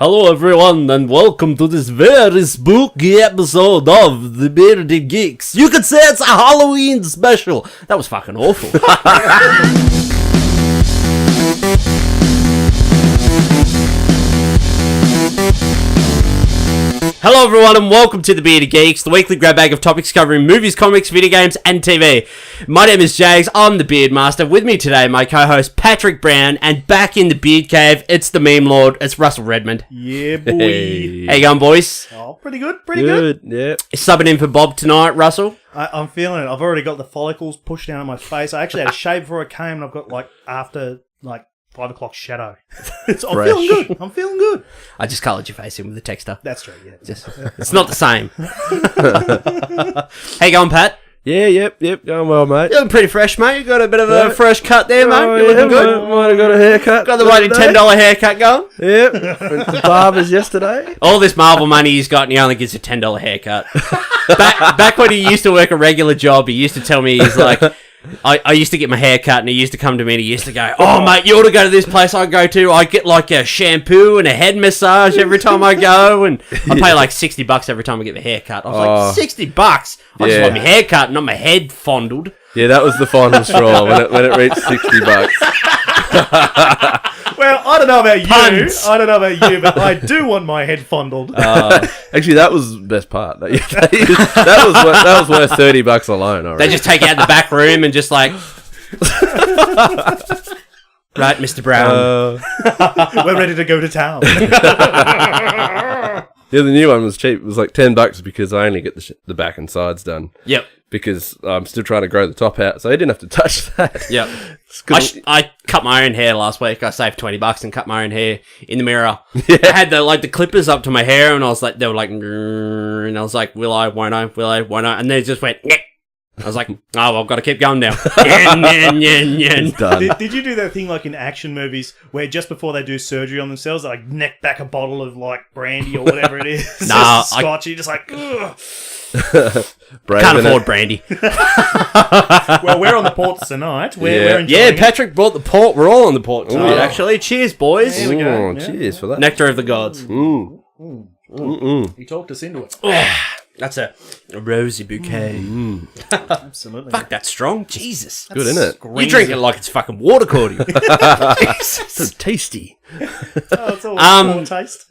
Hello everyone and welcome to this very spooky episode of the Bearded Geeks. You could say it's a Halloween special. That was fucking awful. Hello everyone and welcome to the Bearded Geeks, the weekly grab bag of topics covering movies, comics, video games and TV. My name is Jags, I'm the Beard Master. With me today, my co-host Patrick Brown, and back in the Beard Cave, it's the Meme Lord, it's Russell Redmond. Yeah, boy. Hey. How you going, boys? Oh, pretty good, pretty good. Yeah. Subbing in for Bob tonight, Russell? I'm feeling it. I've already got the follicles pushed down on my face. I actually had a shave before I came, and I've got after 5 o'clock shadow. I'm feeling good. I'm feeling good. I just coloured your face in with the texter. That's true, yeah. It's not the same. How you going, Pat? Yeah, yep, going well, mate. You're looking pretty fresh, mate. You got a bit of a fresh cut there, mate. You're looking good. Might have got a haircut. Got the mighty $10 haircut going. Yep, went to the barber's yesterday. All this Marvel money he's got, and he only gets a $10 haircut. Back when he used to work a regular job, he used to tell me, he's like... I used to get my hair cut, and he used to come to me and he used to go, "Oh mate, you ought to go to this place I go to. I get like a shampoo and a head massage every time I go, and I pay like $60 every time I get my hair cut." I was like, $60? I just want my hair cut, not my head fondled. Yeah, that was the final straw when it reached $60. Well, I don't know about you, but I do want my head fondled. Actually, that was the best part. That was worth $30 alone. Already. They just take you out the back room and just like, right, Mr. Brown, we're ready to go to town. Yeah, the new one was cheap. It was like $10 because I only get the back and sides done. Yep. Because I'm still trying to grow the top out, so I didn't have to touch that. Yep. I cut my own hair last week. I saved $20 and cut my own hair in the mirror. Yeah. I had the clippers up to my hair, and I was like, they were like, and I was like, will I, won't I, will I, won't I? And they just went, Nyeh. I was like, oh, well, I've got to keep going now. It's done. Did you do that thing like in action movies where just before they do surgery on themselves, they like neck back a bottle of like brandy or whatever it is? Nah, Scotch. You're just like, ugh. Can't afford brandy. Well, we're on the port tonight. We're enjoying it. Patrick brought the port. We're all on the port tonight, actually. Cheers, boys. There we go. Cheers for that. Nectar of the gods. He talked us into it. That's a rosy bouquet. Absolutely. Fuck, that's strong. Jesus. Good, isn't it? You drink it like it's fucking water, Cordy. So tasty. It's all taste.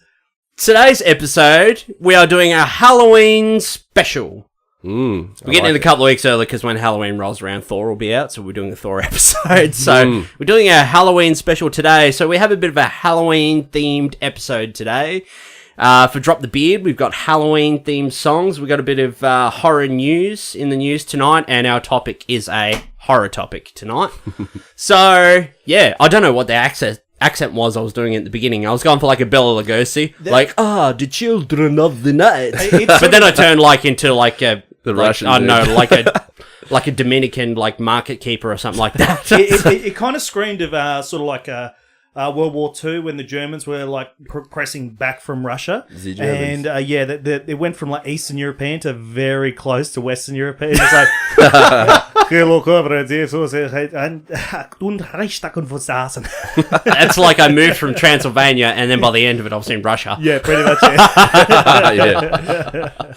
Today's episode, we are doing a Halloween special. We're getting in a couple of weeks early because when Halloween rolls around, Thor will be out, so we're doing a Thor episode. So we're doing a Halloween special today. So we have a bit of a Halloween-themed episode today. For Drop the Beard, we've got Halloween-themed songs. We've got a bit of horror news in the news tonight, and our topic is a horror topic tonight. So, yeah, I don't know what the accent was I was doing at the beginning. I was going for like a Bela Lugosi, the children of the night. But then I turned into a Russian. I don't know, like a Dominican market keeper or something like that. It kind of screamed of sort of like a World War II when the Germans were pressing back from Russia, and it went from Eastern European to very close to Western European. It's like That's like I moved from Transylvania, and then by the end of it, I was in Russia. Yeah, pretty much. Yeah.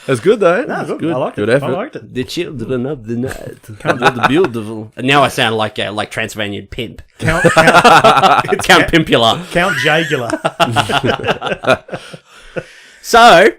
That's good though. No, good. Good. I liked it. Good effort. I liked it. The children of the night, the beautiful. And now I sound like Transylvanian pimp. Count Pimpula. Count Jagula. So,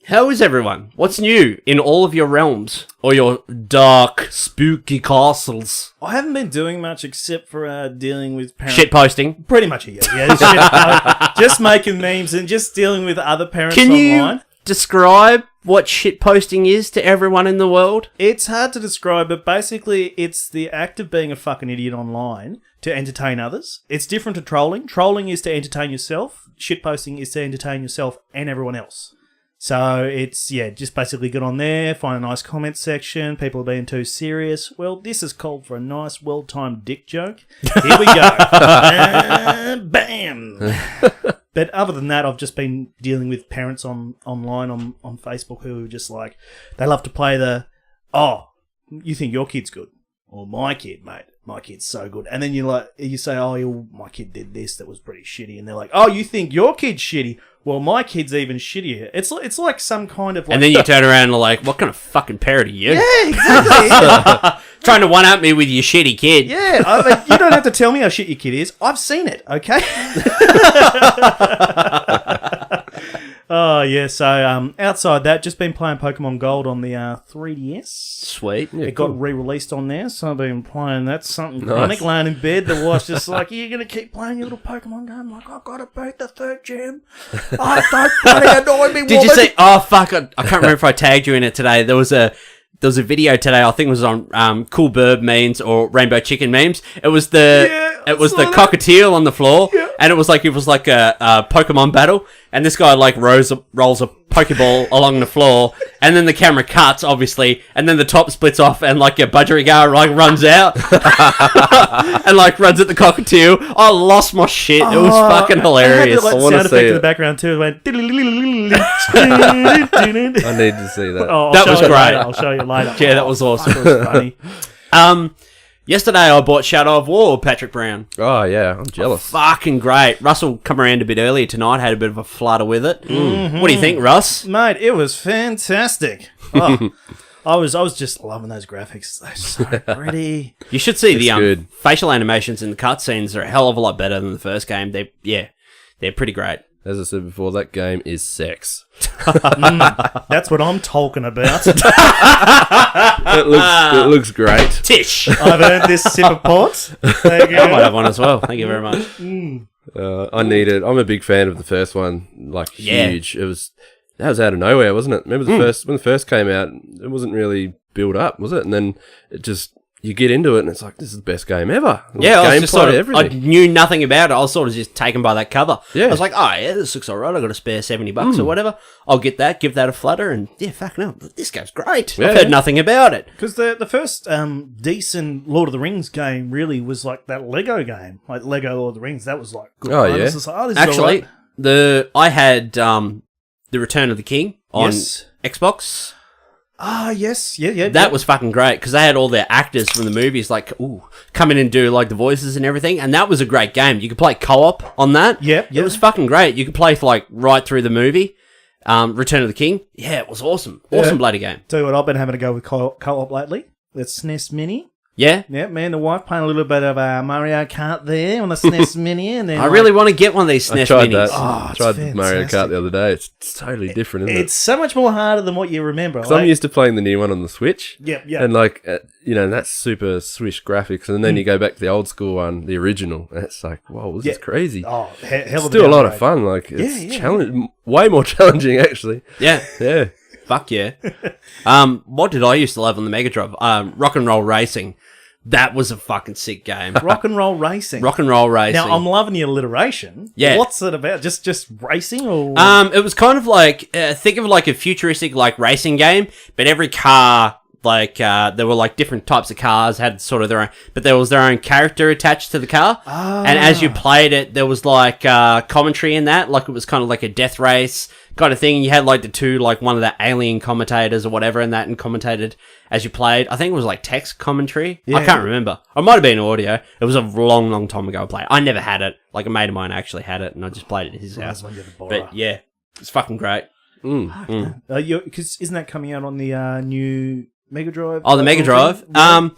how is everyone? What's new in all of your realms? Or your dark, spooky castles? I haven't been doing much except for dealing with parents. Shit posting? Pretty much, yeah. Just making memes and just dealing with other parents online. Can you describe what shit posting is to everyone in the world? It's hard to describe, but basically it's the act of being a fucking idiot online to entertain others. It's different to trolling. Trolling is to entertain yourself. Shitposting is to entertain yourself and everyone else. So it's, just basically get on there, find a nice comment section, people are being too serious. Well, this is called for a nice, well-timed dick joke. Here we go. Bam! But other than that, I've just been dealing with parents online on Facebook who are just they love to play you think your kid's good. Or my kid, mate. my kid's so good. And then you say, oh, my kid did this that was pretty shitty. And they're like, oh, you think your kid's shitty? Well, my kid's even shittier. It's like some kind of... Like, and then you turn around and are like, what kind of fucking parent are you? yeah, exactly. Trying to one-up me with your shitty kid. Yeah, I mean, you don't have to tell me how shit your kid is. I've seen it, okay? Oh, yeah, so outside that, just been playing Pokemon Gold on the 3DS. Sweet. It got re-released on there, so I've been playing that. Something chronic, laying in bed. The wife's just like, you're going to keep playing your little Pokemon game? I'm like, I've got to beat the 3rd gym. I don't bloody annoy me, Did you see... Oh, fuck. I can't remember if I tagged you in it today. There was a video today, I think it was on Cool Burb memes or Rainbow Chicken memes. It was the cockatiel on the floor, and it was like a Pokemon battle, and this guy like rolls a Pokeball along the floor, and then the camera cuts, obviously, and then the top splits off, and like a Budgerigar like runs out, and like runs at the cockatiel. I lost my shit. It was fucking hilarious. I want to see it in the background too. It went. I need to see that. That was great. I'll show you later. Yeah, that was awesome. That was funny. Yesterday I bought Shadow of War, Patrick Brown. Oh, yeah. I'm jealous. Fucking great. Russell come around a bit earlier tonight, had a bit of a flutter with it. Mm-hmm. What do you think, Russ? Mate, it was fantastic. Oh, I was just loving those graphics. They're so pretty. You should see the good. facial animations in the cutscenes are a hell of a lot better than the first game. They're pretty great. As I said before, that game is sex. That's what I'm talking about. It looks great. Tish! I've earned this sip of port. There you I go. might have one as well. Thank you very much. I need it. I'm a big fan of the first one. Like, huge. That was out of nowhere, wasn't it? Remember when the first came out, it wasn't really built up, was it? And then it just... You get into it and it's like, this is the best game ever. Yeah, I was just sort of, everything. I knew nothing about it. I was sort of just taken by that cover. Yeah. I was like, oh yeah, this looks alright. I got to spare $70 or whatever. I'll get that, give that a flutter, and yeah, fuck no, this game's great. Yeah. I've heard nothing about it. Because the first decent Lord of the Rings game really was like that Lego game, like Lego Lord of the Rings. That was like good. Oh, fun. yeah. It was just like, this Actually, is all right. I had the Return of the King on Xbox. Ah, yes, yeah. That was fucking great because they had all their actors from the movies like come in and do like the voices and everything, and that was a great game. You could play co-op on that. Yep. It was fucking great. You could play for like right through the movie. Return of the King. Yeah, it was awesome. Awesome bloody game. Tell you what, I've been having to go with co-op lately. That's SNES Mini. Yeah? Yeah, me and the wife playing a little bit of Mario Kart there on the SNES Mini. And then I really want to get one of these SNES I tried minis. that. Oh, I tried it's Mario Kart fantastic. the other day. It's totally different, isn't It's so much more harder than what you remember. Because I'm used to playing the new one on the Switch. Yep. And like, that's super swish graphics. And then you go back to the old school one, the original. And it's like, whoa, this is crazy. Oh, hell of Still a lot of fun. Like, it's challenging, way more challenging, actually. Yeah. Yeah. Fuck yeah. What did I used to love on the Mega Drive? Rock and Roll Racing. That was a fucking sick game. Rock and Roll Racing. Rock and Roll Racing. Now, I'm loving the alliteration. Yeah. What's it about? Just racing or... It was kind of like, think of like a futuristic like racing game, but every car, like, there were like different types of cars, had sort of their own, but there was their own character attached to the car. And as you played it, there was like commentary in that, like it was kind of like a death race kind of thing. You had like the two, like one of the alien commentators or whatever in that and commentated as you played. I think it was like text commentary. Yeah. I can't remember. It might have been audio. It was a long, long time ago I played. I never had it. Like a mate of mine actually had it and I just played it at his house. But yeah, it's fucking great. Because isn't that coming out on the new Mega Drive? Oh, the Mega Drive? Yeah.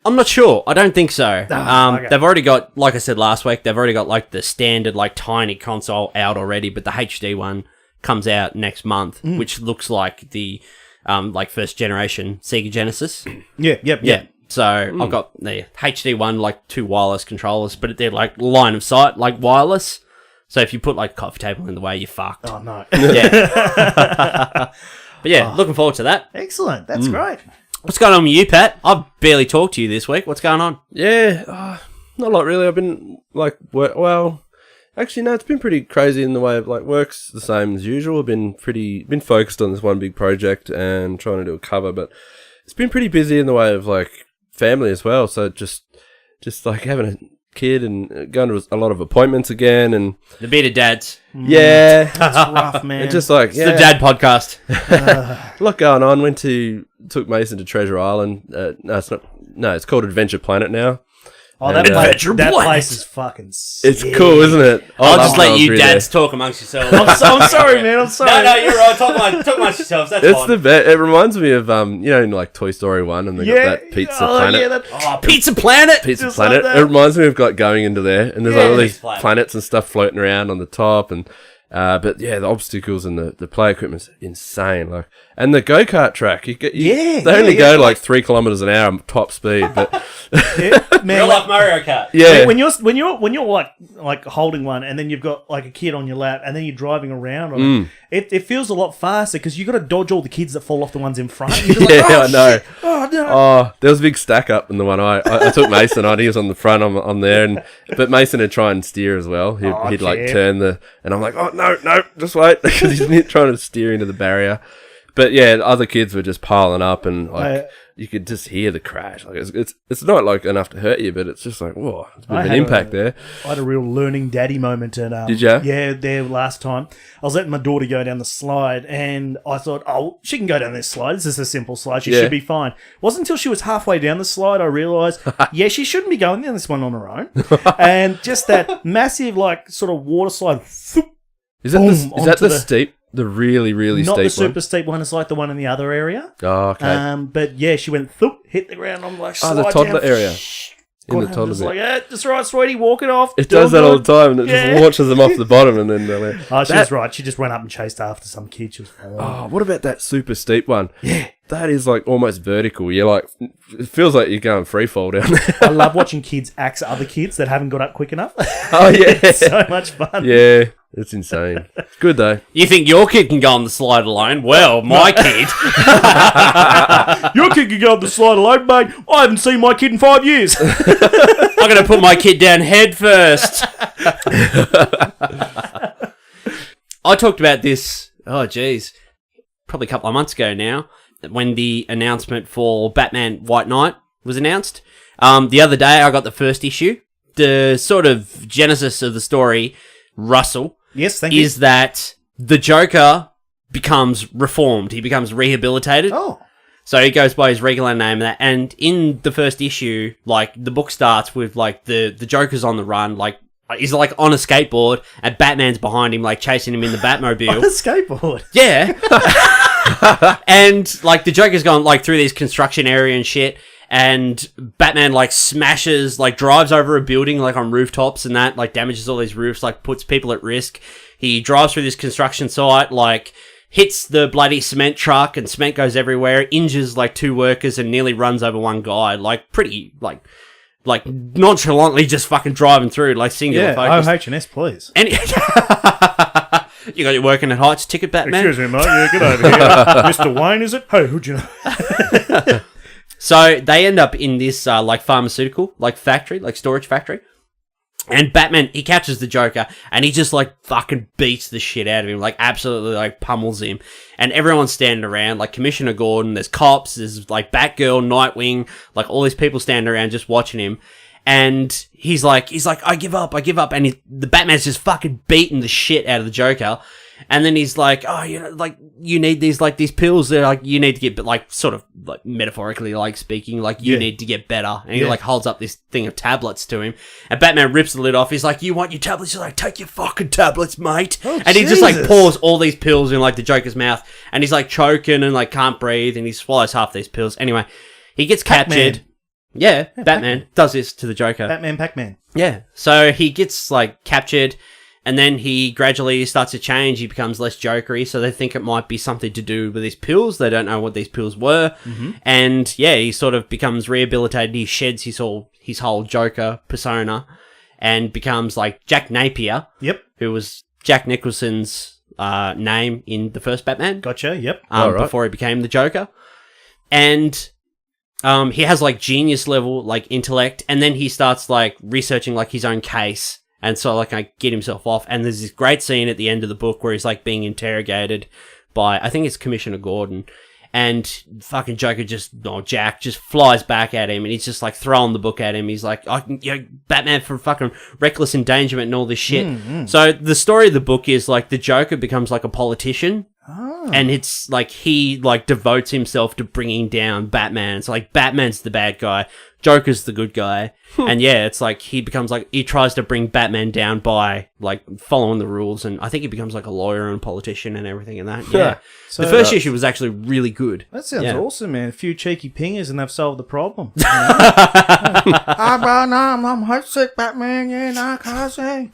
I'm not sure. I don't think so. Okay. They've already got, like I said last week, they've already got like the standard like tiny console out already, but the HD one comes out next month, which looks like the like first generation Sega Genesis. Yeah. So I've got the HD one, like two wireless controllers, but they're like line of sight, like wireless. So if you put like a coffee table in the way, you're fucked. Oh, no. Yeah. But yeah, looking forward to that. Excellent. That's great. What's going on with you, Pat? I've barely talked to you this week. What's going on? Yeah, not a lot really. I've been like, actually no, it's been pretty crazy in the way of like work's the same as usual. I've been focused on this one big project and trying to do a cover, but it's been pretty busy in the way of like family as well. So just like having a kid and going to a lot of appointments again and The Bearded Dads. Yeah, That's rough, man. and just like It's the Dad Podcast. a lot going on. Took Mason to Treasure Island. No, it's not. No, it's called Adventure Planet now. Oh, that place is fucking sick. It's cool, isn't it? I'll just let you dads talk amongst yourselves. I'm sorry, man. I'm sorry. No, you're right. Talk amongst yourselves. That's It's fine. the best. It reminds me of like Toy Story 1, and they got that Pizza Planet. Pizza Planet. Pizza Planet. Like it reminds me of like going into there, and there's all these planets and stuff floating around on the top, and but yeah, the obstacles and the play equipment's insane. Like, and the go-kart track, they only go like 3 kilometers an hour top speed, but man, real life Mario Kart. Yeah, when you're like holding one, and then you've got like a kid on your lap, and then you're driving around on it feels a lot faster because you got to dodge all the kids that fall off the ones in front. I know. Oh, there was a big stack up in the one I took Mason on. He was on the front. I'm there, but Mason would try and steer as well. He'd like turn and I'm like, oh no, just wait, because he's trying to steer into the barrier. But yeah, other kids were just piling up, and like you could just hear the crash. Like it's not like enough to hurt you, but it's just like, whoa, it's a bit of an impact there. I had a real learning daddy moment at Did you? Yeah, there last time. I was letting my daughter go down the slide, and I thought, oh, she can go down this slide. This is a simple slide. She should be fine. It wasn't until she was halfway down the slide I realised, she shouldn't be going down this one on her own. And just that massive, like, sort of water slide. Is that the steep? The really, really steep one? Not the super steep one. It's like the one in the other area. Oh, okay. But yeah, she went, hit the ground. I'm like, the toddler area. In the toddler bit. Like, that's right, sweetie, walk it off. It does that all the time, and it just launches them off the bottom, and then they're like... she was right. She just went up and chased after some kid. She was what about that super steep one? Yeah. That is like almost vertical. You're like, it feels like you're going free fall down there. I love watching kids axe other kids that haven't got up quick enough. Oh, yeah. It's so much fun. Yeah. It's insane. It's good though. You think your kid can go on the slide alone? Well, my kid. Your kid can go on the slide alone, mate. I haven't seen my kid in 5 years. I'm going to put my kid down head first. I talked about this, probably a couple of months ago now, when the announcement for Batman White Knight was announced. The other day, I got the first issue. The sort of genesis of the story, Russell, yes, thank you, is that the Joker becomes reformed. He becomes rehabilitated. Oh. So he goes by his regular name, and in the first issue, like, the book starts with, like, the Joker's on the run, like, he's, like, on a skateboard, and Batman's behind him, like, chasing him in the Batmobile. On a skateboard? Yeah. And, like, the Joker's gone, like, through this construction area and shit, and Batman, like, smashes, like, drives over a building, like, on rooftops and that, like, damages all these roofs, like, puts people at risk. He drives through this construction site, like, hits the bloody cement truck, and cement goes everywhere, injures, like, 2 workers, and nearly runs over one guy, like, pretty, like nonchalantly just fucking driving through, like, singular focus. Yeah, OH&S, please. And you got your working at heights ticket, Batman? Excuse me, mate, yeah, get over here. Mr. Wayne, is it? Hey, who'd you know? So they end up in this, like, pharmaceutical, like, factory, like, storage factory. And Batman, he catches the Joker, and he just, like, fucking beats the shit out of him, like, absolutely, like, pummels him. And everyone's standing around, like, Commissioner Gordon, there's cops, there's, like, Batgirl, Nightwing, like, all these people standing around just watching him. And he's like, I give up. And the Batman's just fucking beating the shit out of the Joker. And then he's like, oh, you know, like, you need these pills that, like, you need to get, like, sort of, like, metaphorically, like, speaking, like, you need to get better. And he, like, holds up this thing of tablets to him. And Batman rips the lid off. He's like, you want your tablets? He's like, take your fucking tablets, mate. Oh, and he just, like, pours all these pills in, like, the Joker's mouth. And he's, like, choking and, like, can't breathe. And he swallows half these pills. Anyway, he gets captured. Yeah, Batman does this to the Joker. Pac-Man. Yeah. So he gets, like, captured. And then he gradually starts to change. He becomes less jokery. So they think it might be something to do with these pills. They don't know what these pills were. Mm-hmm. And yeah, he sort of becomes rehabilitated. He sheds his whole Joker persona and becomes like Jack Napier. Yep. Who was Jack Nicholson's name in the first Batman. Gotcha. Yep. Before he became the Joker. And he has like genius level like intellect. And then he starts like researching like his own case. And so, like, I get himself off. And there's this great scene at the end of the book where he's, like, being interrogated by, I think it's Commissioner Gordon. And fucking Jack just flies back at him. And he's just, like, throwing the book at him. He's like, Batman for fucking reckless endangerment and all this shit. Mm-hmm. So the story of the book is, like, the Joker becomes, like, a politician. And it's like he like devotes himself to bringing down Batman. It's like Batman's the bad guy, Joker's the good guy. And yeah, it's like he becomes like, he tries to bring Batman down by like following the rules, and I think he becomes like a lawyer and politician and everything and that. Yeah. So, the first issue was actually really good. That sounds Yeah. awesome, man. A few cheeky pingers and they've solved the problem. I'm homesick, Batman, yeah, no, I can't say.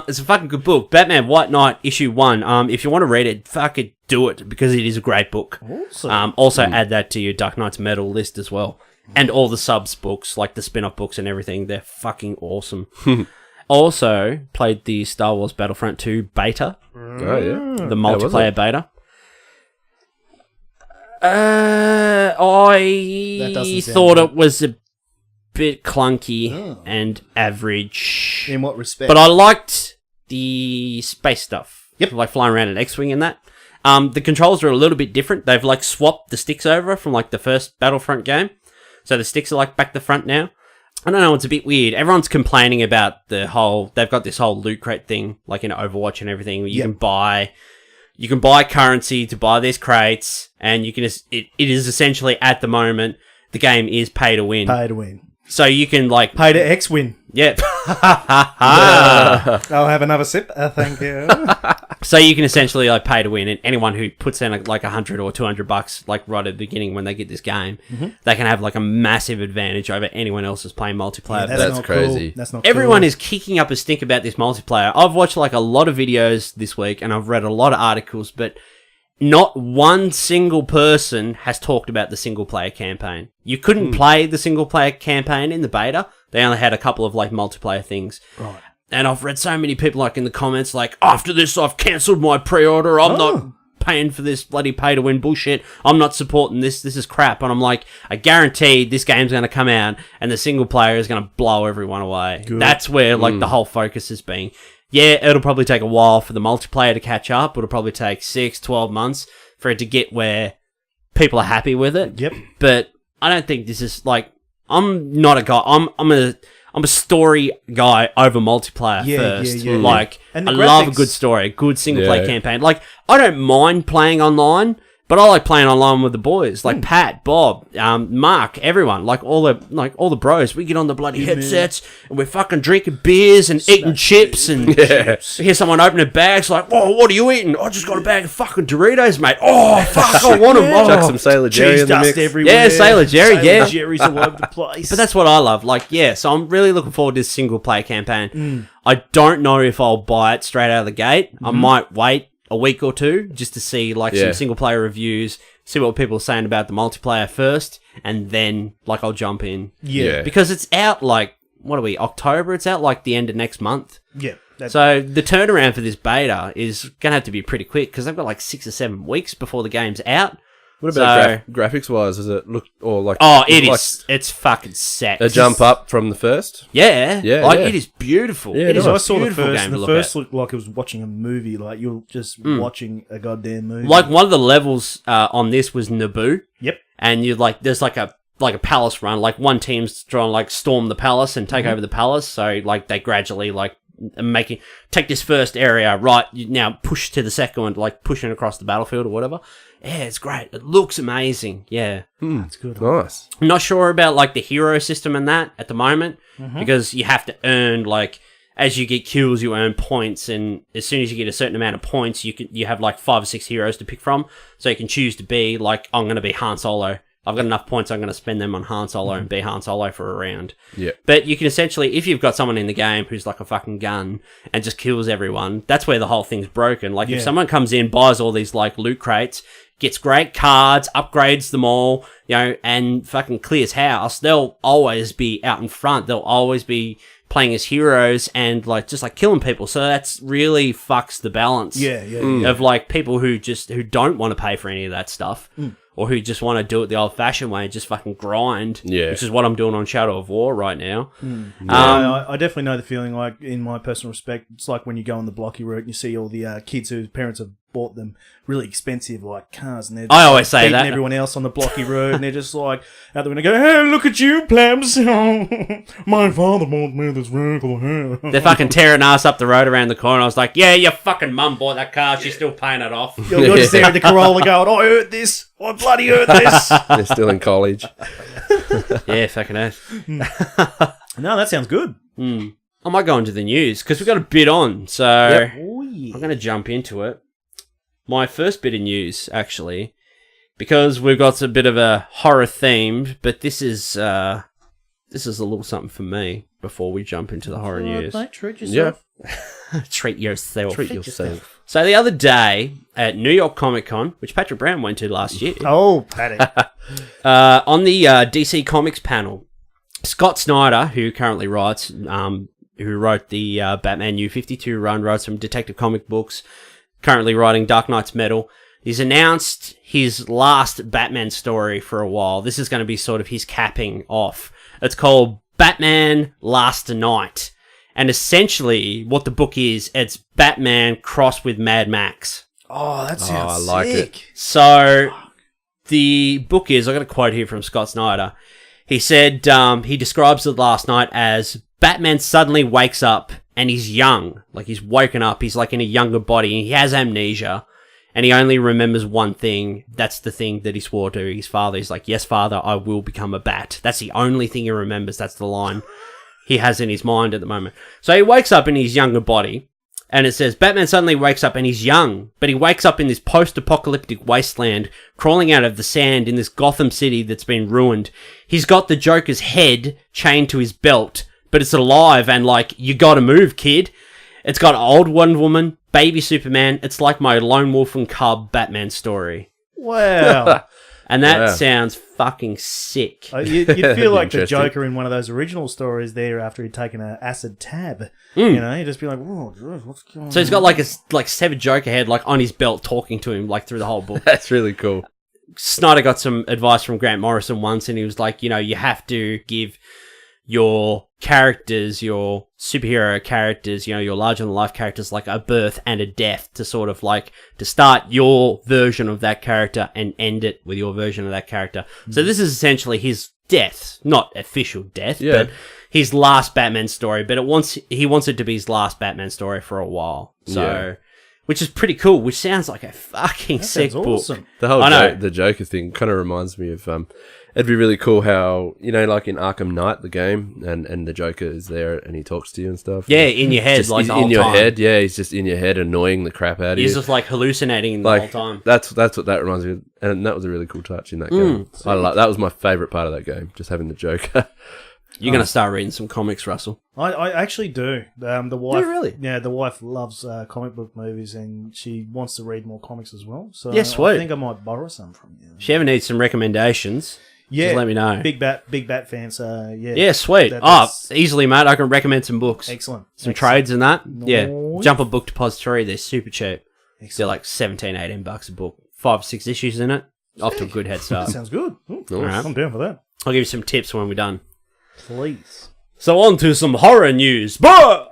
It's a fucking good book. Batman White Knight issue 1. If you want to read it, fuck it, do it, because it is a great book. Awesome. Also add that to your Dark Knight's Metal list as well. And all the subs books, like the spin-off books and everything, they're fucking awesome. Also played the Star Wars Battlefront 2 beta. Oh, yeah. The multiplayer beta. I thought it was a bit clunky and average. In what respect? But I liked the space stuff. Yep. Like flying around an X-Wing and that. The controls are a little bit different. They've like swapped the sticks over from like the first Battlefront game. So the sticks are like back to front now. I don't know, it's a bit weird. Everyone's complaining about the whole, they've got this whole loot crate thing, like in Overwatch and everything, where you can buy currency to buy these crates, and you can, it is essentially at the moment, the game is pay to win. Pay to win. So you can like... Pay to X win. Yep. I'll have another sip. Thank you. So you can essentially like pay to win, and anyone who puts in like $100 or $200 like right at the beginning when they get this game, they can have like a massive advantage over anyone else who's playing multiplayer. Yeah, That's crazy. Cool. That's not Everyone cool. is kicking up a stink about this multiplayer. I've watched like a lot of videos this week, and I've read a lot of articles, but not one single person has talked about the single player campaign. You couldn't play the single player campaign in the beta. They only had a couple of like multiplayer things. Right. And I've read so many people like in the comments like, after this I've cancelled my pre-order. I'm not paying for this bloody pay to win bullshit. I'm not supporting this. This is crap. And I'm like, I guarantee this game's going to come out and the single player is going to blow everyone away. Good. That's where like the whole focus is being. Yeah, it'll probably take a while for the multiplayer to catch up. It'll probably take 6-12 months for it to get where people are happy with it. Yep. But I don't think this is like, I'm not a guy. I'm a story guy over multiplayer first. Yeah. Like, And I the love a graphics- good story, a good single player campaign. Like, I don't mind playing online, but I like playing online with the boys, like Pat, Bob, Mark, everyone, like all the bros. We get on the bloody headsets and we're fucking drinking beers and eating chips and we hear someone open a bag. It's like, whoa, what are you eating? I just got a bag of fucking Doritos, mate. Oh, fuck, I want them. Oh. Chuck some Sailor Jerry Cheese in the dust mix. everywhere. Yeah, Sailor Jerry, yeah. Jerry's all over the place. But that's what I love. Like, yeah, so I'm really looking forward to this single player campaign. I don't know if I'll buy it straight out of the gate. I might wait a week or two just to see like some single player reviews, see what people are saying about the multiplayer first, and then like I'll jump in. Yeah. Because it's out like, what are we, October? It's out like the end of next month. Yeah. So the turnaround for this beta is going to have to be pretty quick because they've got like 6 or 7 weeks before the game's out. What about graphics wise? Does it look or like? Oh, it it like is. It's fucking set. a jump up from the first. Yeah. Yeah, Like, yeah. it is beautiful. Yeah, It is nice. a I saw the beautiful first, game and to the look first at. looked like it was watching a movie. Like you're just watching a goddamn movie. Like one of the levels on this was Naboo, Yep. and you like there's like a palace run. Like one team's trying to like storm the palace and take over the palace. So like they gradually like take this first area, right? You now push to the second one, like pushing across the battlefield or whatever. Yeah, it's great. It looks amazing. Yeah. That's good. Nice. I'm not sure about like the hero system and that at the moment because you have to earn like as you get kills you earn points, and as soon as you get a certain amount of points you have like 5 or 6 heroes to pick from, so you can choose to be like, I'm going to be Han Solo. I've got enough points, I'm going to spend them on Han Solo and be Han Solo for a round. Yeah. But you can essentially, if you've got someone in the game who's like a fucking gun and just kills everyone, that's where the whole thing's broken. Like if someone comes in, buys all these like loot crates, gets great cards, upgrades them all, you know, and fucking clears house, they'll always be out in front. They'll always be playing as heroes and like just like killing people. So that's really fucks the balance. Of like people who don't want to pay for any of that stuff. Or who just want to do it the old-fashioned way and just fucking grind, which is what I'm doing on Shadow of War right now. I definitely know the feeling. Like in my personal respect, it's like when you go on the blocky route and you see all the kids whose parents have bought them really expensive like cars, and they're I always say beating that. everyone else on the blocky road, and they're just like out the window go, "Hey, look at you, plebs! My father bought me this vehicle." They're fucking tearing ass up the road around the corner. I was like, yeah, your fucking mum bought that car. She's still paying it off. You're just there in the Corolla going, "I heard this. I bloody heard this." They're still in college. Yeah, fucking oath. No, that sounds good. I might go into the news because we've got a bit on. So Oh, yeah. I'm going to jump into it. My first bit of news, actually, because we've got a bit of a horror theme, but this is a little something for me before we jump into the horror news. Mate, treat yourself. Treat yourself. Treat yourself. So the other day at New York Comic Con, which Patrick Brown went to last year, Oh, Paddy. on the DC Comics panel, Scott Snyder, who currently writes, who wrote the Batman New 52 run, wrote some Detective comic books, currently writing Dark Knight's Metal. He's announced his last Batman story for a while. This is going to be sort of his capping off. It's called Batman Last Night. And essentially, what the book is, it's Batman crossed with Mad Max. Oh, that sounds I like sick. it. So, the book is, I got a quote here from Scott Snyder. He said, he describes the last night as Batman suddenly wakes up and he's young. Like, he's woken up, he's like in a younger body, and he has amnesia. And he only remembers one thing. That's the thing that he swore to his father. He's like, "Yes, father, I will become a bat." That's the only thing he remembers. That's the line he has in his mind at the moment. So he wakes up in his younger body, and it says, Batman suddenly wakes up and he's young, but he wakes up in this post-apocalyptic wasteland, crawling out of the sand in this Gotham City that's been ruined. He's got the Joker's head chained to his belt, but it's alive and like, you gotta move, kid. It's got old Wonder Woman, baby Superman. It's like my lone wolf and cub Batman story. Wow. And that Wow. sounds fucking sick. You'd feel like the Interesting. Joker in one of those original stories there after he'd taken an acid tab. You know, you'd just be like, "Whoa, what's going on?" So he's got like a severed Joker head like on his belt talking to him like through the whole book. That's really cool. Snyder got some advice from Grant Morrison once, and he was like, you know, you have to give your characters, your superhero characters, you know, your larger-than-life characters, like a birth and a death to sort of like, to start your version of that character and end it with your version of that character. So this is essentially his death, not official death, but his last Batman story, but he wants it to be his last Batman story for a while. So, which is pretty cool, which sounds like a fucking sick sounds book. awesome. The whole I know. the Joker thing kind of reminds me of it'd be really cool how, you know, like in Arkham Knight, the game, and the Joker is there and he talks to you and stuff. Yeah, in your head, Just, like he's the whole in your time. head. Yeah, he's just in your head, annoying the crap out of He's you. just like hallucinating the Like whole time. that's what that reminds me of, and that was a really cool touch in that game. That was my favorite part of that game, just having the Joker. You're going to start reading some comics, Russell. I actually do. The wife, really? Yeah, the wife loves comic book movies, and she wants to read more comics as well. So Yeah, sweet. I think I might borrow some from you. If you ever need some recommendations, Yeah, just let me know. Big Bat fan. So yeah, Yeah, sweet. that's Easily, mate. I can recommend some books. excellent. Some trades and that. Yeah. Nice. Jump on Book Depository. They're super cheap. They're Excellent. like $17-18 a book. 5 or 6 issues in it. Off to a good head start. Sounds good. Ooh, Alright. I'm down for that. I'll give you some tips when we're done. Please. So on to some horror news. Bah!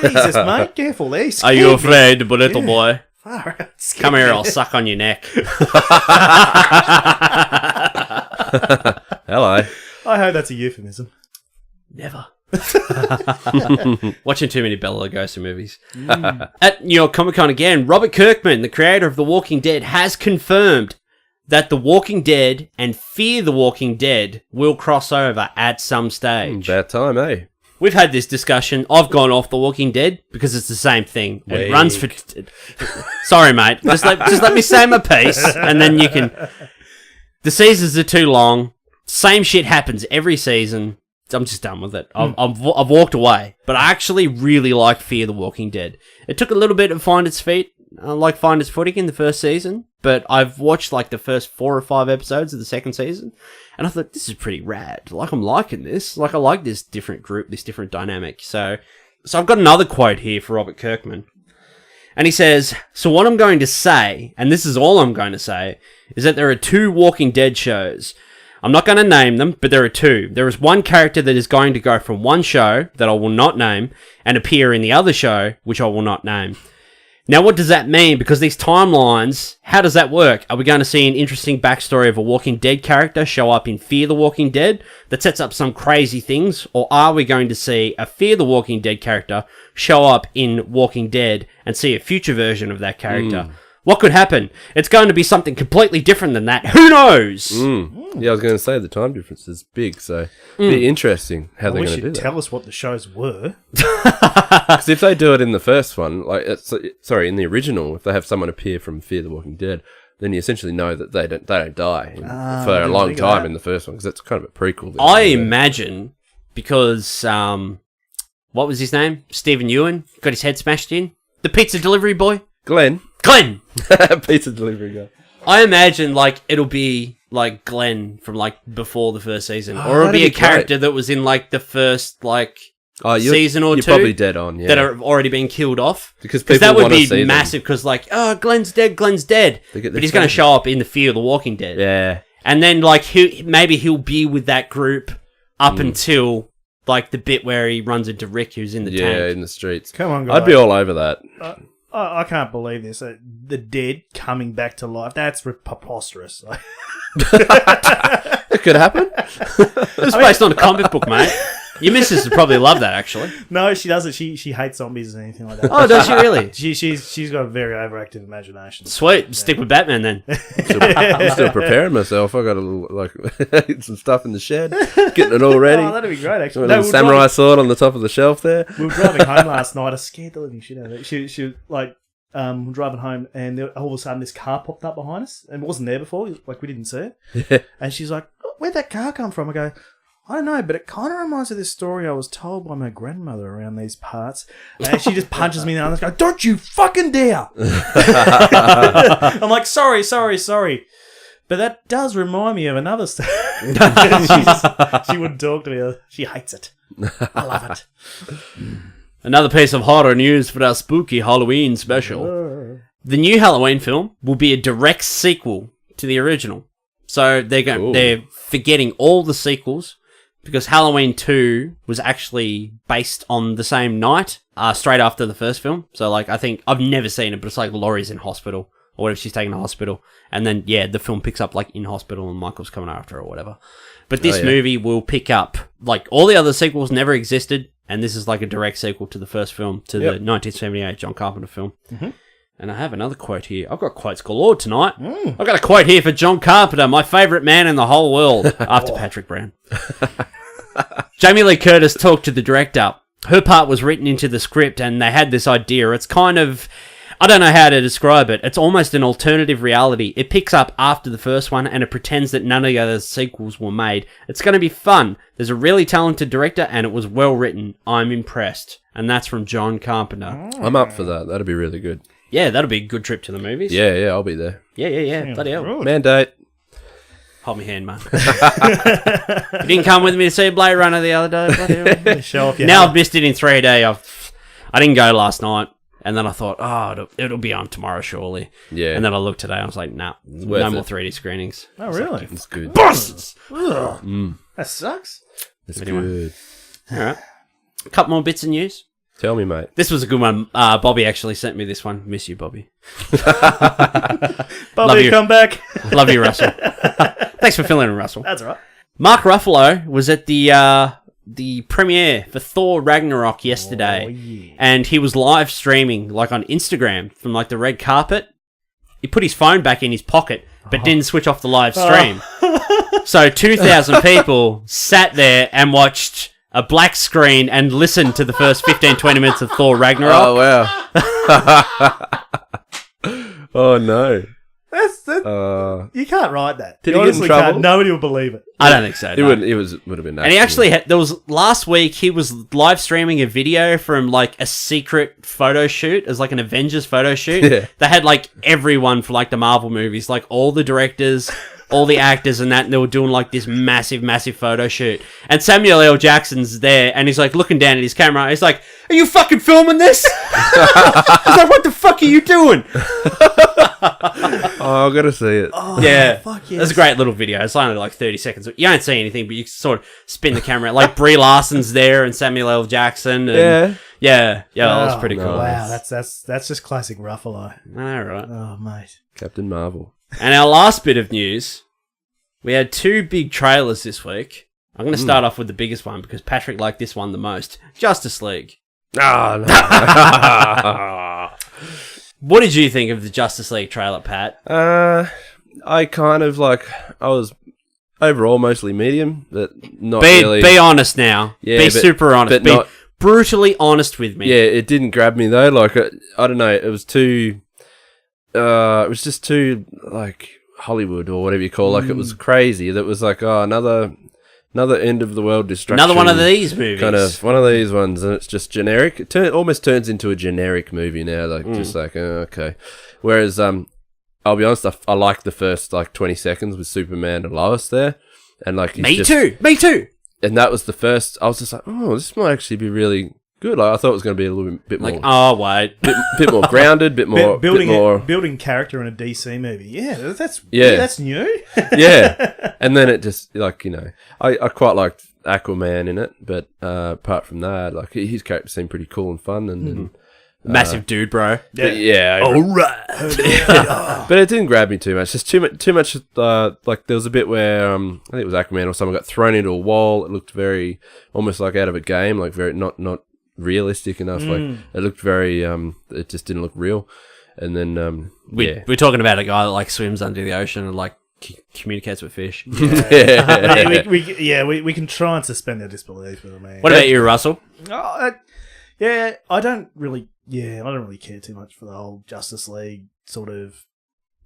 Jesus, mate, careful there. Are you afraid, little boy? Far out. Come here, I'll suck on your neck. Hello. I hope that's a euphemism. Never. Watching too many Bela Lugosi movies. At New York Comic Con again, Robert Kirkman, the creator of The Walking Dead, has confirmed that The Walking Dead and Fear the Walking Dead will cross over at some stage. About time, eh? We've had this discussion. I've gone off The Walking Dead because it's the same thing. It Weak. runs for... Sorry, mate. Just let me say my piece, and then you can... The seasons are too long. Same shit happens every season. I'm just done with it. I've walked away. But I actually really like Fear the Walking Dead. It took a little bit to find its feet, find its footing in the first season. But I've watched like the first 4 or 5 episodes of the second season. And I thought, this is pretty rad. Like, I'm liking this. Like, I like this different group, this different dynamic. So I've got another quote here for Robert Kirkman. And he says, so what I'm going to say, and this is all I'm going to say, is that there are 2 Walking Dead shows. I'm not going to name them, but there are 2. There is one character that is going to go from one show that I will not name and appear in the other show, which I will not name. Now, what does that mean? Because these timelines, how does that work? Are we going to see an interesting backstory of a Walking Dead character show up in Fear the Walking Dead that sets up some crazy things? Or are we going to see a Fear the Walking Dead character show up in Walking Dead and see a future version of that character? What could happen? It's going to be something completely different than that. Who knows? Yeah, I was going to say the time difference is big, so it'd be interesting how they're going to do that. Tell us what the shows were. Because if they do it in the first one, in the original, if they have someone appear from Fear the Walking Dead, then you essentially know that they don't die for a long time in the first one, because that's kind of a prequel. I imagine, because, what was his name? Stephen Ewan got his head smashed in. The pizza delivery boy? Glenn! Pizza delivery guy. I imagine, like, it'll be, like, Glenn from, like, before the first season. Or it'll be a character that was in, like, the first, like, season or you're two. Probably dead on, yeah. That are already being killed off. Because people that would want to be see massive, because, like, oh, Glenn's dead. But he's going to show up in the Fear of the Walking Dead. Yeah. And then, like, maybe he'll be with that group up until, like, the bit where he runs into Rick, who's in the tank. Yeah, in the streets. Come on, guys. I'd be all over that. I can't believe this. The dead coming back to life. That's preposterous. It could happen. It's based on a comic book, mate. Your missus would probably love that, actually. No, she doesn't. She hates zombies and anything like that. Oh, does she really? She's got a very overactive imagination. Sweet. Yeah. Stick with Batman, then. I'm still preparing myself. I got a little, some stuff in the shed. Getting it all ready. Oh, that'd be great, actually. A little samurai sword on the top of the shelf there. We were driving home last night. I scared the living shit out of it. She like, driving home, and all of a sudden this car popped up behind us, and it wasn't there before. Like, we didn't see it. Yeah. And she's like, oh, "Where'd that car come from?" I go, "I don't know, but it kind of reminds of this story I was told by my grandmother around these parts." And she just punches me in the arm and goes, "Don't you fucking dare!" I'm like, sorry. But that does remind me of another story. She wouldn't talk to me. She hates it. I love it. Another piece of horror news for our spooky Halloween special. The new Halloween film will be a direct sequel to the original. So they're forgetting all the sequels, because Halloween 2 was actually based on the same night, straight after the first film. So, like, I think, I've never seen it, but it's like Laurie's in hospital, or whatever, she's taken to hospital. And then, yeah, the film picks up, like, in hospital, and Michael's coming after her or whatever. But this movie will pick up, like, all the other sequels never existed, and this is like a direct sequel to the first film, to the 1978 John Carpenter film. Mm-hmm. And I have another quote here. I've got quotes galore tonight. I've got a quote here for John Carpenter, my favourite man in the whole world, after Patrick Brown. Jamie Lee Curtis talked to the director. Her part was written into the script, and they had this idea. It's kind of, I don't know how to describe it. It's almost an alternative reality. It picks up after the first one, and it pretends that none of the other sequels were made. It's going to be fun. There's a really talented director, and it was well written. I'm impressed. And that's from John Carpenter. I'm up for that. That'd be really good. Yeah, that'll be a good trip to the movies. Yeah, I'll be there. Yeah. Bloody hell. Mandate. Hold my hand, man. You didn't come with me to see Blade Runner the other day. Bloody hell. Show off your Now hand. I've missed it in 3D. I didn't go last night. And then I thought, it'll be on tomorrow, surely. Yeah. And then I looked today, I was like, nah, no more 3D screenings. Oh, really? It's good. Bastards! That sucks. It's Anyway. good. Alright. A couple more bits of news. Tell me, mate. This was a good one. Bobby actually sent me this one. Miss you, Bobby. Bobby, come back. Love you, Russell. Thanks for filling in, Russell. That's all right. Mark Ruffalo was at the premiere for Thor Ragnarok yesterday, and he was live streaming, like, on Instagram from, like, the red carpet. He put his phone back in his pocket, but didn't switch off the live stream. So 2,000 people sat there and watched a black screen and listened to the first 15-20 minutes of Thor Ragnarok. Oh, wow. Oh, no. That's you can't write that. Did you he get in honestly trouble? can't. Nobody will believe it. I don't think so. No. It would have been nice. And he actually had, there was last week, he was live streaming a video from, like, a secret photo shoot as, like, an Avengers photo shoot. Yeah. They had, like, everyone for, like, the Marvel movies, like, all the directors, all the actors and that, and they were doing like this massive photo shoot. And Samuel L. Jackson's there, and he's like looking down at his camera. He's like, "Are you fucking filming this?" He's like, "What the fuck are you doing?" Oh, I've got to see it. Oh, Yeah, fuck yes. That's a great little video. It's only like 30 seconds. You don't see anything, but you sort of spin the camera. Like Brie Larson's there and Samuel L. Jackson. And yeah, that was pretty cool. Wow, that's just classic Ruffalo. All right. Oh, mate. Captain Marvel. And our last bit of news, we had 2 big trailers this week. I'm going to start off with the biggest one because Patrick liked this one the most. Justice League. Oh, no. What did you think of the Justice League trailer, Pat? I kind of like, I was overall mostly medium, but not really. Be honest now. Yeah, be super honest. Be brutally honest with me. Yeah, it didn't grab me though. Like, I don't know, it was too, it was just too, like, Hollywood or whatever you call it. Like, it was crazy. That was like, oh, another end of the world destruction. Another one of these movies. Kind of one of these ones, and it's just generic. It almost turns into a generic movie now. Like just like okay. Whereas I'll be honest, I like the first like 20 seconds with Superman and Lois there, and like Me too. And that was the first. I was just like, oh, this might actually be really good. Like I thought it was going to be a little bit Like, more. oh wait, bit more grounded, building character in a DC movie. Yeah, that's new. Yeah, and then it just like I quite liked Aquaman in it, but apart from that, like his character seemed pretty cool and fun, and massive dude, bro. Yeah. All right. But it didn't grab me too much. Just too much. Like there was a bit where I think it was Aquaman or someone got thrown into a wall. It looked very almost like out of a game, like very not realistic enough. Like it looked very. It just didn't look real. And then We're talking about a guy that like swims under the ocean and like communicates with fish. Yeah, we can try and suspend their disbelief with them. What about you, Russell? I don't really care too much for the whole Justice League sort of.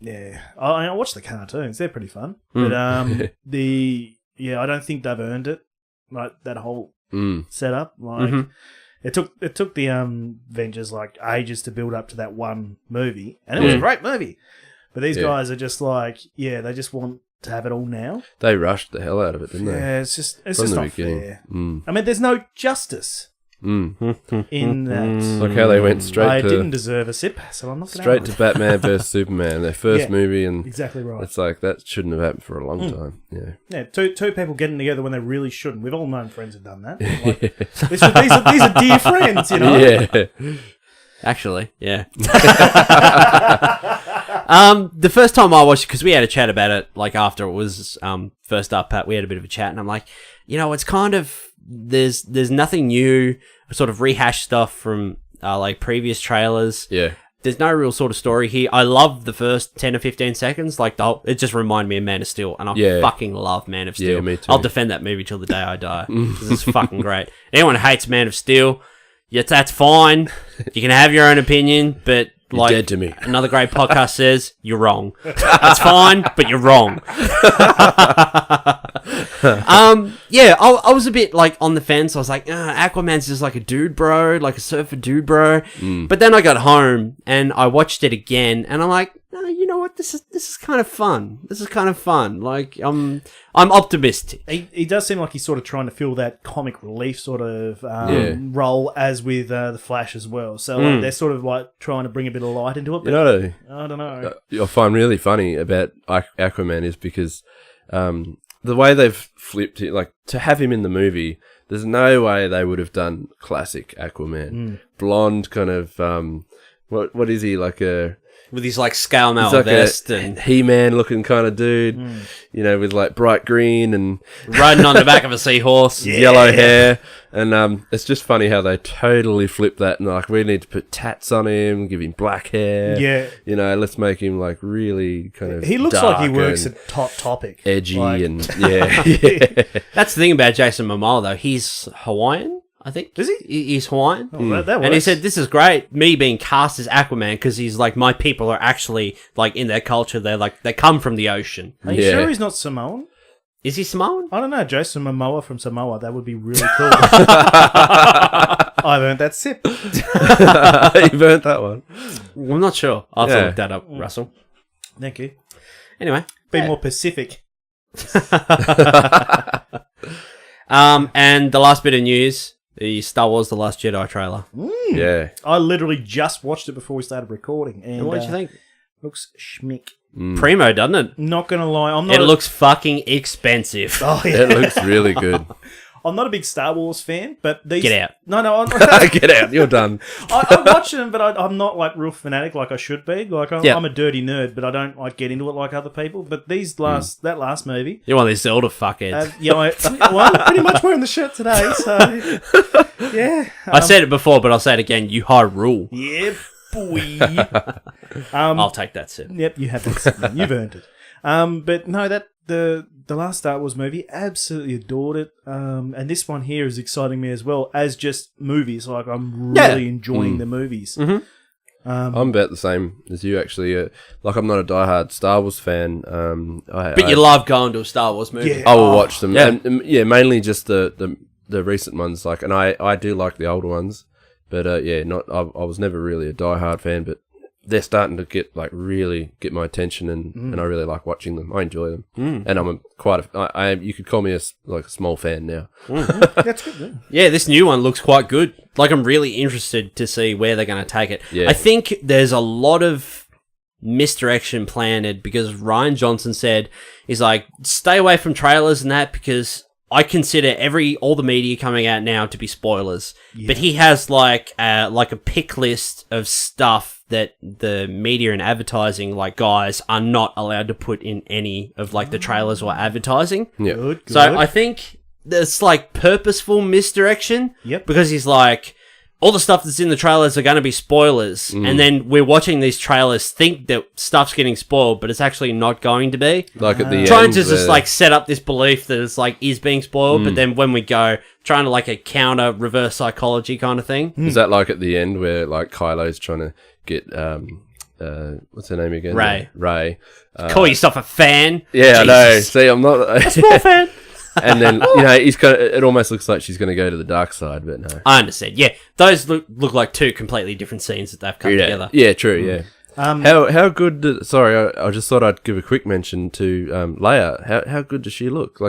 Yeah, I watch the cartoons; they're pretty fun. But I don't think they've earned it. Like that whole setup. Like it took the Avengers like ages to build up to that one movie, and it was a great movie. But these guys are just like, they just want to have it all now. They rushed the hell out of it, didn't they? Yeah, it's just not fair. I mean, there's no justice in that. Like how they went I didn't deserve a sip, so I'm not going straight to Batman vs Superman, their first movie, and exactly right. It's like that shouldn't have happened for a long time. Yeah, two people getting together when they really shouldn't. We've all known friends who've done that. Like, these are dear friends, you know. Yeah. Actually, yeah. The first time I watched it, because we had a chat about it, like after it was first up, Pat, we had a bit of a chat, and I'm like, it's kind of there's nothing new, sort of rehashed stuff from like previous trailers. Yeah. There's no real sort of story here. I love the first 10 or 15 seconds. Like it just reminded me of Man of Steel, and I fucking love Man of Steel. Yeah, me too. I'll defend that movie till the day I die. It's fucking great. Anyone who hates Man of Steel, that's fine. You can have your own opinion, but you're dead to me. Another great podcast says, you're wrong. That's fine, but you're wrong. I was a bit like on the fence. I was like, Aquaman's just like a dude bro, like a surfer dude bro. But then I got home and I watched it again, and I'm like, you know what? This is kind of fun. This is kind of fun. Like I'm optimistic. He does seem like he's sort of trying to fill that comic relief sort of role, as with the Flash as well. So like, they're sort of like trying to bring a bit of light into it. But I don't know. I find really funny about Aquaman is because the way they've flipped it, like to have him in the movie, there's no way they would have done classic Aquaman, blonde kind of. What is he like a? With his like scale mail like vest and He-Man looking kind of dude, with like bright green and riding on the back of a seahorse, yellow hair, and it's just funny how they totally flip that and like we need to put tats on him, give him black hair, let's make him like really kind of. He looks like he works at Top Topic, edgy and That's the thing about Jason Momoa though. He's Hawaiian. I think. Is he? He's Hawaiian. Oh, that works. And he said, this is great, me being cast as Aquaman, because he's like, my people are actually, like, in their culture, they come from the ocean. Are you sure he's not Samoan? Is he Samoan? I don't know. Jason Momoa from Samoa. That would be really cool. I've earned that sip. You've earned that one. I'm not sure. I'll have to look that up, Russell. Thank you. Anyway. Be more Pacific. And the last bit of news, the Star Wars The Last Jedi trailer. Yeah. I literally just watched it before we started recording. And What did you think? Looks schmick. Primo, doesn't it? Not going to lie. I'm not It looks fucking expensive. Oh, yeah. It looks really good. I'm not a big Star Wars fan, but these... Get out. No. Get out. You're done. I watch them, but I'm not like real fanatic like I should be. Like I'm a dirty nerd, but I don't like get into it like other people. But that last movie, You're one of these Zelda fuckheads. I'm pretty much wearing the shirt today. So yeah, I said it before, but I'll say it again. You Hyrule. yeah, boy. I'll take that sip. Yep, you have that. You've earned it. But no, that the last Star Wars movie, absolutely adored it. And this one here is exciting me as well as just movies. Like I'm really enjoying the movies. Mm-hmm. I'm about the same as you, actually. Like, I'm not a diehard Star Wars fan. But you love going to a Star Wars movie. Yeah. I will watch them. Yeah. And, mainly just the recent ones. Like, and I do like the older ones. But I was never really a diehard fan, but they're starting to really get my attention, and I really like watching them. I enjoy them, and I'm you could call me a small fan now. That's good. Yeah. Yeah, this new one looks quite good. Like, I'm really interested to see where they're going to take it. Yeah. I think there's a lot of misdirection planted because Ryan Johnson said, he's like, stay away from trailers and that because I consider all the media coming out now to be spoilers. Yeah. But he has like a pick list of stuff that the media and advertising guys are not allowed to put in any of the trailers or advertising. Yeah. Good. So I think it's purposeful misdirection. Yep. Because he's like, all the stuff that's in the trailers are going to be spoilers. And then we're watching these trailers think that stuff's getting spoiled, but it's actually not going to be. Like at the Trying end, to just set up this belief that it's is being spoiled, but then when we go, trying to a counter reverse psychology kind of thing. Is that at the end where Kylo's trying to get what's her name again? Ray. Call yourself a fan? Yeah, I know. See, I'm not a small fan. And then it almost looks like she's going to go to the dark side, but no. I understand. Yeah, those look like two completely different scenes that they've come together. Yeah, true. Yeah. How good? Sorry, I just thought I'd give a quick mention to Leia. How good does she look?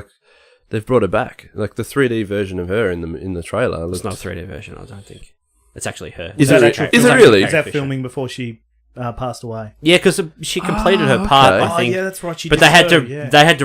They've brought her back. The 3D version of her in the trailer. It's not a 3D version. I don't think it's actually her. Is it really? Is that filming before she passed away? Yeah, because she completed her part. Okay. I think. Oh, yeah, that's right. But they had to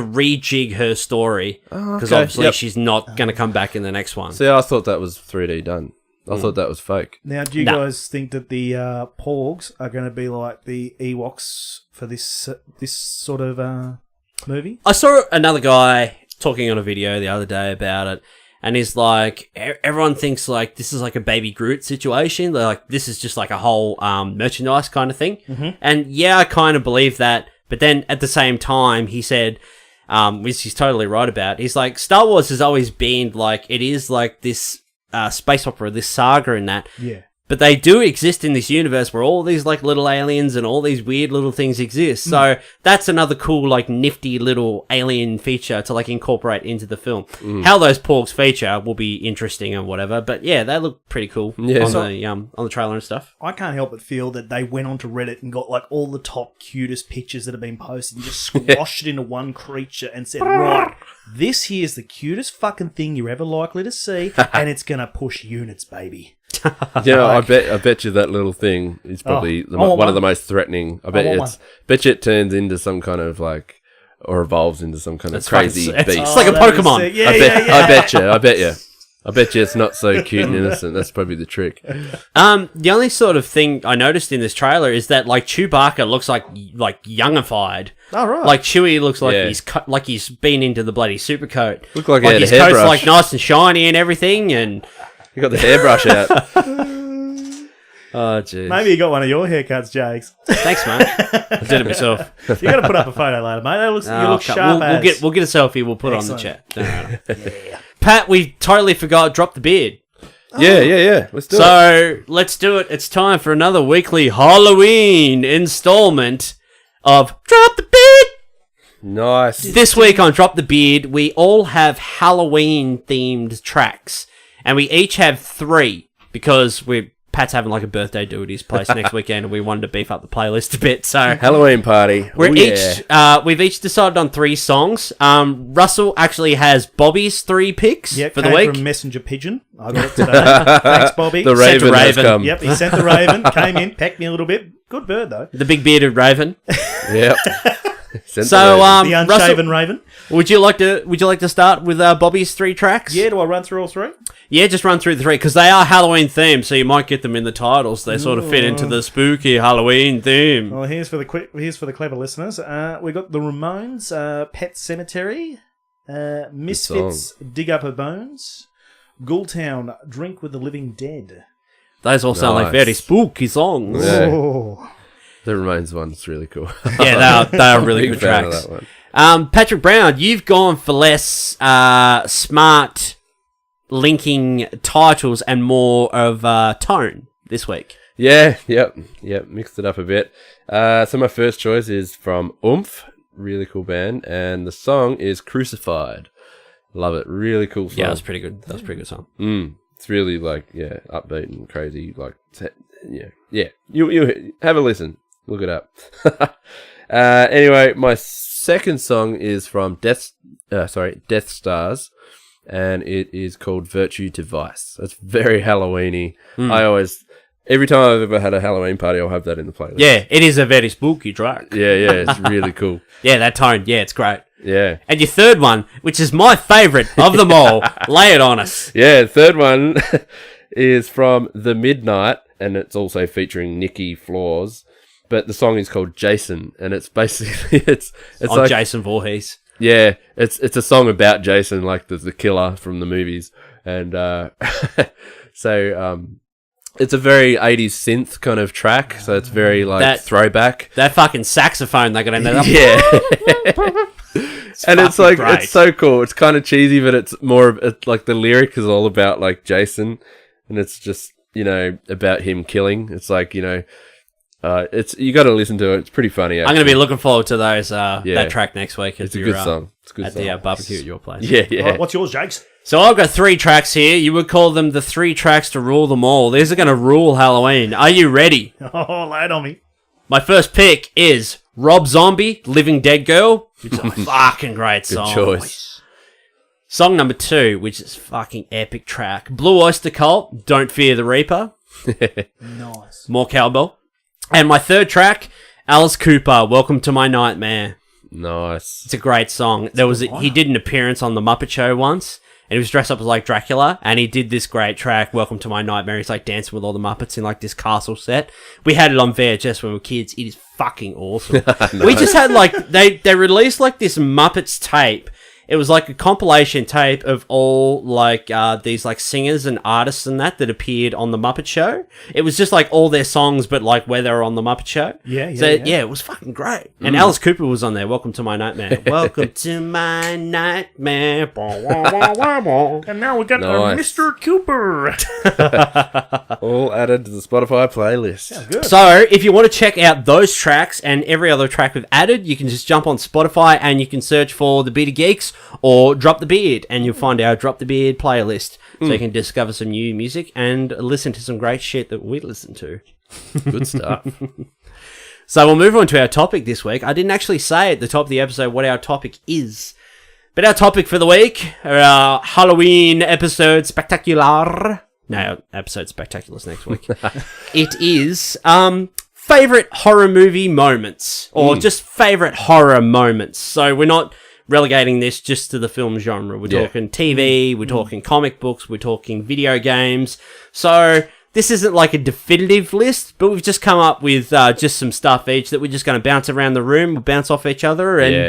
rejig her story because obviously she's not going to come back in the next one. See, I thought that was 3D done. I thought that was fake. Now, do you guys think that the Porgs are going to be like the Ewoks for this sort of movie? I saw another guy talking on a video the other day about it, and he's like, everyone thinks this is a Baby Groot situation. They're like, this is just a whole merchandise kind of thing. Mm-hmm. And yeah, I kind of believe that. But then at the same time, he said, which he's totally right about, he's like, Star Wars has always been it is this space opera, this saga and that. Yeah. But they do exist in this universe where all these little aliens and all these weird little things exist. So that's another cool nifty little alien feature to incorporate into the film. How those Porgs feature will be interesting and whatever. But yeah, they look pretty cool on the trailer and stuff. I can't help but feel that they went onto Reddit and got all the top cutest pictures that have been posted and just squashed it into one creature and said, right, this here's the cutest fucking thing you're ever likely to see, and it's gonna push units, baby. I bet you that little thing is probably one of the most threatening. I bet you it turns into some kind of or evolves into some kind of crazy beast. It's like a Pokemon. I bet you it's not so cute and innocent. That's probably the trick. The only sort of thing I noticed in this trailer is that Chewbacca looks like youngified. Oh, right. Chewie looks like he's been into the bloody super coat. Look like he had his a hairbrush. coat's nice and shiny and everything, and you got the hairbrush out. Oh, jeez. Maybe you got one of your haircuts, Jakes. Thanks, mate. I did it myself. You got to put up a photo later, mate. You look sharp. We'll get a selfie. We'll put it on the chat. Yeah. Pat, we totally forgot. Drop the beard. Yeah. Let's do it. So let's do it. It's time for another weekly Halloween installment of Drop the Beard. Nice. This week on Drop the Beard, we all have Halloween themed tracks, and we each have 3 because we're Pat's having like a birthday do at his place next weekend, and we wanted to beef up the playlist a bit. So Halloween party. We've each decided on 3 songs. Russell actually has Bobby's 3 picks for the week. From Messenger Pigeon. I got it today. Thanks, Bobby. The Raven has come. Yep, he sent the Raven. Came in, pecked me a little bit. Good bird though. The big bearded Raven. Yep. So the unshaven Raven. Would you like to start with Bobby's 3 tracks? Yeah. Do I run through all 3? Yeah, just run through the 3 because they are Halloween themed, so you might get them in the titles. They sort of fit into the spooky Halloween theme. Well, here's for the clever listeners. We got the Ramones, Pet Cemetery, Misfits, Dig Up Her Bones, Ghoultown, Drink with the Living Dead. Those all sound like very spooky songs. Yeah. Oh. The Ramones one's really cool. Yeah, they are really good fan of tracks. that one. Patrick Brown, you've gone for less smart linking titles and more of tone this week. Yeah, yep, mixed it up a bit. So my first choice is from Oomph, really cool band, and the song is Crucified. Love it, really cool song. Yeah, that's pretty good. That's a pretty good song. It's really upbeat and crazy. Yeah. You have a listen. Look it up. Anyway, my second song is from Death Stars, and it is called Virtue to Vice. It's very Halloweeny. Every time I've ever had a Halloween party, I'll have that in the playlist. Yeah, it is a very spooky track. Yeah, it's really cool. Yeah, that tone. Yeah, it's great. Yeah. And your third one, which is my favourite of them all, lay it on us. Yeah, third one is from The Midnight, and it's also featuring Nikki Flaws. But the song is called Jason, and it's basically it's like Jason Voorhees. Yeah, it's a song about Jason, like the killer from the movies, and so it's a very 80s synth kind of track. So it's very throwback. That fucking saxophone they got in there. Yeah. And it's like great. It's so cool. It's kind of cheesy, but it's more of like the lyric is all about like Jason, and it's just about him killing. It's like it's you got to listen to it. It's pretty funny. Actually. I'm going to be looking forward to those that track next week. It's a good song. It's a good at song. the barbecue at your place. Yeah. Right, what's yours, Jakes? So I've got 3 tracks here. You would call them the 3 tracks to rule them all. These are going to rule Halloween. Are you ready? Oh, lay it on me. My first pick is Rob Zombie, Living Dead Girl, which is a fucking great song. Good choice. Song number 2, which is fucking epic track. Blue Oyster Cult, Don't Fear the Reaper. Nice. More cowbell. And my third track, Alice Cooper, Welcome to My Nightmare. Nice. It's a great song. He did an appearance on The Muppet Show once, and he was dressed up as like Dracula, and he did this great track, Welcome to My Nightmare. He's like dancing with all the Muppets in like this castle set. We had it on VHS when we were kids. It is fucking awesome. Nice. We just had they released like this Muppets tape. It was like a compilation tape of all like these like singers and artists and that appeared on the Muppet Show. It was just like all their songs, but like where they were on the Muppet Show. Yeah, it was fucking great. And Alice Cooper was on there. Welcome to My Nightmare. Welcome to my nightmare. And now we got Mr. Cooper. All added to the Spotify playlist. Yeah, good. So if you want to check out those tracks and every other track we've added, you can just jump on Spotify and you can search for the Bearded Geeks or Drop the Beard, and you'll find our Drop the Beard playlist. So you can discover some new music and listen to some great shit that we listen to. Good stuff. So we'll move on to our topic this week. I didn't actually say at the top of the episode what our topic is. But our topic for the week, our Halloween episode spectacular. No, our episode spectacular's next week. It is favourite horror movie moments, or just favourite horror moments. So we're not relegating this just to the film genre. We're talking TV, we're talking comic books, we're talking video games. So this isn't like a definitive list, but we've just come up with just some stuff each that we're just going to bounce around the room, we'll bounce off each other. And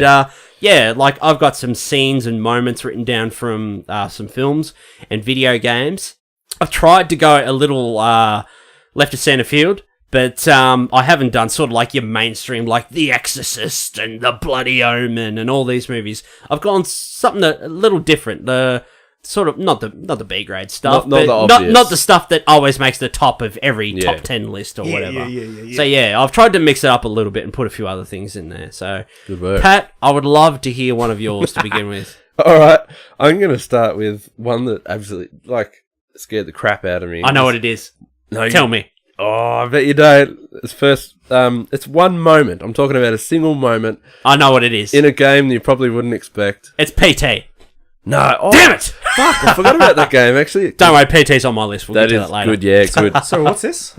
like I've got some scenes and moments written down from some films and video games. I've tried to go a little left of center field, but I haven't done sort of like your mainstream, like The Exorcist and The Bloody Omen and all these movies. I've gone something a little different. The sort of not the B grade stuff, not the stuff that always makes the top of every top 10 list or whatever. So I've tried to mix it up a little bit and put a few other things in there. So good work, Pat. I would love to hear one of yours to begin with. All right, I'm going to start with one that absolutely scared the crap out of me. I know what it is. No, Tell me. Oh, I bet you don't. It's one moment. I'm talking about a single moment I know what it is. in a game that you probably wouldn't expect. It's PT. No. Oh, Damn it! fuck, I forgot about that game, actually. Don't worry, PT's on my list. We'll get to that later. Good, yeah, good. So what's this?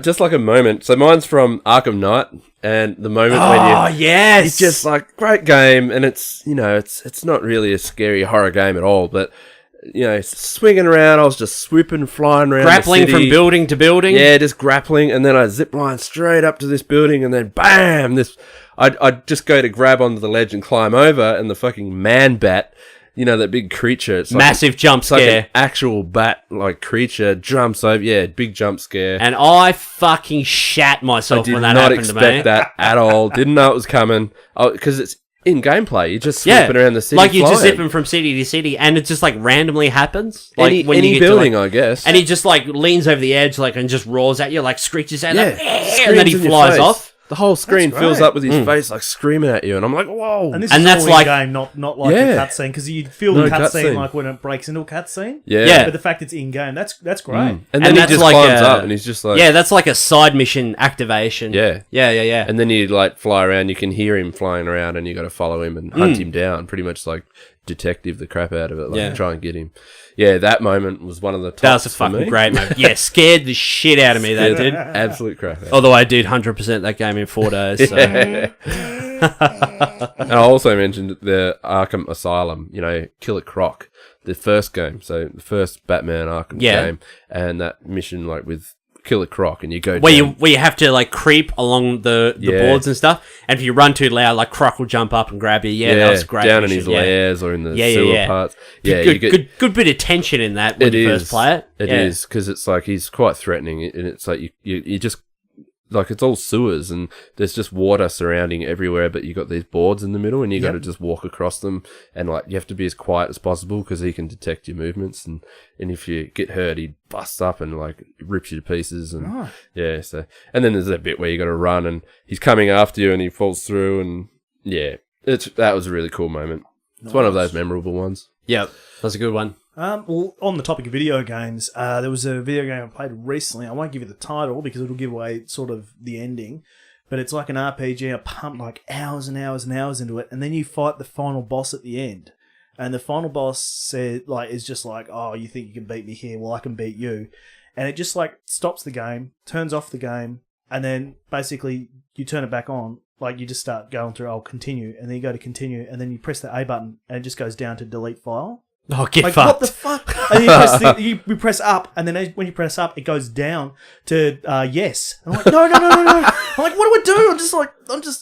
Just like a moment. So mine's from Arkham Knight, and the moment when Oh, yes! it's just like, great game, and it's, it's not really a scary horror game at all, but, swinging around, I was just swooping, flying around grappling the city. from building to building. Yeah, just grappling, and then I zip line straight up to this building, and then bam! I'd just go to grab onto the ledge and climb over, and the fucking man bat, that big creature. It's Massive jump scare. like an actual bat-like creature jumps over. Yeah, big jump scare. And I fucking shat myself when that happened to me. I did not expect that at all. Didn't know it was coming. Because it's in gameplay. You're just swooping around the city. Like you're just flying. zipping from city to city, and it just like randomly happens. Like Any, when any you get building, to, I guess. and he just like leans over the edge, like and just roars at you, like screeches out, like, Yeah, and then he screams in your flies face. off. The whole screen That's fills great. up with his face, like screaming at you, and I'm like, whoa! And this And is that's all like- in-game, not like Yeah. a cutscene, because you feel No the cutscene cutscene. like when it breaks into a cutscene. Yeah. But the fact it's in-game, that's great. And then he that's just like climbs a- up, and he's just like, Yeah, that's like a side mission activation. Yeah. Yeah. And then you like fly around. You can hear him flying around, and you got to follow him and hunt him down. Pretty much like detective the crap out of it, like Yeah. try and get him. Yeah, that moment was one of the tops That was a for fucking me. great moment. Yeah, scared the shit out of me. That did. Absolute crap. Out. Although I did 100% that game in 4 days. So. And I also mentioned the Arkham Asylum. Killer Croc, the first game. So the first Batman Arkham game, and that mission like with Killer Croc, and you go Where down. you have to like creep along the Yeah. boards and stuff, and if you run too loud, like Croc will jump up and grab you. Yeah, that was a great. down mission, in his yeah. lairs or in the Yeah, sewer yeah. parts. Yeah, you get, good bit of tension in that when it you is. first play it. It is because it's like he's quite threatening, and it's like you just like it's all sewers and there's just water surrounding everywhere, but you got these boards in the middle, and you got to just walk across them, and like you have to be as quiet as possible because he can detect your movements, and if you get hurt, he busts up and like rips you to pieces, and and then there's that bit where you got to run, and he's coming after you, and he falls through, and that was a really cool moment. It's one of those memorable ones. Yeah, that's a good one. Well, on the topic of video games, there was a video game I played recently. I won't give you the title because it'll give away sort of the ending. But it's like an RPG. I pumped like hours and hours and hours into it, and then you fight the final boss at the end. And the final boss is just like, oh, you think you can beat me here? Well, I can beat you. And it just like stops the game, turns off the game, and then basically you turn it back on. Like you just start going through, continue, and then you go to continue, and then you press the A button, and it just goes down to delete file. Oh, get Like, fucked. what the fuck? And you press up, and then when you press up, it goes down to yes. And I'm like, no. I'm like, what do I do?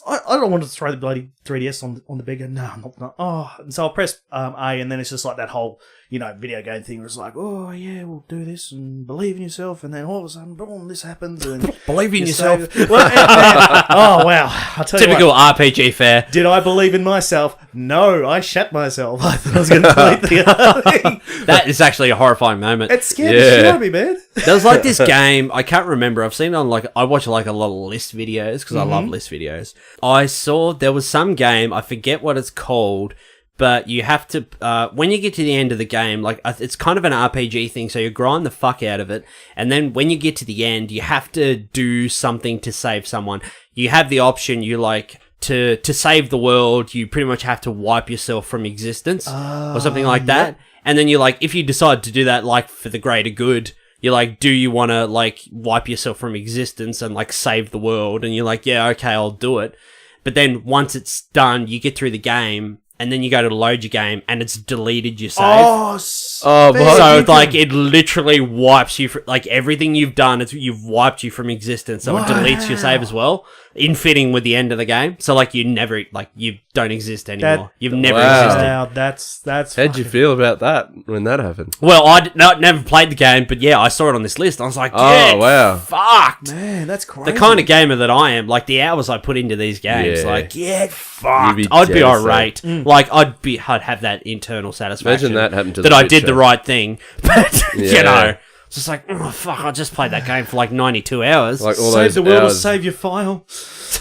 I don't want to throw the bloody 3DS on the bigger. No, I'm not. Oh, and so I'll press A, and then it's just like that whole, video game thing where it's like, oh yeah, we'll do this and believe in yourself, and then all of a sudden, boom, this happens. And Believe in you yourself. save it. Well, and- oh wow! I tell you Typical what, RPG fare. did I believe in myself? No, I shat myself. I thought I was going to delete the other thing. That is actually a horrifying moment. It scared the shit out of me, man. There was like this game, I can't remember. I've seen it on I watch like a lot of list videos because I love list videos. I saw there was some game, I forget what it's called, but you have to, when you get to the end of the game, like it's kind of an RPG thing, so you grind the fuck out of it. And then when you get to the end, you have to do something to save someone. You have the option, to save the world, you pretty much have to wipe yourself from existence or something like that. And then if you decide to do that, like for the greater good, you're like, do you want to wipe yourself from existence and save the world? And you're like, yeah, okay, I'll do it. But then once it's done, you get through the game and then you go to load your game and it's deleted your save. So it literally wipes you for everything you've done. You've wiped you from existence, so it deletes your save as well, in fitting with the end of the game. So you never you don't exist anymore. You've never existed. Wow, that's. How'd you feel about that when that happened? Well, I never played the game, but yeah, I saw it on this list. I was like, Oh, wow. fucked. Man, that's crazy. The kind of gamer that I am, the hours I put into these games, Yeah. get fucked. You'd be I'd be devastated. irate. I'd have that internal satisfaction. Imagine that happened to that The I did Witcher. the right thing. But Yeah. It's just like, oh, fuck, I just played that game for like 92 hours. Like all Save those the world or hours, save your file.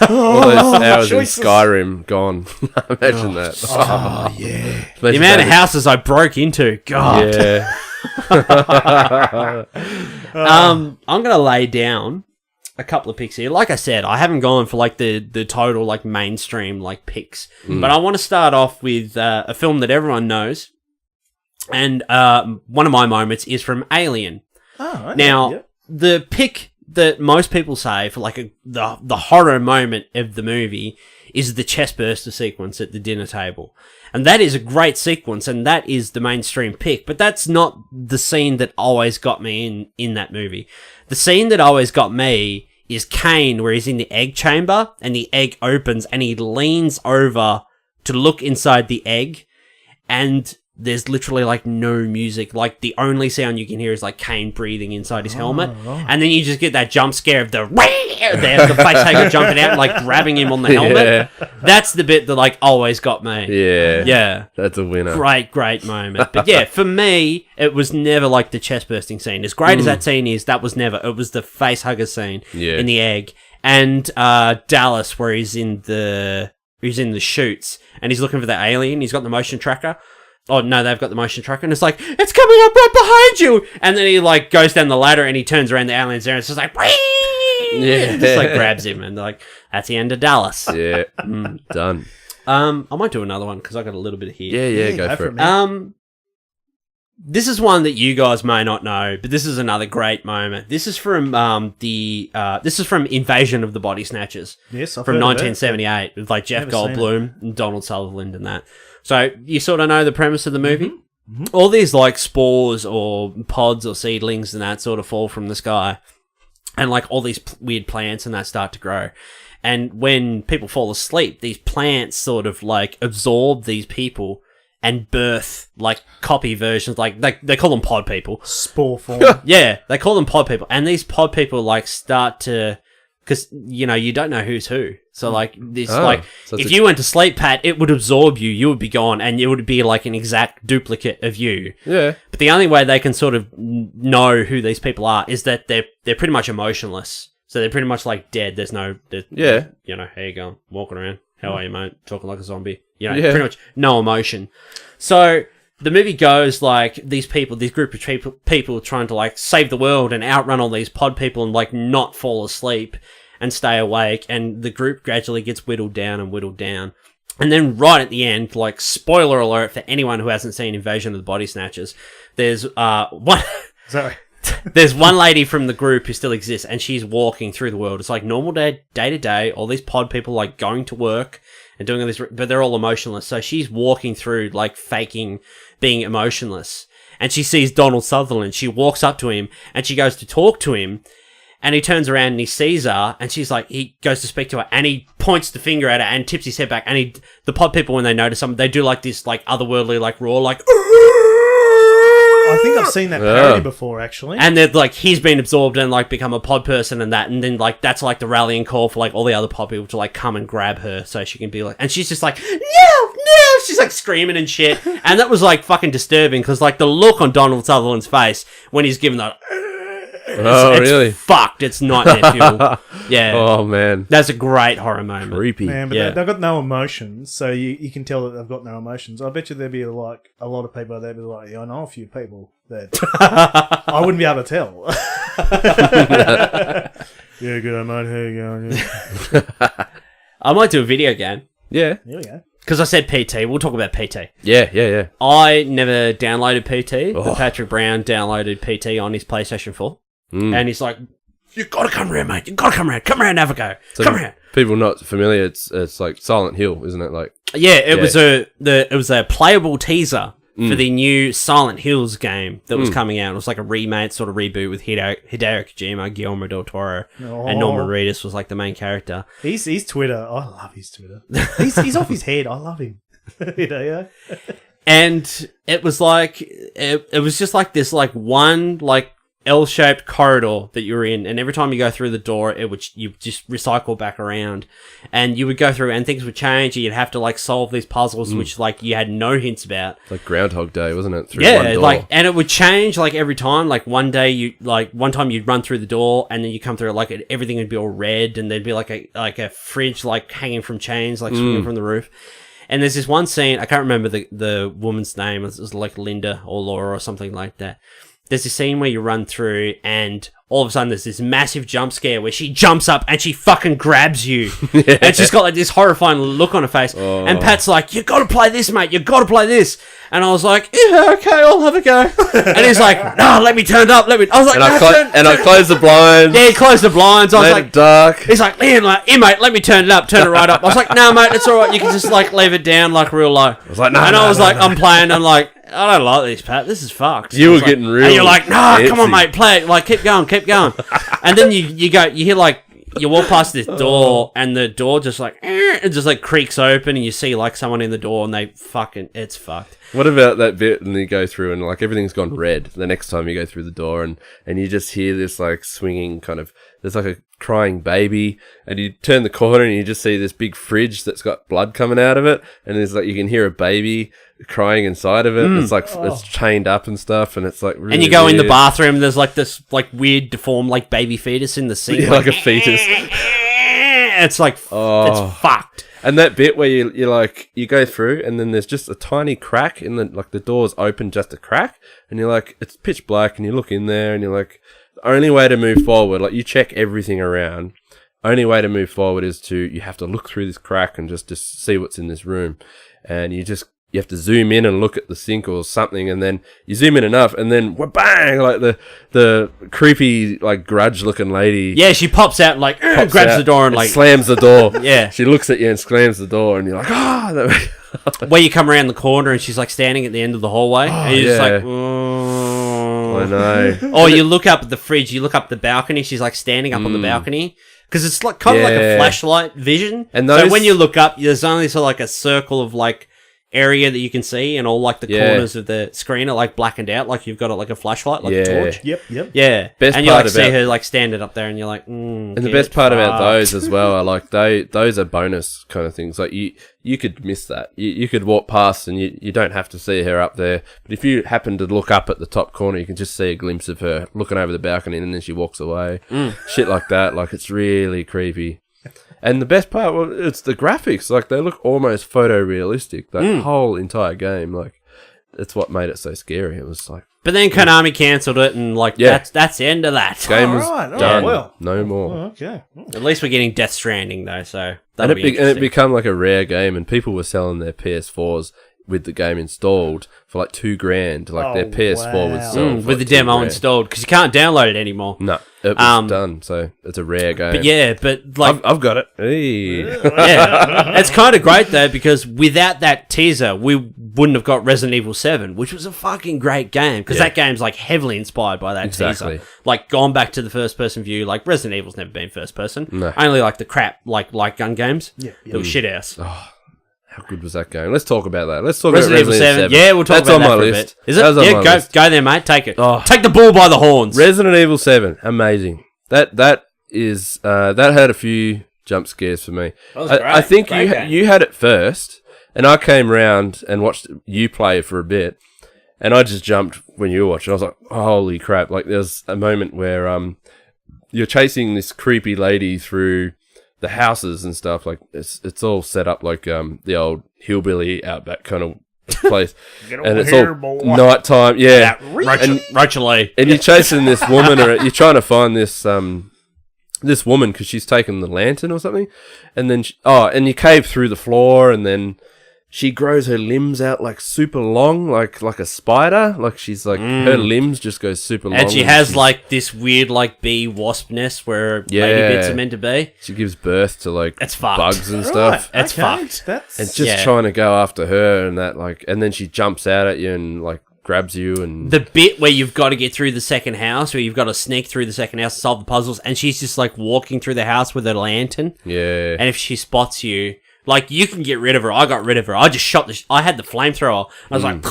all those hours in choices. Skyrim gone. Imagine that. Oh, yeah. Imagine the amount of that. houses I broke into. God. Yeah. I'm going to lay down a couple of picks here. Like I said, I haven't gone for like the total like mainstream like picks. But I want to start off with a film that everyone knows. And one of my moments is from Alien. Oh, okay. Now, the pick that most people say for like the horror moment of the movie is the chestburster sequence at the dinner table. And that is a great sequence, and that is the mainstream pick. But that's not the scene that always got me in that movie. The scene that always got me is Kane, where he's in the egg chamber, and the egg opens, and he leans over to look inside the egg, and there's literally like no music. Like the only sound you can hear is like Kane breathing inside his helmet. Right. And then you just get that jump scare of the facehugger jumping out and like grabbing him on the helmet. Yeah. That's the bit that like always got me. Yeah. Yeah. That's a winner. Great moment. But yeah, for me, it was never like the chest bursting scene. As great as that scene is, that was never. It was the facehugger scene in the egg. And Dallas, where he's in the chutes and he's looking for the alien. He's got the motion tracker. Oh, no, they've got the motion tracker, and it's like, it's coming up right behind you! And then he, like, goes down the ladder, and he turns around, the alien's there, and it's just like, yeah. Just, like, grabs him, and, like, that's the end of Dallas. Yeah. Done. I might do another one, because I got a little bit here. Yeah, go for it. This is one that you guys may not know, but this is another great moment. This is from Invasion of the Body Snatchers. Yes, I've from heard of it. 1978, with, like, Jeff Never seen Goldblum and Donald Sutherland and that. So, you sort of know the premise of the movie? Mm-hmm. All these, like, spores or pods or seedlings and that sort of fall from the sky. And, like, all these weird plants and that start to grow. And when people fall asleep, these plants sort of, like, absorb these people and birth, like, copy versions. Like, they call them pod people. Spore form. Yeah, they call them pod people. And these pod people, like, start to... Because, you know, you don't know who's who. So, like, if you went to sleep, Pat, it would absorb you. You would be gone, and it would be, like, an exact duplicate of you. Yeah. But the only way they can sort of know who these people are is that they're pretty much emotionless. So they're pretty much, like, dead. There's no... Yeah. You know, how you going? Walking around. How are you, mate? Talking like a zombie. You know, Yeah. pretty much no emotion. So... The movie goes like this group of people trying to like save the world and outrun all these pod people and like not fall asleep and stay awake. And the group gradually gets whittled down. And then right at the end, like spoiler alert for anyone who hasn't seen Invasion of the Body Snatchers, there's one. Sorry. There's one lady from the group who still exists, and she's walking through the world. It's like normal day to day. All these pod people like going to work and doing all this, but they're all emotionless. So she's walking through like faking being emotionless, and she sees Donald Sutherland. She walks up to him and she goes to talk to him, and he turns around and he sees her, and she's like, he goes to speak to her, and he points the finger at her and tips his head back, and the pod people, when they notice something, they do like this like otherworldly like roar, like. I think I've seen that parody before, actually. And they're like, he's been absorbed and like become a pod person and that, and then like that's like the rallying call for like all the other pod people to like come and grab her so she can be like, and she's just like, no, she's like screaming and shit, and that was like fucking disturbing because like the look on Donald Sutherland's face when he's given that. It's really? Fucked. It's nightmare fuel. Yeah. Oh, man. That's a great horror moment. Creepy. Man, but Yeah. they've got no emotions, so you can tell that they've got no emotions. I bet you there'd be like a lot of people there'd be like, yeah, I know a few people that I wouldn't be able to tell. Yeah, good, mate. How you going? Yeah. I might do a video game Yeah. There we go. because I said PT. We'll talk about PT. Yeah. I never downloaded PT, Oh. but Patrick Brown downloaded PT on his PlayStation 4. And he's like, you gotta come around, mate. You gotta come around. Come around, have a go. So come around. People not familiar, it's like Silent Hill, isn't it? Like, Yeah, it was a playable teaser for the new Silent Hills game that was coming out. It was like a remade sort of reboot with Hideo Kojima, Guillermo del Toro, and Norman Reedus was like the main character. He's Twitter. I love his Twitter. He's off his head. I love him. You know, yeah. And it was like, it was just like this like one like L-shaped corridor that you were in, and every time you go through the door, you just recycle back around, and you would go through, and things would change, and you'd have to like solve these puzzles, which like you had no hints about. Like Groundhog Day, wasn't it? Through one door. Like, and it would change like every time. Like one time you'd run through the door, and then you come through, like everything would be all red, and there'd be like a fridge like hanging from chains, like swinging from the roof. And there's this one scene, I can't remember the woman's name. It was like Linda or Laura or something like that. There's this scene where you run through, and all of a sudden there's this massive jump scare where she jumps up and she fucking grabs you. Yeah. And she's got like this horrifying look on her face. Oh. And Pat's like, you gotta play this, mate. You gotta play this. And I was like, yeah, okay, I'll have a go. And he's like, no, let me turn it up. I was like, I closed the blinds. Yeah, he closed the blinds. I was like, dark. He's like, Ian, mate, let me turn it up. Turn it right up. I was like, no, mate, it's all right. You can just like leave it down like real low. I was like, no. And I was like, I'm playing. I'm like, I don't like this, Pat. This is fucked. You were getting real. And you're like, no, come on, mate, play it. Like, keep going. And then you hear like, you walk past this door, and the door just like, it just like creaks open, and you see like someone in the door, and it's fucked. What about that bit, and you go through, and like everything's gone red the next time you go through the door, and you just hear this like swinging kind of, there's like a crying baby, and you turn the corner, and you just see this big fridge that's got blood coming out of it, and there's like, you can hear a baby crying inside of it. It's like, it's chained up and stuff, and it's like really And you go weird. in the bathroom, and there's like this like weird deformed like baby fetus in the sink. Yeah, like a fetus. It's like, it's fucked. And that bit where you go through, and then there's just a tiny crack in the door's open, just a crack, and you're like, it's pitch black, and you look in there, and you're like, the only way to move forward, like you check everything around, only way to move forward is you have to look through this crack and just see what's in this room, and you have to zoom in and look at the sink or something, and then you zoom in enough, and then bang, like the creepy like grudge looking lady. Yeah, she pops out and like grabs the door and like slams the door. Yeah, she looks at you and slams the door, and you're like, where you come around the corner and she's like standing at the end of the hallway, and you're just like, I know. Or you look up at the fridge, you look up the balcony, she's like standing up on the balcony. Because it's like kind of like a flashlight vision. And so when you look up, there's only sort of like a circle of like area that you can see, and all like the corners of the screen are like blackened out, like you've got it like a flashlight, like a torch. Yep. Yeah. Best and you part like see her like standing up there, and you're like, and the best part about those as well are like those are bonus kind of things. Like you could miss that. You could walk past and you don't have to see her up there. But if you happen to look up at the top corner, you can just see a glimpse of her looking over the balcony, and then she walks away. Shit like that. Like, it's really creepy. And the best part, well, it's the graphics. Like, they look almost photorealistic. That whole entire game, like, that's what made it so scary. It was like... But then Konami cancelled it, and like, that's the end of that. Game was done. No more. Oh, okay. At least we're getting Death Stranding, though, so... And it became like a rare game, and people were selling their PS4s with the game installed for like $2,000. Like, their PS4 was sold with the demo installed, because you can't download it anymore. No, it was done, so it's a rare game. But yeah, but like... I've got it. Hey. Yeah, it's kind of great though, because without that teaser, we wouldn't have got Resident Evil 7, which was a fucking great game, because that game's like heavily inspired by that teaser. Like, gone back to the first person view. Like, Resident Evil's never been first person. No. Only like the crap like light gun games. Yeah. It was shit house. Oh, how good was that game? Let's talk about that. Let's talk Resident about Evil 7. Yeah, we'll talk about that for a bit. Is it? Yeah, go there, mate. Take it. Oh. Take the bull by the horns. Resident Evil 7, amazing. That had a few jump scares for me. I think you had it first, and I came round and watched you play for a bit, and I just jumped when you were watching. I was like, holy crap. Like, there's a moment where you're chasing this creepy lady through the houses and stuff. Like, it's all set up like the old hillbilly outback kind of place. And it's all nighttime. Yeah. Rachel Lee. And you're chasing this woman, or you're trying to find this this woman because she's taken the lantern or something. And then and you cave through the floor, and then she grows her limbs out like super long, like a spider. Like, she's like, her limbs just go super long. And she has like this weird like bee wasp nest where baby bits are meant to be. She gives birth to like bugs and stuff. It's fucked. And just trying to go after her, and that, like, and then she jumps out at you and like grabs you, and the bit where you've got to get through the second house, where you've got to sneak through the second house to solve the puzzles, and she's just like walking through the house with a lantern. Yeah. And if she spots you, like, you can get rid of her. I got rid of her. I just shot I had the flamethrower. I was like,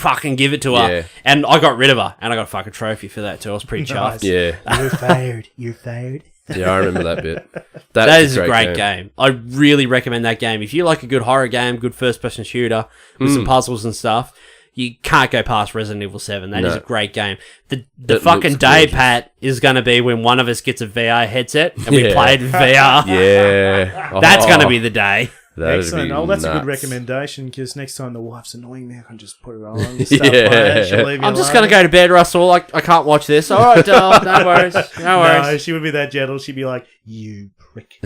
fucking give it to her. Yeah. And I got rid of her, and I got a fucking trophy for that too. I was pretty chuffed. Yeah. You're fired. You're fired. Yeah, I remember that bit. That is a great game. I really recommend that game. If you like a good horror game, good first-person shooter with some puzzles and stuff, you can't go past Resident Evil 7. That is a great game. The fucking day, gorgeous. Pat, is going to be when one of us gets a VR headset and we play it in VR. Yeah. That's going to be the day. Excellent. Oh, that's a good recommendation, because next time the wife's annoying me, I can just put it on and start playing. She'll leave me I'm just alone. going to go to bed, Russell. I can't watch this. All right, no worries. No worries. No, she would be that gentle. She'd be like, you prick.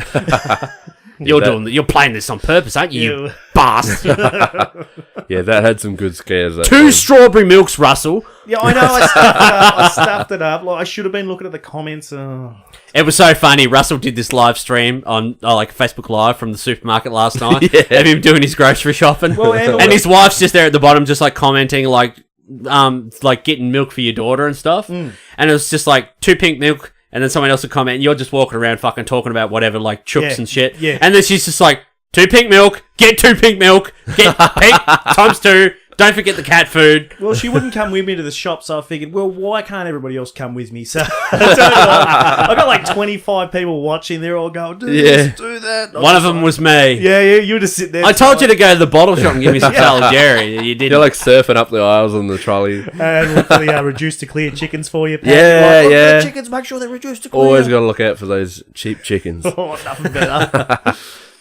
You're playing this on purpose, aren't you bastard? Yeah, that had some good scares. Two strawberry milks, Russell. Yeah, I know. I stuffed it up. Like, I should have been looking at the comments. It was so funny. Russell did this live stream on like Facebook Live from the supermarket last night of him doing his grocery shopping. Well, and his wife's just there at the bottom, just like commenting, like getting milk for your daughter and stuff. And it was just like 2 pink milk. And then someone else would comment, and you're just walking around fucking talking about whatever, like chooks and shit. Yeah. And then she's just like, 2 pink milk, get 2 pink milk, get pink times 2, don't forget the cat food. Well, she wouldn't come with me to the shop, so I figured, well, why can't everybody else come with me? So I got like 25 people watching. They're all going, do this, do that. One of them was me. Yeah, you just sit there. I told you to go to the bottle shop and give me some salad Jerry. You didn't. You're like surfing up the aisles on the trolley. And look for the reduced to clear chickens for you. Pat. Yeah, like, yeah. Chickens, make sure they're reduced to clear. Always got to look out for those cheap chickens. Oh, nothing better.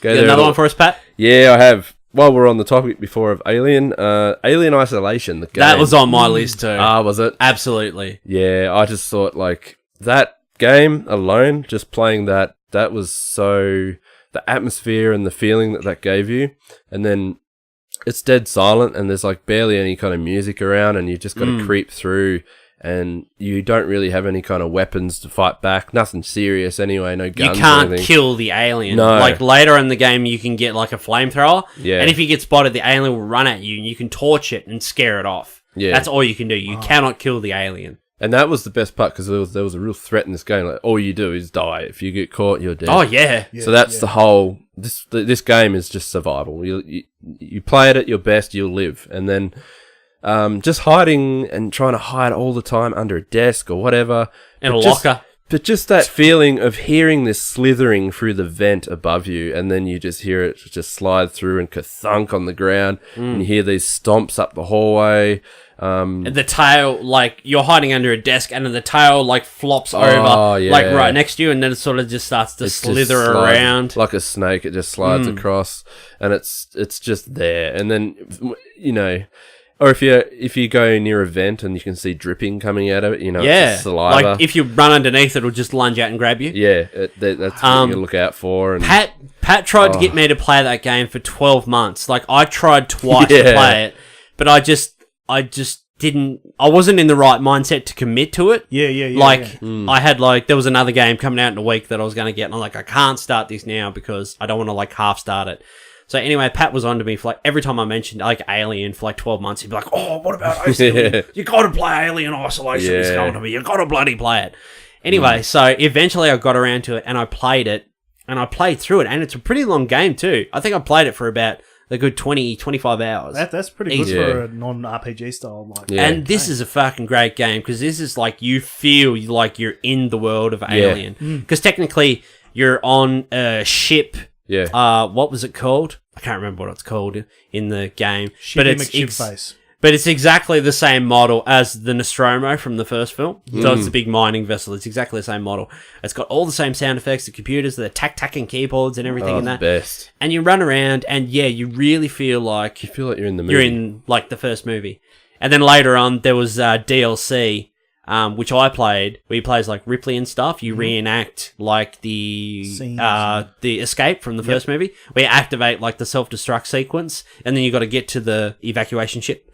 Another one for us, Pat? Yeah, I have. While we're on the topic before of Alien Isolation, the game. That was on my list too. Was it? Absolutely. Yeah, I just thought, like, that game alone, just playing that was so... The atmosphere and the feeling that gave you. And then it's dead silent and there's, like, barely any kind of music around and you just got to creep through and you don't really have any kind of weapons to fight back. Nothing serious anyway, no guns. You can't kill the alien. No. Like later in the game, you can get like a flamethrower. Yeah. And if you get spotted, the alien will run at you and you can torch it and scare it off. Yeah. That's all you can do. You cannot kill the alien. And that was the best part because there was a real threat in this game. Like, all you do is die. If you get caught, you're dead. Oh, yeah. So that's the whole... This game is just survival. You play it at your best, you'll live. And then... just hiding and trying to hide all the time under a desk or whatever. In a locker. But just that feeling of hearing this slithering through the vent above you and then you just hear it just slide through and ka-thunk on the ground and you hear these stomps up the hallway. And the tail, like, you're hiding under a desk and then the tail, like, flops over, like, right next to you and then it sort of just starts to slither around. Like a snake, it just slides across and it's just there. And then, you know... Or if you go near a vent and you can see dripping coming out of it, you know, it's saliva. Like if you run underneath, it'll just lunge out and grab you. Yeah, that's what you look out for. And Pat tried to get me to play that game for 12 months. Like I tried twice to play it, but I just didn't. I wasn't in the right mindset to commit to it. Yeah. Like I had there was another game coming out in a week that I was going to get, and I'm like, I can't start this now because I don't want to like half start it. So anyway, Pat was on to me for like every time I mentioned like Alien for like 12 months, he'd be like, "Oh, what about Alien? You got to play Alien Isolation. It's going to be. You got to bloody play it." Anyway, so eventually I got around to it and I played it and I played through it and it's a pretty long game too. I think I played it for about a good 20, 25 hours. That's pretty good for a non-RPG style. And this is a fucking great game because this is like you feel like you're in the world of Alien because technically you're on a ship. Yeah. What was it called? I can't remember what it's called in the game. But it's exactly the same model as the Nostromo from the first film. So it's a big mining vessel. It's exactly the same model. It's got all the same sound effects, the computers, the tac-tacking keyboards and everything in that. Best. And you run around and you really feel like... You feel like you're in the movie. You're in like the first movie. And then later on, there was DLC... which I played, where you plays like Ripley and stuff. You reenact like the escape from the first movie, where you activate like the self-destruct sequence, and then you got to get to the evacuation ship.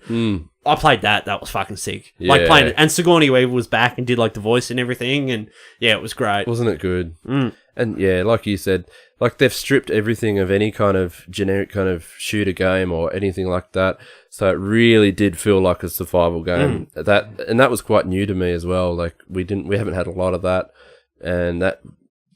I played that. That was fucking sick. Like playing it, and Sigourney Weaver was back and did like the voice and everything, and it was great. Wasn't it good? And like you said, like they've stripped everything of any kind of generic kind of shooter game or anything like that. So it really did feel like a survival game. That was quite new to me as well. Like we haven't had a lot of that, and that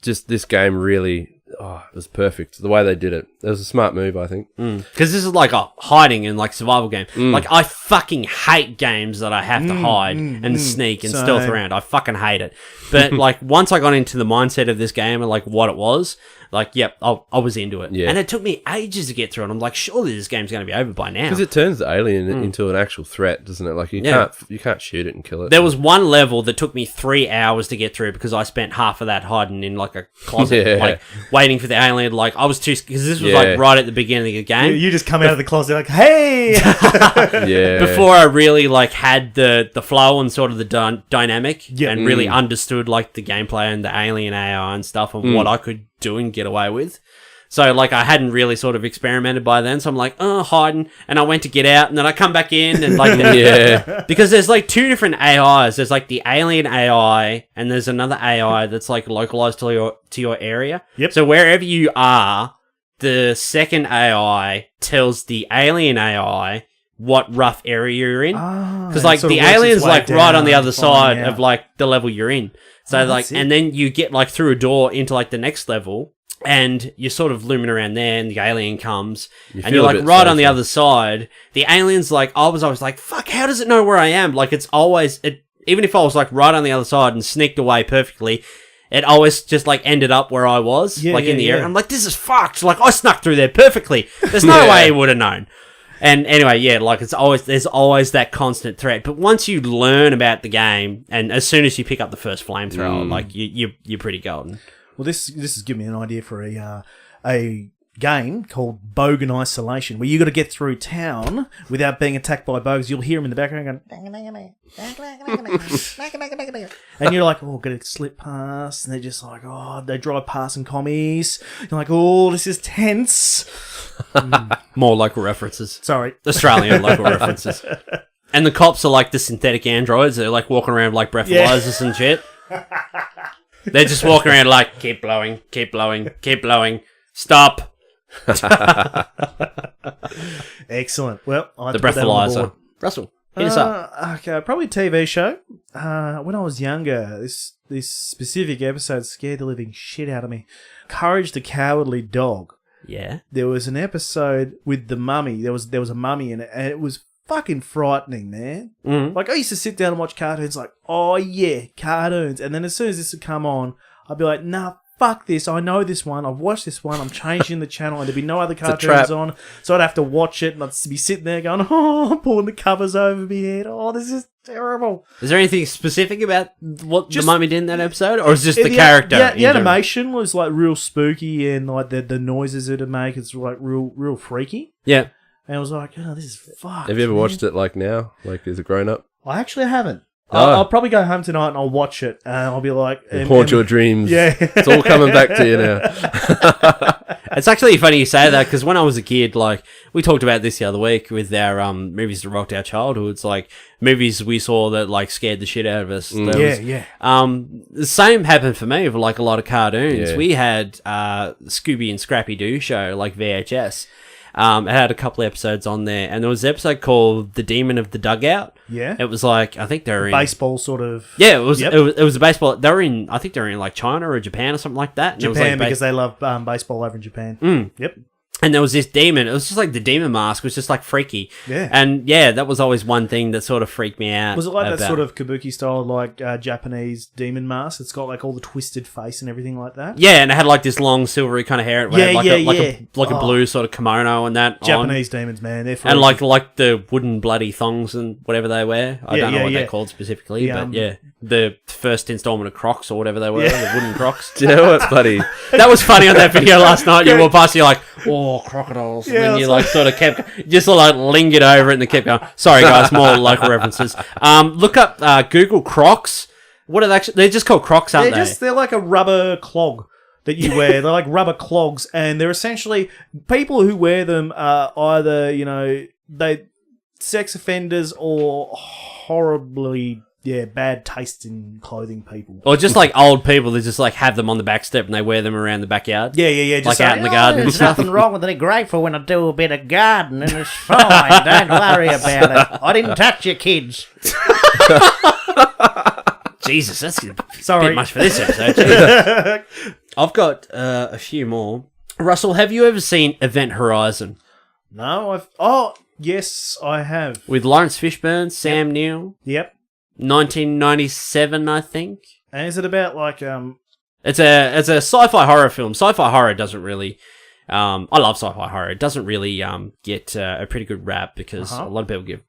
just this game really it was perfect. The way they did it. It was a smart move, I think. Because this is like a hiding and like survival game. Like I fucking hate games that I have to hide and sneak and stealth around. I fucking hate it. But like once I got into the mindset of this game and like what it was, like, yep, I was into it. Yeah. And it took me ages to get through it. I'm like, surely this game's going to be over by now. Because it turns the alien into an actual threat, doesn't it? Like you can't shoot it and kill it. There was one level that took me 3 hours to get through because I spent half of that hiding in like a closet, like waiting for the alien. Like I was too, because this was like right at the beginning of the game. You just come out of the closet like, hey! Before I really like had the flow and sort of the dynamic and really understood like the gameplay and the alien AI and stuff and what I could do and get away with. So, like, I hadn't really sort of experimented by then, so I'm like, hiding, and I went to get out, and then I come back in, and like, because there's like 2 different AIs. There's like the alien AI, and there's another AI that's like localized to your area. Yep. So wherever you are, the second AI tells the alien AI what rough area you're in, because like the alien's like right on the other side of like the level you're in. So like, and then you get like through a door into like the next level. And you're sort of looming around there, and the alien comes, and you're like right on the other side. The alien's like, I was always like, fuck, how does it know where I am? Like, it's always, even if I was like right on the other side and sneaked away perfectly, it always just like ended up where I was, in the area. I'm like, this is fucked. Like, I snuck through there perfectly. There's no way he would have known. And anyway, like there's always that constant threat. But once you learn about the game, and as soon as you pick up the first flamethrower, like you're pretty golden. Well, this has given me an idea for a game called Bogan Isolation, where you got to get through town without being attacked by bogs. You'll hear them in the background going, and you're like, oh, got to slip past, and they're just like, oh, they drive past some commies. You're like, oh, this is tense. More local references. Sorry, Australian local references. And the cops are like the synthetic androids. They're like walking around like breathalyzers and shit. They're just walking around like, keep blowing, keep blowing, keep blowing, stop. Excellent. Well, I the breathalyzer. Russell, hit us up. Okay, probably a TV show. When I was younger, this specific episode scared the living shit out of me. Courage the Cowardly Dog. Yeah. There was an episode with the mummy. There was a mummy in it, and it was fucking frightening, man. Like, I used to sit down and watch cartoons like, oh yeah, cartoons. And then as soon as this would come on, I'd be like, nah, fuck this. I know this one. I've watched this one. I'm changing the channel, and there'd be no other cartoons on. So I'd have to watch it, and I'd be sitting there going, oh, I'm pulling the covers over my head. Oh, this is terrible. Is there anything specific about what the mummy did in that episode? Or is it just the character? Yeah, the animation was like real spooky, and like the noises it'd make, it's like real freaky. Yeah. And I was like, oh, this is fucked. Have you ever watched it like now? Like as a grown up? I actually haven't. I'll probably go home tonight and I'll watch it. And I'll be like... Haunt your dreams. Yeah. It's all coming back to you now. It's actually funny you say that, because when I was a kid, like, we talked about this the other week with our movies that rocked our childhoods, like, movies we saw that, like, scared the shit out of us. The same happened for me with, like, a lot of cartoons. Yeah. We had Scooby and Scrappy-Doo show, like, VHS. It had a couple of episodes on there, and there was an episode called The Demon of the Dugout. Yeah. It was like, I think they were in... baseball sort of... Yeah, it was a baseball... They were in... I think they were in like China or Japan or something like that. Japan, because they love baseball over in Japan. Yep. And there was this demon. It was just like the demon mask was just like freaky. Yeah. And yeah, that was always one thing that sort of freaked me out. Was it like that sort of kabuki style, like Japanese demon mask? It's got like all the twisted face and everything like that? Yeah, and it had like this long silvery kind of hair. Like a blue sort of kimono and that. Japanese demons, man. They're and like the wooden bloody thongs and whatever they wear. I don't know what they're called specifically, but yeah. The first installment of Crocs or whatever they were, the wooden Crocs. Do you know what, buddy? That was funny on that video last night. You walked past, you're like, oh, crocodiles. And then you like sort of kept, just like lingered over it and then kept going. Sorry guys, more local references. Look up, Google Crocs. What are they actually? They're just called Crocs, aren't they? They're like a rubber clog that you wear. They're like rubber clogs, and they're essentially, people who wear them are either, they sex offenders or horribly... bad taste in clothing people. Or just like old people that just like have them on the back step and they wear them around the backyard. Yeah. Just like out in the garden and There's stuff. nothing wrong with it. Grateful when I do a bit of gardening. It's fine. Don't worry about it. I didn't touch your kids. Jesus, that's a Sorry. bit much for this episode. I've got a few more. Russell, have you ever seen Event Horizon? No, yes, I have. With Lawrence Fishburne, Sam Neill, Yep. 1997, I think. And is it about like It's a sci-fi horror film. Sci-fi horror doesn't really. I love sci-fi horror. It doesn't really get a pretty good rap because a lot of people give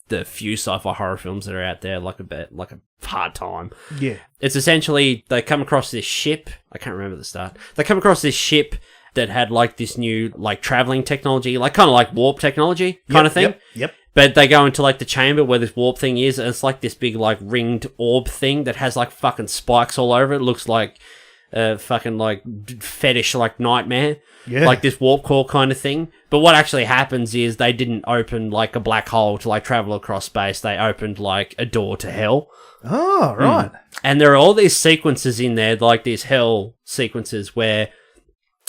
the few sci-fi horror films that are out there like a hard time. Yeah. It's essentially they come across this ship. I can't remember the start. They come across this ship that had like this new like traveling technology, like kind of like warp technology kind of thing. Yep. But they go into like the chamber where this warp thing is, and it's like this big like ringed orb thing that has like fucking spikes all over it. It looks like a fucking like fetish like nightmare. Yeah. Like this warp core kind of thing. But what actually happens is they didn't open like a black hole to like travel across space. They opened like a door to hell. Oh, right. And there are all these sequences in there, like these hell sequences where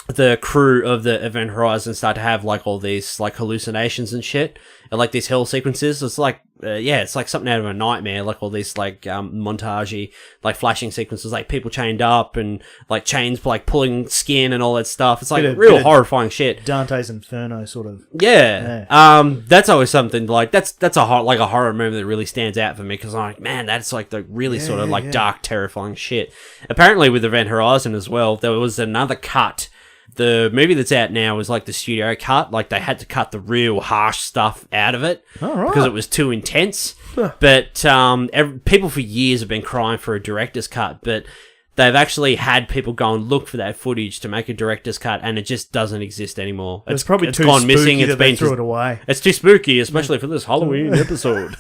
the crew of the Event Horizon start to have like all these like hallucinations and shit, and like these hell sequences. It's like, it's like something out of a nightmare. Like all these like montagey, like flashing sequences, like people chained up and like chains like pulling skin and all that stuff. It's like real horrifying shit. Dante's Inferno, sort of. Yeah. That's always something like that's a horror movie that really stands out for me because I'm like, man, that's like the really sort of like dark, terrifying shit. Apparently, with Event Horizon as well, there was another cut. The movie that's out now is like the studio cut. Like they had to cut the real harsh stuff out of it because it was too intense. But people for years have been crying for a director's cut, but they've actually had people go and look for that footage to make a director's cut, and it just doesn't exist anymore. It's probably too gone spooky missing. that they threw it away. It's too spooky, especially for this Halloween episode.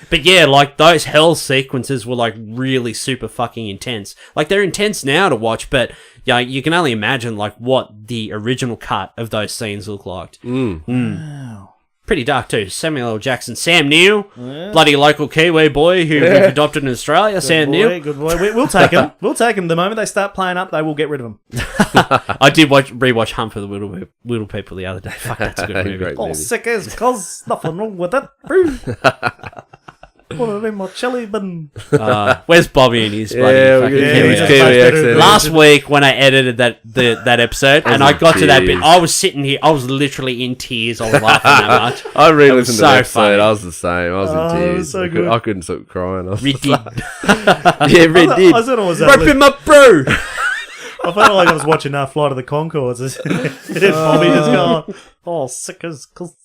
But yeah, like those hell sequences were like really super fucking intense. Like they're intense now to watch, but yeah, you can only imagine like what the original cut of those scenes look like. Wow. Pretty dark too. Samuel L. Jackson, Sam Neill, bloody local Kiwi boy who we've adopted in Australia. Sam Neill, Good boy. We'll take him. We'll take him. The moment they start playing up, they will get rid of him. I did rewatch Hunt for the Little People the other day. Fuck, that's a good movie. Great movie. Sick as cause nothing wrong with it. Put it in my chili bin. Where's Bobby and his bloody fucking Kiwi accent. Last week when I edited that episode and I got to that bit, I was sitting here, I was literally in tears. I was laughing that much. I re-listened to that episode. Funny. I was the same. I was in tears. So good. I couldn't stop crying. I was Red like, did. yeah, Red did. I thought it was Ripping my bro. I felt like I was watching Flight of the Conchords. Bobby just going, sick as cause.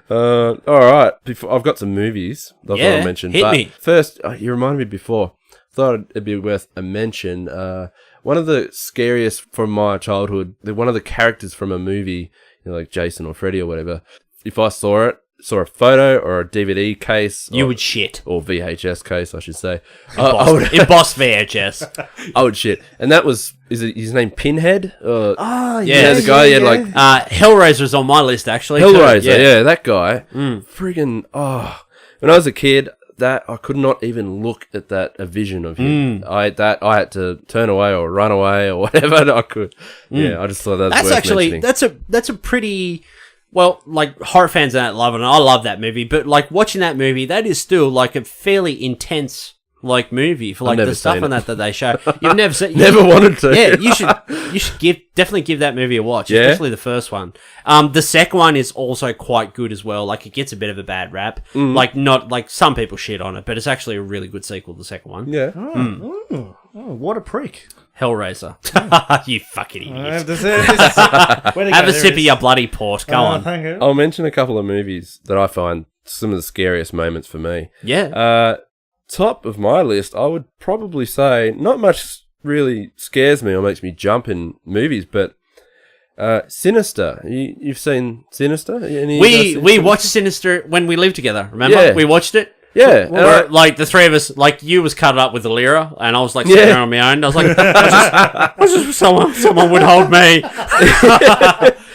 All right. I've got some movies that I thought I'd mention. Hit me. First, you reminded me before. Thought it'd be worth a mention. One of the scariest from my childhood. One of the characters from a movie, like Jason or Freddy or whatever. If I saw a photo or a DVD case, You would shit. or VHS case, I should say. Embossed VHS. I would shit. And that was, is it his name Pinhead? Oh, yeah, the guy, like Hellraiser's on my list actually. Hellraiser, too. yeah, that guy. Friggin', when I was a kid, that I could not even look at a vision of him. I had to turn away or run away or whatever I could. Yeah, I just thought that's worth actually mentioning. that's a pretty. Well, like, horror fans don't love it, and I love that movie, but, like, watching that movie, that is still, like, a fairly intense, like, movie for, like, the stuff on that they show. You've never seen... Never wanted to. Yeah, you should definitely give that movie a watch, especially the first one. The second one is also quite good as well. Like, it gets a bit of a bad rap. Like, some people shit on it, but it's actually a really good sequel, the second one. Yeah. Oh, what a prick. Hellraiser. You fucking idiot. Have a sip of your bloody port. Go on. Thank you. I'll mention a couple of movies that I find some of the scariest moments for me. Yeah. Top of my list, I would probably say not much really scares me or makes me jump in movies, but Sinister. You've seen Sinister? We watched Sinister when we lived together. Remember? Yeah. We watched it. Yeah. Like the three of us, like you was cut up with the Lyra, and I was like sitting there on my own. I was like, I just someone would hold me.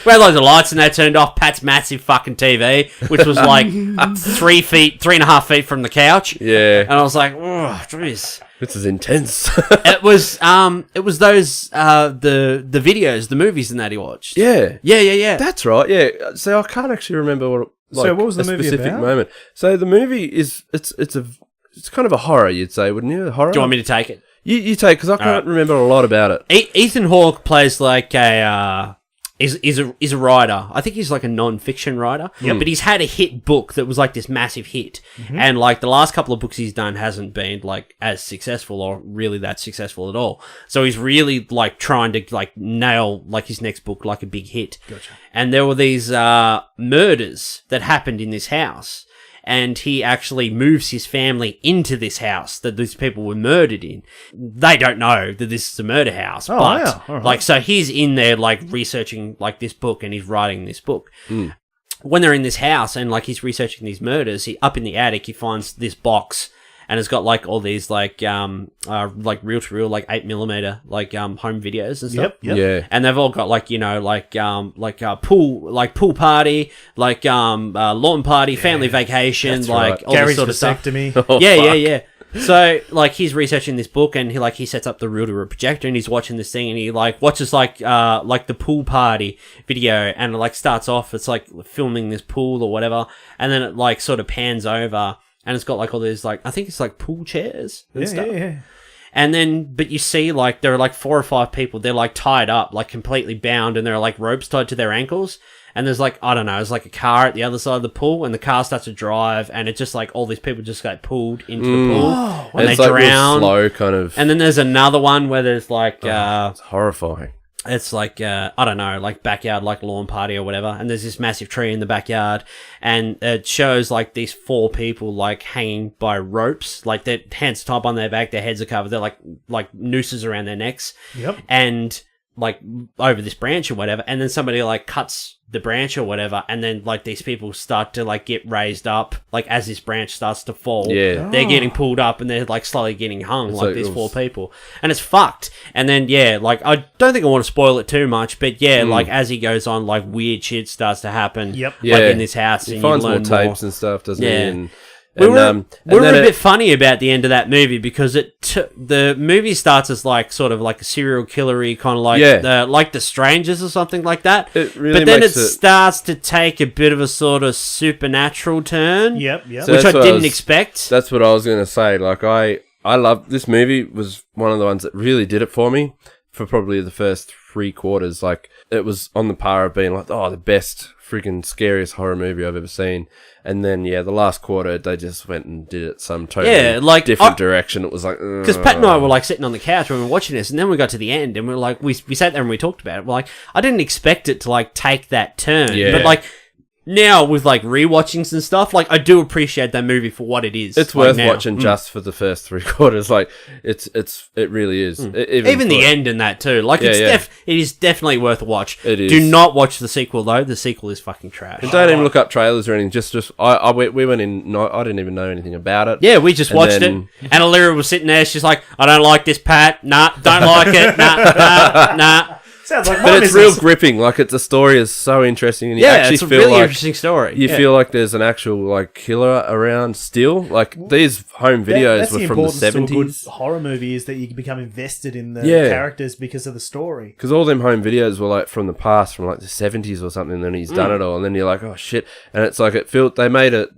We had loads of lights and they turned off Pat's massive fucking TV, which was like 3.5 feet from the couch. Yeah. And I was like, oh, jeez. This is intense. It was those the videos, the movies and that he watched. Yeah. Yeah. That's right. Yeah. So I can't actually remember what. So what was the movie specific about? moment. So the movie is it's kind of a horror, you'd say, wouldn't you? A horror. Do you want me to take it? You take, because I can't remember a lot about it. Ethan Hawke plays like a is a writer. I think he's like a non-fiction writer. Yep. But he's had a hit book that was like this massive hit, and like the last couple of books he's done hasn't been like as successful or really that successful at all. So he's really like trying to like nail like his next book like a big hit. Gotcha. And there were these murders that happened in this house. And he actually moves his family into this house that these people were murdered in. They don't know that this is a murder house, like, so he's in there, like, researching, like, this book, and he's writing this book. When they're in this house and, like, he's researching these murders, up in the attic, he finds this box, and it's got, like, all these, like reel-to-reel, like, 8mm, like, home videos and stuff. Yep. Yeah. And they've all got, like, you know, pool party, like, lawn party, family vacation, That's like, right. all Gary's this sort of stuff. vasectomy. Yeah. So, like, he's researching this book, and he sets up the reel-to-reel projector, and he's watching this thing, and he, like, watches, like the pool party video, and it, like, starts off, it's, like, filming this pool or whatever, and then it, like, sort of pans over, and it's got, like, all these, like, I think it's, like, pool chairs and stuff. Yeah. And then, but you see, like, there are, like, 4 or 5 people, they're, like, tied up, like, completely bound, and there are, like, ropes tied to their ankles. And there's, like, I don't know, there's, like, a car at the other side of the pool, and the car starts to drive, and it's just, like, all these people just get pulled into the pool, and they it's like drown. Real slow kind of. And then there's another one where there's, like, it's horrifying. it's like, I don't know, like backyard, like lawn party or whatever. And there's this massive tree in the backyard. And it shows like these 4 people like hanging by ropes, like their hands tied on their back, their heads are covered. They're like nooses around their necks. Yep. And like over this branch or whatever. And then somebody like cuts the branch or whatever. And then like these people start to like get raised up, like as this branch starts to fall. Yeah. They're getting pulled up and they're like slowly getting hung, like these 4 people. And it's fucked. And then, yeah, like I don't think I want to spoil it too much, but yeah, like as he goes on, like weird shit starts to happen. Yep. Like in this house. He and finds you more learn tapes and stuff, doesn't he? Yeah. And, We were a bit funny about the end of that movie because the movie starts as like sort of like a serial killery kind of like The Strangers or something like that. It really but then makes it starts to take a bit of a sort of supernatural turn. Yep. So which I that's didn't expect. That's what I was going to say. Like I love this movie. Was one of the ones that really did it for me for probably the first 3 quarters. Like it was on the par of being like, oh, the best freaking scariest horror movie I've ever seen. And then, yeah, the last quarter, they just went and did it some totally different direction. It was like... Because Pat and I were, like, sitting on the couch when we were watching this, and then we got to the end, and we were like... We sat there and we talked about it. We're like, I didn't expect it to, like, take that turn. Yeah. But, like... Now, with, like, rewatchings and stuff, like, I do appreciate that movie for what it is. It's worth watching just for the first 3 quarters. Like, it really is. Even the end in that, too. Like, it is definitely worth a watch. It is. Do not watch the sequel, though. The sequel is fucking trash. And don't even look up trailers or anything. We went in... I didn't even know anything about it. Yeah, we just watched it. And Alira was sitting there. She's like, I don't like this, Pat. Nah, don't like it. Nah. Sounds like but it's real gripping. Like the story is so interesting, and you actually it's a feel really like interesting story. You feel like there's an actual like killer around still. Like these home videos were from the 70s. To a good horror movie is that you can become invested in the characters because of the story. Because all them home videos were like from the past, from like the 70s or something. And then he's done it all, and then you're like, oh shit! And it's like they made it.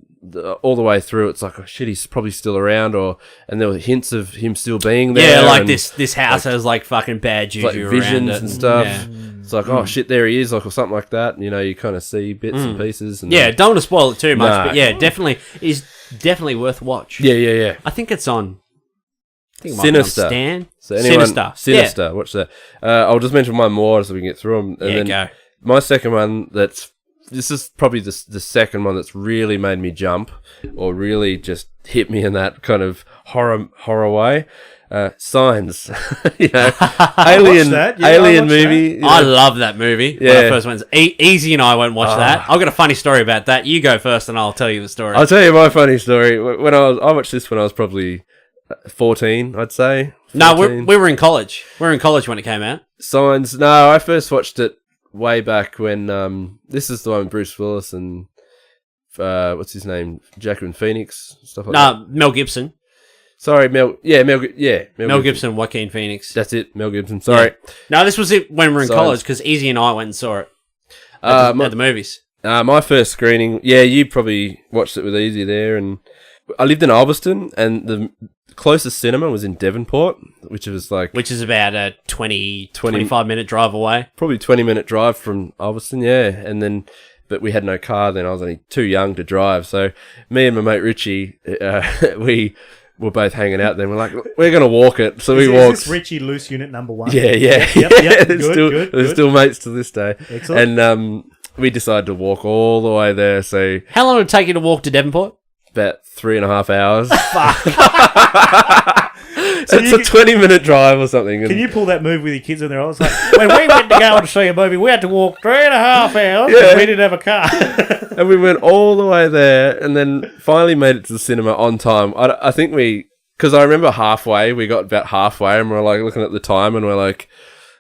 All the way through, it's like, oh shit, he's probably still around, and there were hints of him still being there. Yeah, like this house has like fucking bad juju like visions around it and stuff. Yeah. It's like, oh shit, there he is, like or something like that. And, you kind of see bits and pieces. And don't want to spoil it too much, but yeah, definitely worth a watch. Yeah. I think it's on. Sinister. Stan. So anyone, Sinister. Yeah. Watch that. I'll just mention one more so we can get through them. And then go. My second one this is probably the second one that's really made me jump or really just hit me in that kind of horror way. Signs. Alien movie. I love that movie. Yeah. When I first went. Easy and I won't watch that. I've got a funny story about that. You go first and I'll tell you the story. I'll tell you my funny story. I watched this when I was probably 14, I'd say. 14. No, we were in college. We were in college when it came out. Signs. No, I first watched it way back when this is the one with Bruce Willis and what's his name, Joaquin Phoenix, stuff like that. Mel Gibson. Sorry, Mel Gibson, Joaquin Phoenix. That's it, Mel Gibson. Sorry. Yeah. No, this was it when we were in college because Easy and I went and saw it at the movies. My first screening. Yeah, you probably watched it with Easy there, and I lived in Ulverston, and the closest cinema was in Devonport, which is about a 25-minute drive away. Probably 20-minute drive from Ulverston, yeah. And then, but we had no car then. I was only too young to drive. So me and my mate Richie, we were both hanging out then. We're like, we're going to walk it. So we walked. Is this Richie loose unit number 1? Yeah. Yep. They're still mates to this day. Excellent. And we decided to walk all the way there. So How long did it take you to walk to Devonport? about 3.5 hours. Fuck. It's a 20-minute drive or something. Can you pull that move with your kids in there? I was like, when we went to go and see a movie, we had to walk 3.5 hours because we didn't have a car. And we went all the way there and then finally made it to the cinema on time. I think because I remember we got about halfway and we're like looking at the time and we're like,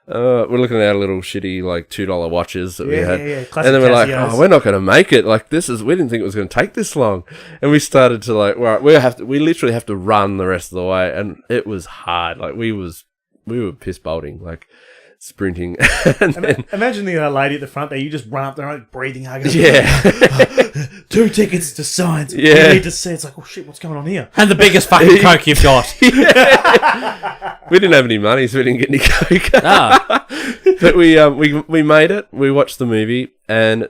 we're looking at our little shitty like $2 watches that we had. Classic and then we're like, Casios. we're not going to make it. Like we didn't think it was going to take this long. And we started to like, we literally have to run the rest of the way. And it was hard. Like we were piss bolting, like sprinting. And then, imagine the lady at the front there. You just run up there, like, breathing hard. yeah. 2 tickets to science. Yeah. You need to see. It's like, oh shit, what's going on here? And the biggest fucking Coke you've got. We didn't have any money, so we didn't get any Coke. Ah. But we made it. We watched the movie, and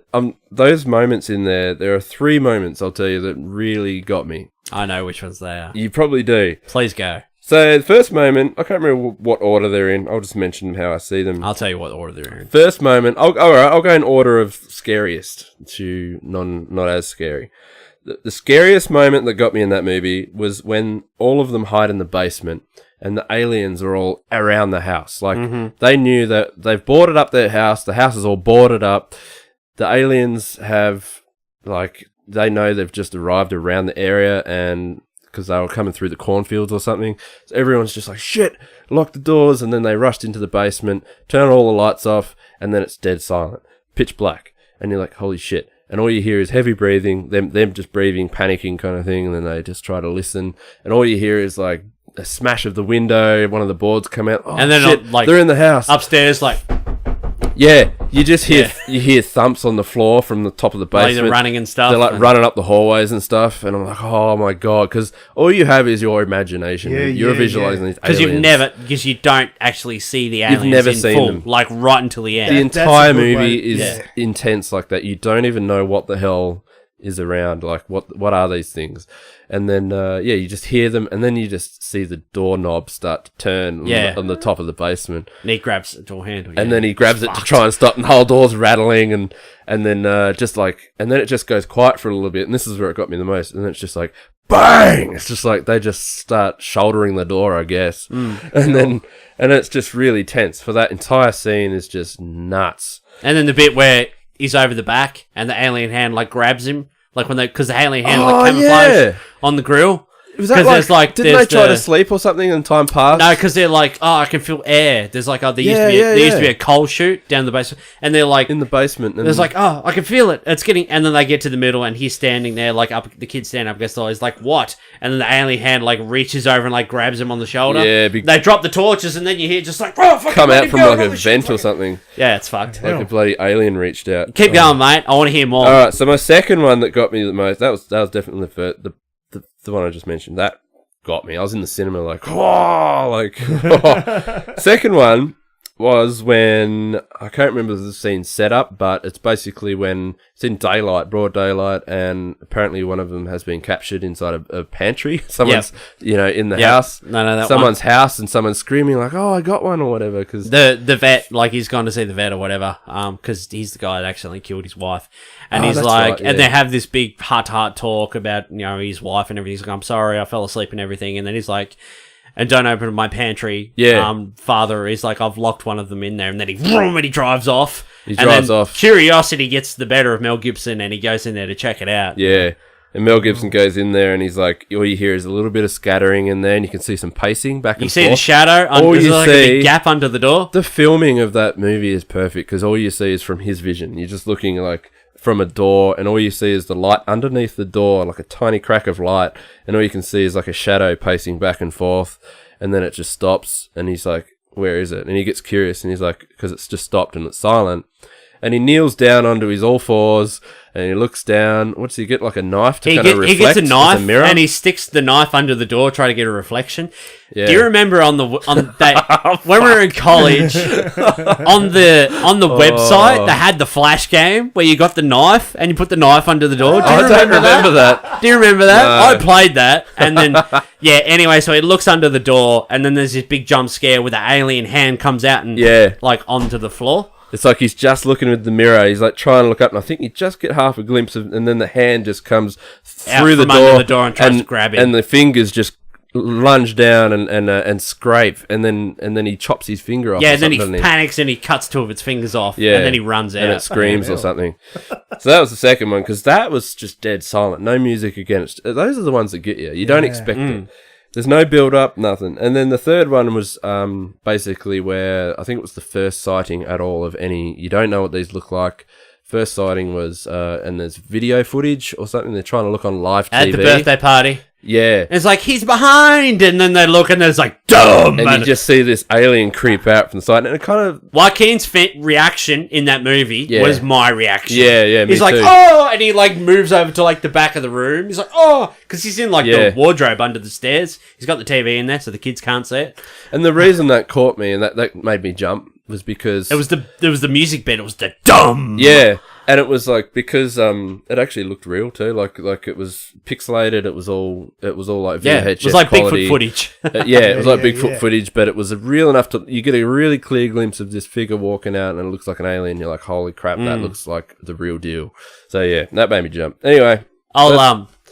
those moments in there are 3 moments I'll tell you that really got me. I know which ones they are. You probably do. Please go. So the first moment, I can't remember what order they're in. I'll just mention how I see them. I'll tell you what order they're in. First moment, all right, I'll go in order of scariest to not as scary. The scariest moment that got me in that movie was when all of them hide in the basement and the aliens are all around the house. Like, they knew that they've boarded up their house. The house is all boarded up. The aliens have, like, they know they've just arrived around the area and because they were coming through the cornfields or something. So everyone's just like, shit, lock the doors. And then they rushed into the basement, turn all the lights off, and then it's dead silent. Pitch black. And you're like, holy shit. And all you hear is heavy breathing, them just breathing, panicking kind of thing. And then they just try to listen. And all you hear is like a smash of the window, one of the boards come out. Oh, and then shit, like they're in the house. Upstairs, like... Yeah, you just hear you hear thumps on the floor from the top of the basement. Like they're running and stuff. They're like running up the hallways and stuff, and I'm like, oh my god, because all you have is your imagination. You're visualizing these aliens. Because you don't actually see the aliens. You've never in seen full, them, like right until the end. The entire movie is Yeah. intense like that. You don't even know what the hell is around. Like, what are these things? And then, you just hear them, and then you just see the doorknob start to turn on the top of the basement. And he grabs the door handle. And then he grabs it to try and stop, and the whole door's rattling, and then and then it just goes quiet for a little bit, and this is where it got me the most, and then it's just like, bang! It's just like, they just start shouldering the door, I guess. And it's just really tense. For that entire scene is just nuts. And then the bit where he's over the back, and the alien hand, like, grabs him. Like because the alien hand like camouflage on the grill. Was that like didn't they try to sleep or something and time passed? No, because they're like, I can feel air. There's like, there used to be a coal chute down the basement, and they're like in the basement. And there's like, I can feel it. It's getting, and then they get to the middle, and he's standing there, like the kid's standing up against the wall. He's like, what? And then the alien hand like reaches over and like grabs him on the shoulder. Yeah, they drop the torches, and then you hear just like, come out from like a vent or something. Yeah, it's fucked. Like a bloody alien reached out. Keep going, mate. I want to hear more. All right, so my second one that got me the most, that was definitely the one I just mentioned. That got me. I was in the cinema like, Second one was when, I can't remember the scene set up, but it's basically when it's in daylight, broad daylight, and apparently one of them has been captured inside a pantry. Someone's, in the house. Someone's house, and someone's screaming like, oh, I got one or whatever. Cause the vet, like he's gone to see the vet or whatever, because he's the guy that accidentally killed his wife. And he's like, and they have this big heart-to-heart talk about, his wife and everything. He's like, I'm sorry, I fell asleep and everything. And then he's like, and don't open my pantry. Yeah. Father is like, I've locked one of them in there. And then he drives off. Curiosity gets the better of Mel Gibson, and he goes in there to check it out. Yeah. And Mel Gibson goes in there, and he's like, all you hear is a little bit of scattering in there, and you can see some pacing back and forth. You see the shadow? There's like a big gap under the door. The filming of that movie is perfect, because all you see is from his vision. You're just looking like from a door, and all you see is the light underneath the door, like a tiny crack of light, and all you can see is like a shadow pacing back and forth, and then it just stops, and he's like, where is it? And he gets curious, and he's like, because it's just stopped and it's silent. and he kneels down onto his all fours, and he looks down. What's he get? Like a knife to kind of reflect? He gets a knife, mirror? and he sticks the knife under the door, trying to get a reflection. Yeah. Do you remember on that when we were in college on the website they had the flash game where you got the knife and you put the knife under the door? I don't remember that. Do you remember that? No. I played that, and then anyway, so he looks under the door, and then there's this big jump scare where the alien hand comes out and like onto the floor. It's like he's just looking with the mirror. He's like trying to look up, and I think you just get half a glimpse of, and then the hand just comes through the door, under the door and tries to grab him, and the fingers just lunge down and scrape, and then he chops his finger off. Yeah, and then he panics and he cuts two of its fingers off, and then he runs out. And it screams or something. So that was the second one, because that was just dead silent. No music against. Those are the ones that get you. You don't expect it. There's no build-up, nothing. And then the third one was basically where, I think it was the first sighting at all of any. You don't know what these look like. First sighting was, and there's video footage or something. They're trying to look on live TV. At the birthday party. Yeah. And it's like, he's behind, and then they look and there's like, dumb! And you just see this alien creep out from the side, and it kind of... Joaquin's reaction in that movie was my reaction. Yeah, me He's like, too. oh! And he like moves over to like the back of the room. He's like, oh! Because he's in like the wardrobe under the stairs. He's got the TV in there so the kids can't see it. And the reason that caught me and that made me jump was because... There was the music bit. It was the dumb! Yeah. And it was like, because it actually looked real too, like it was pixelated. It was all like VHS it was like quality. Bigfoot footage. It was like Bigfoot footage, but it was real enough to you get a really clear glimpse of this figure walking out, and it looks like an alien. You're like, holy crap, that looks like the real deal. So yeah, that made me jump. Anyway,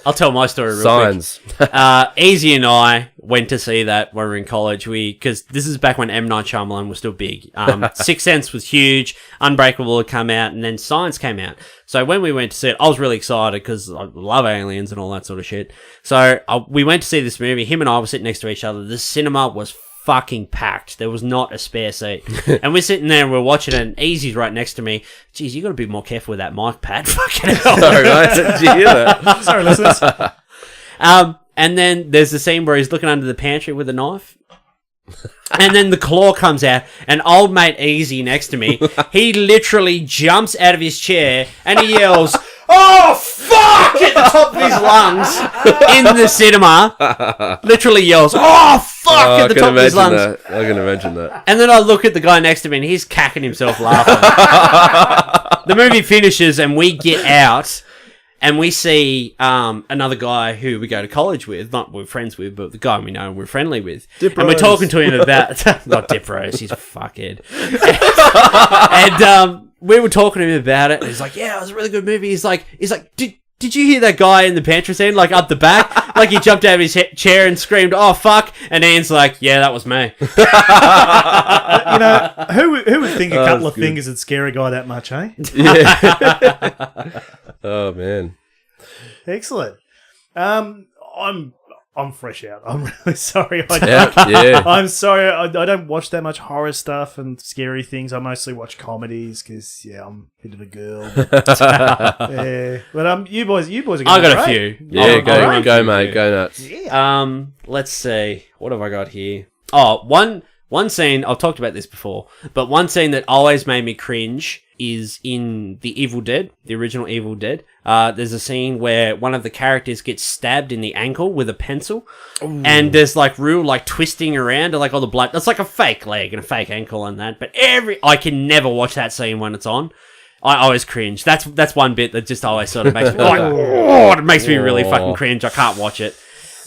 I'll tell my story real signs. quick. Easy and I went to see that when we were in college. Because this is back when M. Night Shyamalan was still big. Sixth Sense was huge. Unbreakable had come out, and then Signs came out. So when we went to see it, I was really excited because I love aliens and all that sort of shit. So we went to see this movie. Him and I were sitting next to each other. The cinema was fucking packed. There was not a spare seat. And we're sitting there and we're watching it, and Easy's right next to me. Jeez, you got to be more careful with that mic pad. Fucking hell. Sorry, mate. Did you hear that? Sorry, listeners. And then there's the scene where he's looking under the pantry with a knife. And then the claw comes out, and old mate Easy next to me, he literally jumps out of his chair and he yells, "Oh, fuck!" at the top of his lungs in the cinema. Literally yells, "Oh, fuck!" at the top of his lungs. I can imagine that. And then I look at the guy next to me, and he's cacking himself laughing. The movie finishes, and we get out, and we see another guy who we go to college with, not we're friends with, but the guy we know we're friendly with. Dip and we're Rose. talking to him about... not Dip Rose, he's a fuckhead. and we were talking to him about it, and he's like, yeah, it was a really good movie. He's like, did you hear that guy in the pantry scene, like up the back? Like he jumped out of his chair and screamed, "Oh, fuck." And Ian's like, yeah, that was me. You know, who would think a couple of fingers would scare a guy that much, eh? Yeah. Oh man. Excellent. I'm fresh out. I'm really sorry. Yeah. I'm sorry. I don't watch that much horror stuff and scary things. I mostly watch comedies because I'm a bit of a girl. Yeah, but you boys are going I got a few. Yeah, go, mate. Go nuts. Yeah. Let's see. What have I got here? Oh, one scene, I've talked about this before, but one scene that always made me cringe is in The Evil Dead, the original Evil Dead. There's a scene where one of the characters gets stabbed in the ankle with a pencil. Ooh. And there's like real like twisting around and like all the blood. That's like a fake leg and a fake ankle and that. But I can never watch that scene when it's on. I always cringe. That's one bit that just always sort of makes me like, it makes me really fucking cringe. I can't watch it.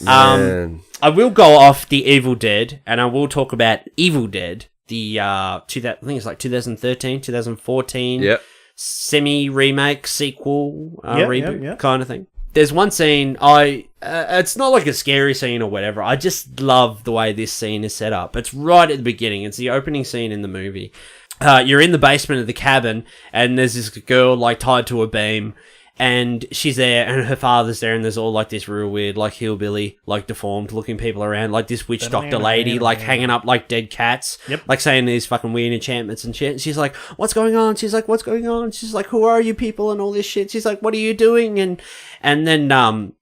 I will go off The Evil Dead, and I will talk about Evil Dead, the I think it's like 2013, 2014 semi-remake, sequel, reboot kind of thing. There's one scene, it's not like a scary scene or whatever, I just love the way this scene is set up. It's right at the beginning, it's the opening scene in the movie. You're in the basement of the cabin, and there's this girl like tied to a beam, and she's there, and her father's there, and there's all like this real weird, like hillbilly, like deformed looking people around, like this witch doctor lady, like hanging up like dead cats, like saying these fucking weird enchantments and shit. And she's like, "What's going on?" She's like, "What's going on?" She's like, "Who are you people?" and all this shit. She's like, "What are you doing?" And then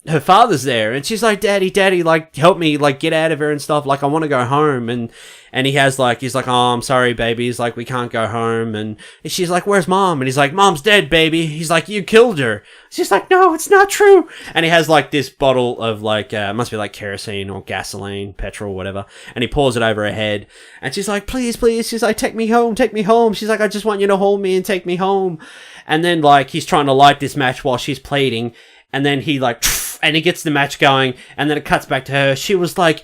her father's there, and she's like, Daddy, like, help me, like, get out of here and stuff. Like, I want to go home. And he's like, oh, I'm sorry, baby. He's like, we can't go home. And she's like, where's Mom? And he's like, Mom's dead, baby. He's like, you killed her. She's like, no, it's not true. And he has like this bottle of like, must be like kerosene or gasoline, petrol, whatever. And he pours it over her head. And she's like, please. She's like, take me home. She's like, I just want you to hold me and take me home. And then like, he's trying to light this match while she's pleading. And then he like, and he gets the match going, and then it cuts back to her. She was like,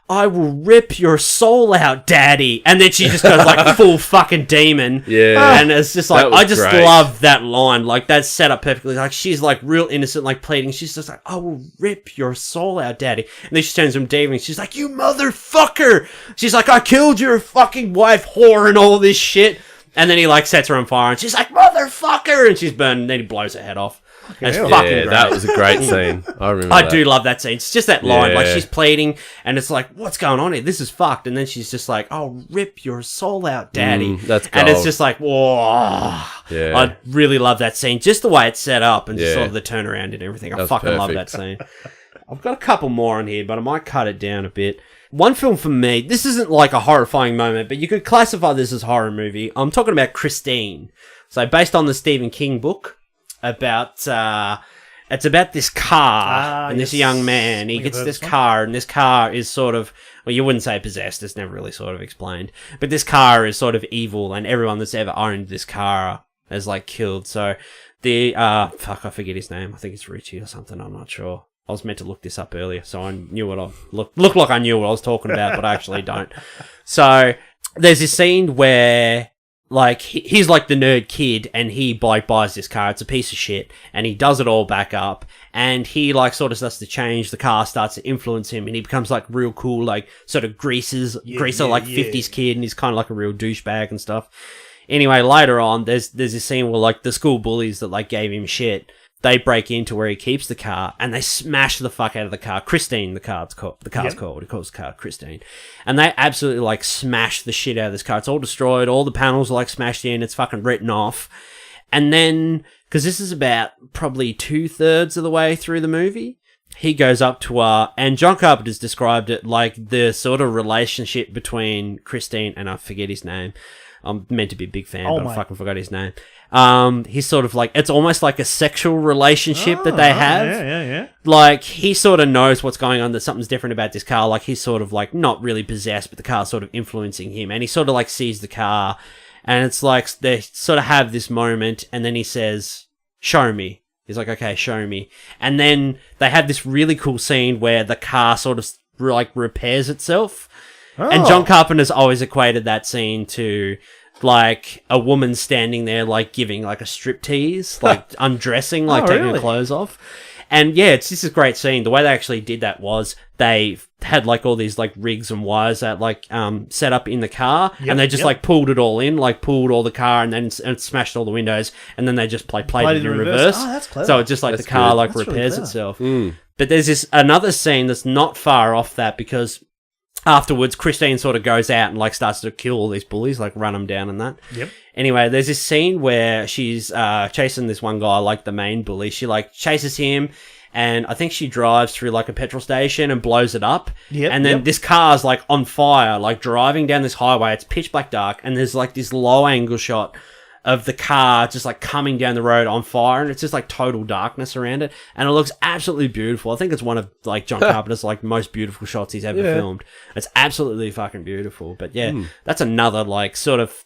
I will rip your soul out, Daddy. And then she just goes like full fucking demon. Yeah. And it's just like, I just love that line. Like, that's set up perfectly. Like, she's like real innocent, like pleading. She's just like, I will rip your soul out, Daddy. And then she turns to him, David. She's like, you motherfucker. She's like, I killed your fucking wife, whore, and all this shit. And then he like sets her on fire, and she's like, motherfucker. And she's burned, and then he blows her head off. It's fucking great. That was a great scene. I remember I do love that scene. It's just that line. Like, she's pleading, and it's like, what's going on here? This is fucked. And then she's just like, I'll rip your soul out, Daddy. That's gold. And it's just like, whoa. Yeah. I really love that scene. Just the way it's set up and just sort of the turnaround and everything. I fucking love that scene. I've got a couple more on here, but I might cut it down a bit. One film for me, this isn't like a horrifying moment, but you could classify this as a horror movie. I'm talking about Christine. So based on the Stephen King book about, it's about this car and this young man. He gets this car, and this car is sort of, well, you wouldn't say possessed. It's never really sort of explained. But this car is sort of evil, and everyone that's ever owned this car is like killed. So the, I forget his name. I think it's Richie or something. I'm not sure. I was meant to look this up earlier, so I knew what I looked like I knew what I was talking about, but I actually don't. So there's this scene where like he's like the nerd kid, and he like buys this car. It's a piece of shit, and he does it all back up, and he like sort of starts to change. The car starts to influence him, and he becomes like real cool, like sort of greaser 50s kid, and he's kind of like a real douchebag and stuff. Anyway, later on, there's this scene where like the school bullies that like gave him shit, they break into where he keeps the car, and they smash the fuck out of the car. Christine, the car's called. He calls the car Christine. And they absolutely, like, smash the shit out of this car. It's all destroyed. All the panels are, like, smashed in. It's fucking written off. And then, because this is about probably 2/3 of the way through the movie, he goes up to her, and John Carpenter's described it like the sort of relationship between Christine, and I forget his name. I'm meant to be a big fan, but I fucking forgot his name. He's sort of like, it's almost like a sexual relationship that they have. Yeah. Like, he sort of knows what's going on, that something's different about this car. Like, he's sort of like not really possessed, but the car's sort of influencing him. And he sort of like sees the car, and it's like they sort of have this moment, and then he says, show me. He's like, okay, show me. And then they have this really cool scene where the car sort of like repairs itself. And John Carpenter's always equated that scene to like a woman standing there like giving like a striptease, like undressing, like taking her clothes off. And yeah, it's just a great scene. The way they actually did that was they had like all these like rigs and wires that like set up in the car, and they just like pulled it all in, like pulled all the car, and then smashed all the windows, and then they just played it in reverse. Oh, that's clever. So it's just like the car like repairs itself. But there's this another scene that's not far off that, because afterwards, Christine sort of goes out and like starts to kill all these bullies, like run them down and that. Yep. Anyway, there's this scene where she's chasing this one guy, like the main bully. She like chases him, and I think she drives through like a petrol station and blows it up. Yep. And then this car's like on fire, like driving down this highway. It's pitch black dark, and there's like this low angle shot of the car just like coming down the road on fire, and it's just like total darkness around it, and it looks absolutely beautiful. I think it's one of like John Carpenter's like most beautiful shots he's ever filmed. It's absolutely fucking beautiful. But yeah, that's another like sort of,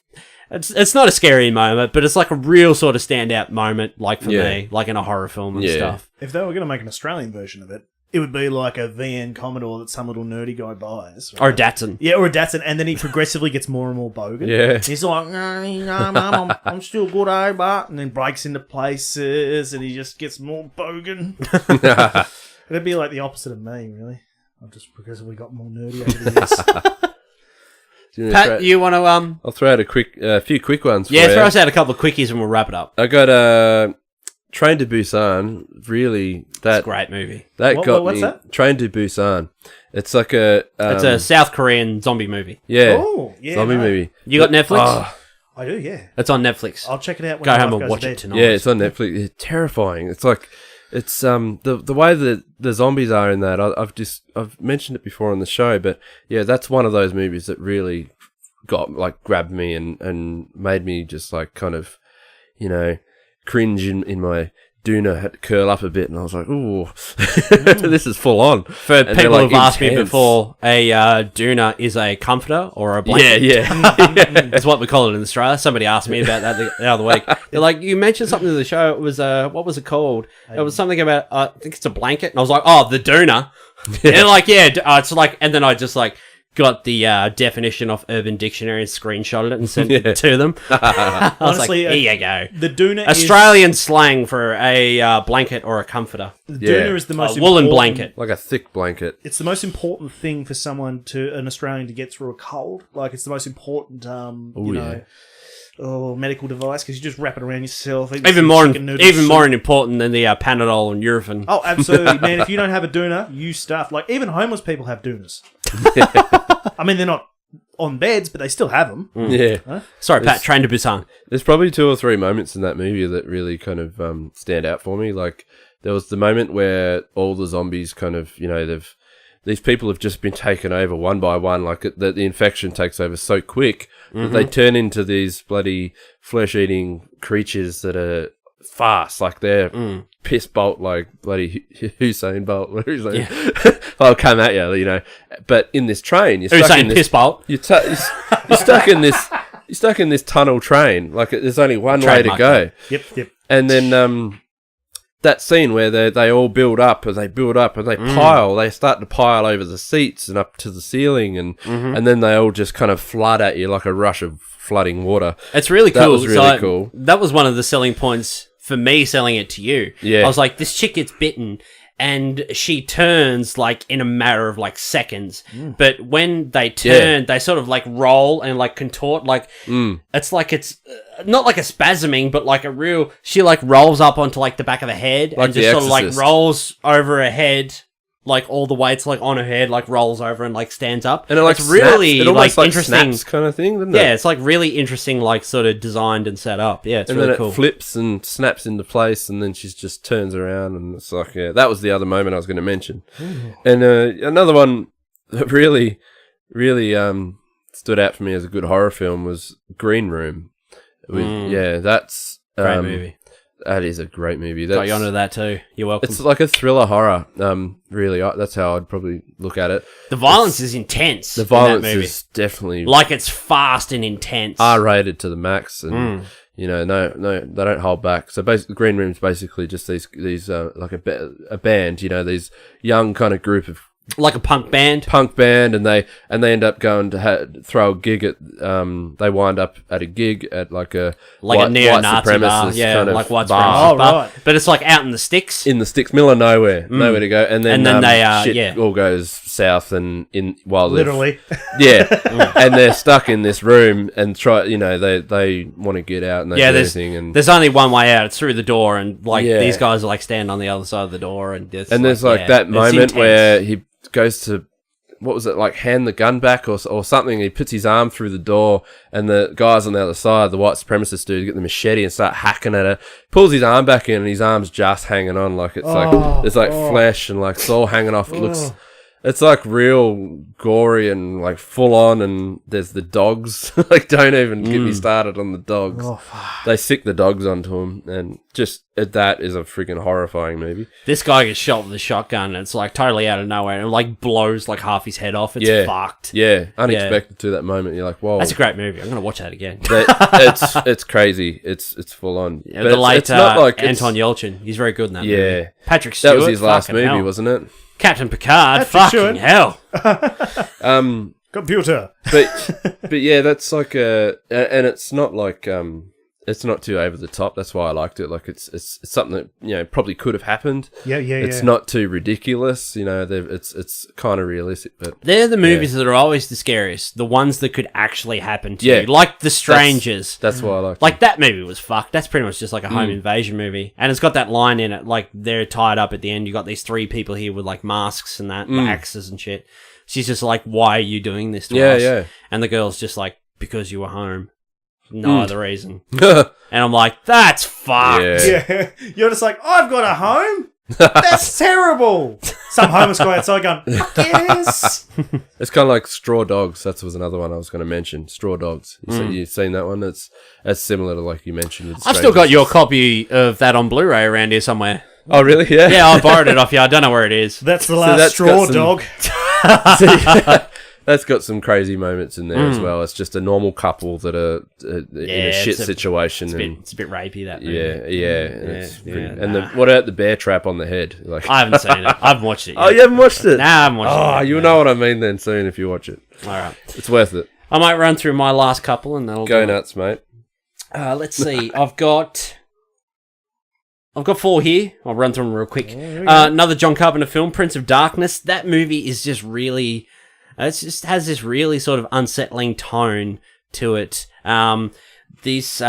it's not a scary moment, but it's like a real sort of standout moment, like for me, like in a horror film and stuff. If they were going to make an Australian version of it, it would be like a VN Commodore that some little nerdy guy buys. Right? Or a Datsun. Yeah, or a Datsun, and then he progressively gets more and more bogan. Yeah. He's like, no, Mum, I'm still good, but... And then breaks into places, and he just gets more bogan. It'd be like the opposite of me, really. I've just progressively got more nerdy over the years. Pat, you want to... I'll throw out a few quick ones for you. Yeah, throw us out a couple of quickies and we'll wrap it up. I got Train to Busan. Really, it's a great movie. What's that? Train to Busan. It's like a... it's a South Korean zombie movie. Yeah. Oh, yeah. Zombie movie. You got Netflix? Oh, I do, yeah. It's on Netflix. I'll check it out when Go my home wife and goes watch to bed. it tonight. Yeah, it's on Netflix. It's terrifying. It's like... It's the way that the zombies are in that. I've mentioned it before on the show, but yeah, that's one of those movies that really grabbed me and made me just like kind of, you know, cringe in my doona, had to curl up a bit, and I was like, ooh, this is full on. For And people they're, who've asked me before, a doona is a comforter or a blanket. Yeah. That's what we call it in Australia. Somebody asked me about that the other week. They're like, you mentioned something in the show. It was, what was it called? It was something about, I think it's a blanket. And I was like, oh, the doona. And they're like, yeah, it's like, and then I just like, got the definition off Urban Dictionary and screenshotted it and sent it to them. I was Honestly, like, here you go. The doona Australian slang for a blanket or a comforter. The doona is the most woolen important blanket. Like a thick blanket. It's the most important thing for an Australian to get through a cold. Like, it's the most important, medical device, because you just wrap it around yourself. Even more important than the Panadol and Nurofen. Oh, absolutely, man. If you don't have a doona, you stuff. Like, even homeless people have doonas. I mean, they're not on beds, but they still have them. Yeah. Huh? Sorry, Pat, Train to Busan. There's probably 2 or 3 moments in that movie that really kind of stand out for me. Like, there was the moment where all the zombies kind of, you know, these people have just been taken over one by one. Like, the infection takes over so quick that they turn into these bloody flesh-eating creatures that are fast. Like, they're piss bolt, like bloody Usain Bolt. They'll come at you, you know. But in this train, you're stuck in this piss bolt. You're stuck in this. You're stuck in this tunnel train. Like, there's only one way to go. Yep. And then that scene where they all build up and they pile. They start to pile over the seats and up to the ceiling, and then they all just kind of flood at you like a rush of flooding water. It's really cool. That was really cool. That was one of the selling points for me selling it to you. Yeah. I was like, this chick gets bitten and she turns like in a matter of like seconds. But when they turn, they sort of like roll and like contort. Like, it's like it's not like a spasming, but like she like rolls up onto like the back of the head like and just sort of like rolls over her head. Like all the weights like on her head, like rolls over and like stands up, and it's really it almost like interesting snaps kind of thing, doesn't it? Yeah, it's like really interesting, like sort of designed and set up. Yeah, it's and really then cool. It flips and snaps into place, and then she just turns around, and it's like, yeah, that was the other moment I was going to mention. And another one that really stood out for me as a good horror film was Green Room. That's great movie. That is a great movie. Got you onto that too. You're welcome. It's like a thriller horror. Really, that's how I'd probably look at it. The violence is intense. The violence in that movie. is definitely like it's fast and intense. R-rated to the max, and you know, no, they don't hold back. So basically, Green Room's basically just these like a band. You know, these young kind of group of. Like a punk band, and they end up going to throw a gig at. They wind up at a gig at like a neo-Nazi bar, kind of like white bar. supremacist bar. Right. But it's like out in the sticks. Middle of nowhere to go, and then shit all goes south, and literally, and they're stuck in this room and they want to get out and they do anything, and there's only one way out. It's through the door, and like these guys are like standing on the other side of the door, and there's that moment where he goes to, what was it, like hand the gun back or something. He puts his arm through the door, and the guys on the other side, the white supremacist dude, get the machete and start hacking at it. Pulls his arm back in, and his arm's just hanging on, like it's there's flesh and like it's all hanging off. It looks, it's like real gory and like full on, and there's the dogs. Like, don't even get me started on the dogs. They sick the dogs onto him, and just that is a freaking horrifying movie. This guy gets shot with a shotgun, and it's like totally out of nowhere, and it like blows like half his head off. It's fucked. Yeah, unexpected to that moment. You're like, whoa, that's a great movie. I'm gonna watch that again. It's crazy. It's full on. Yeah, the late Anton Yelchin. He's very good in that movie. Patrick Stewart. That was his last movie, wasn't it? Captain Picard. Fucking hell. Computer. But yeah, that's like and it's not like it's not too over the top. That's why I liked it. Like it's something that, you know, probably could have happened. It's not too ridiculous. You know, it's kind of realistic. But they're the movies that are always the scariest. The ones that could actually happen to you, like The Strangers. That's why I liked it. Like that movie was fucked. That's pretty much just like a home invasion movie, and it's got that line in it. Like they're tied up at the end. You got these 3 people here with like masks and that axes and shit. She's just like, "Why are you doing this to us?" Yeah. And the girl's just like, "Because you were home." No other reason. And I'm like, that's fucked. Yeah. You're just like, I've got a home. That's terrible. Some homeless guy outside going, fuck yes. It's kind of like Straw Dogs. That was another one I was going to mention. Straw Dogs. You've seen that one? That's similar to like you mentioned. I've still got your copy of that on Blu-ray around here somewhere. Oh, really? Yeah. Yeah, I borrowed it off you. I don't know where it is. That's the last straw dog. That's got some crazy moments in there as well. It's just a normal couple that are in a shit situation. It's a bit rapey, that movie. What about the bear trap on the head? Like, I haven't seen it. I haven't watched it yet. Oh, you haven't watched it? Nah, I haven't watched it yet. You'll know what I mean then soon if you watch it. All right. It's worth it. I might run through my last couple and then I'll go nuts, mate. Let's see. I've got 4 here. I'll run through them real quick. Another John Carpenter film, Prince of Darkness. That movie is just really... It just has this really sort of unsettling tone to it. There's this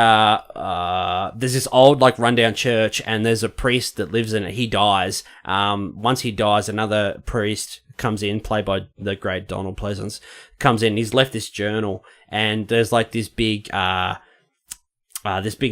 old like rundown church, and there's a priest that lives in it. He dies. Once he dies, another priest comes in, played by the great Donald Pleasance, comes in. He's left this journal, and there's like this big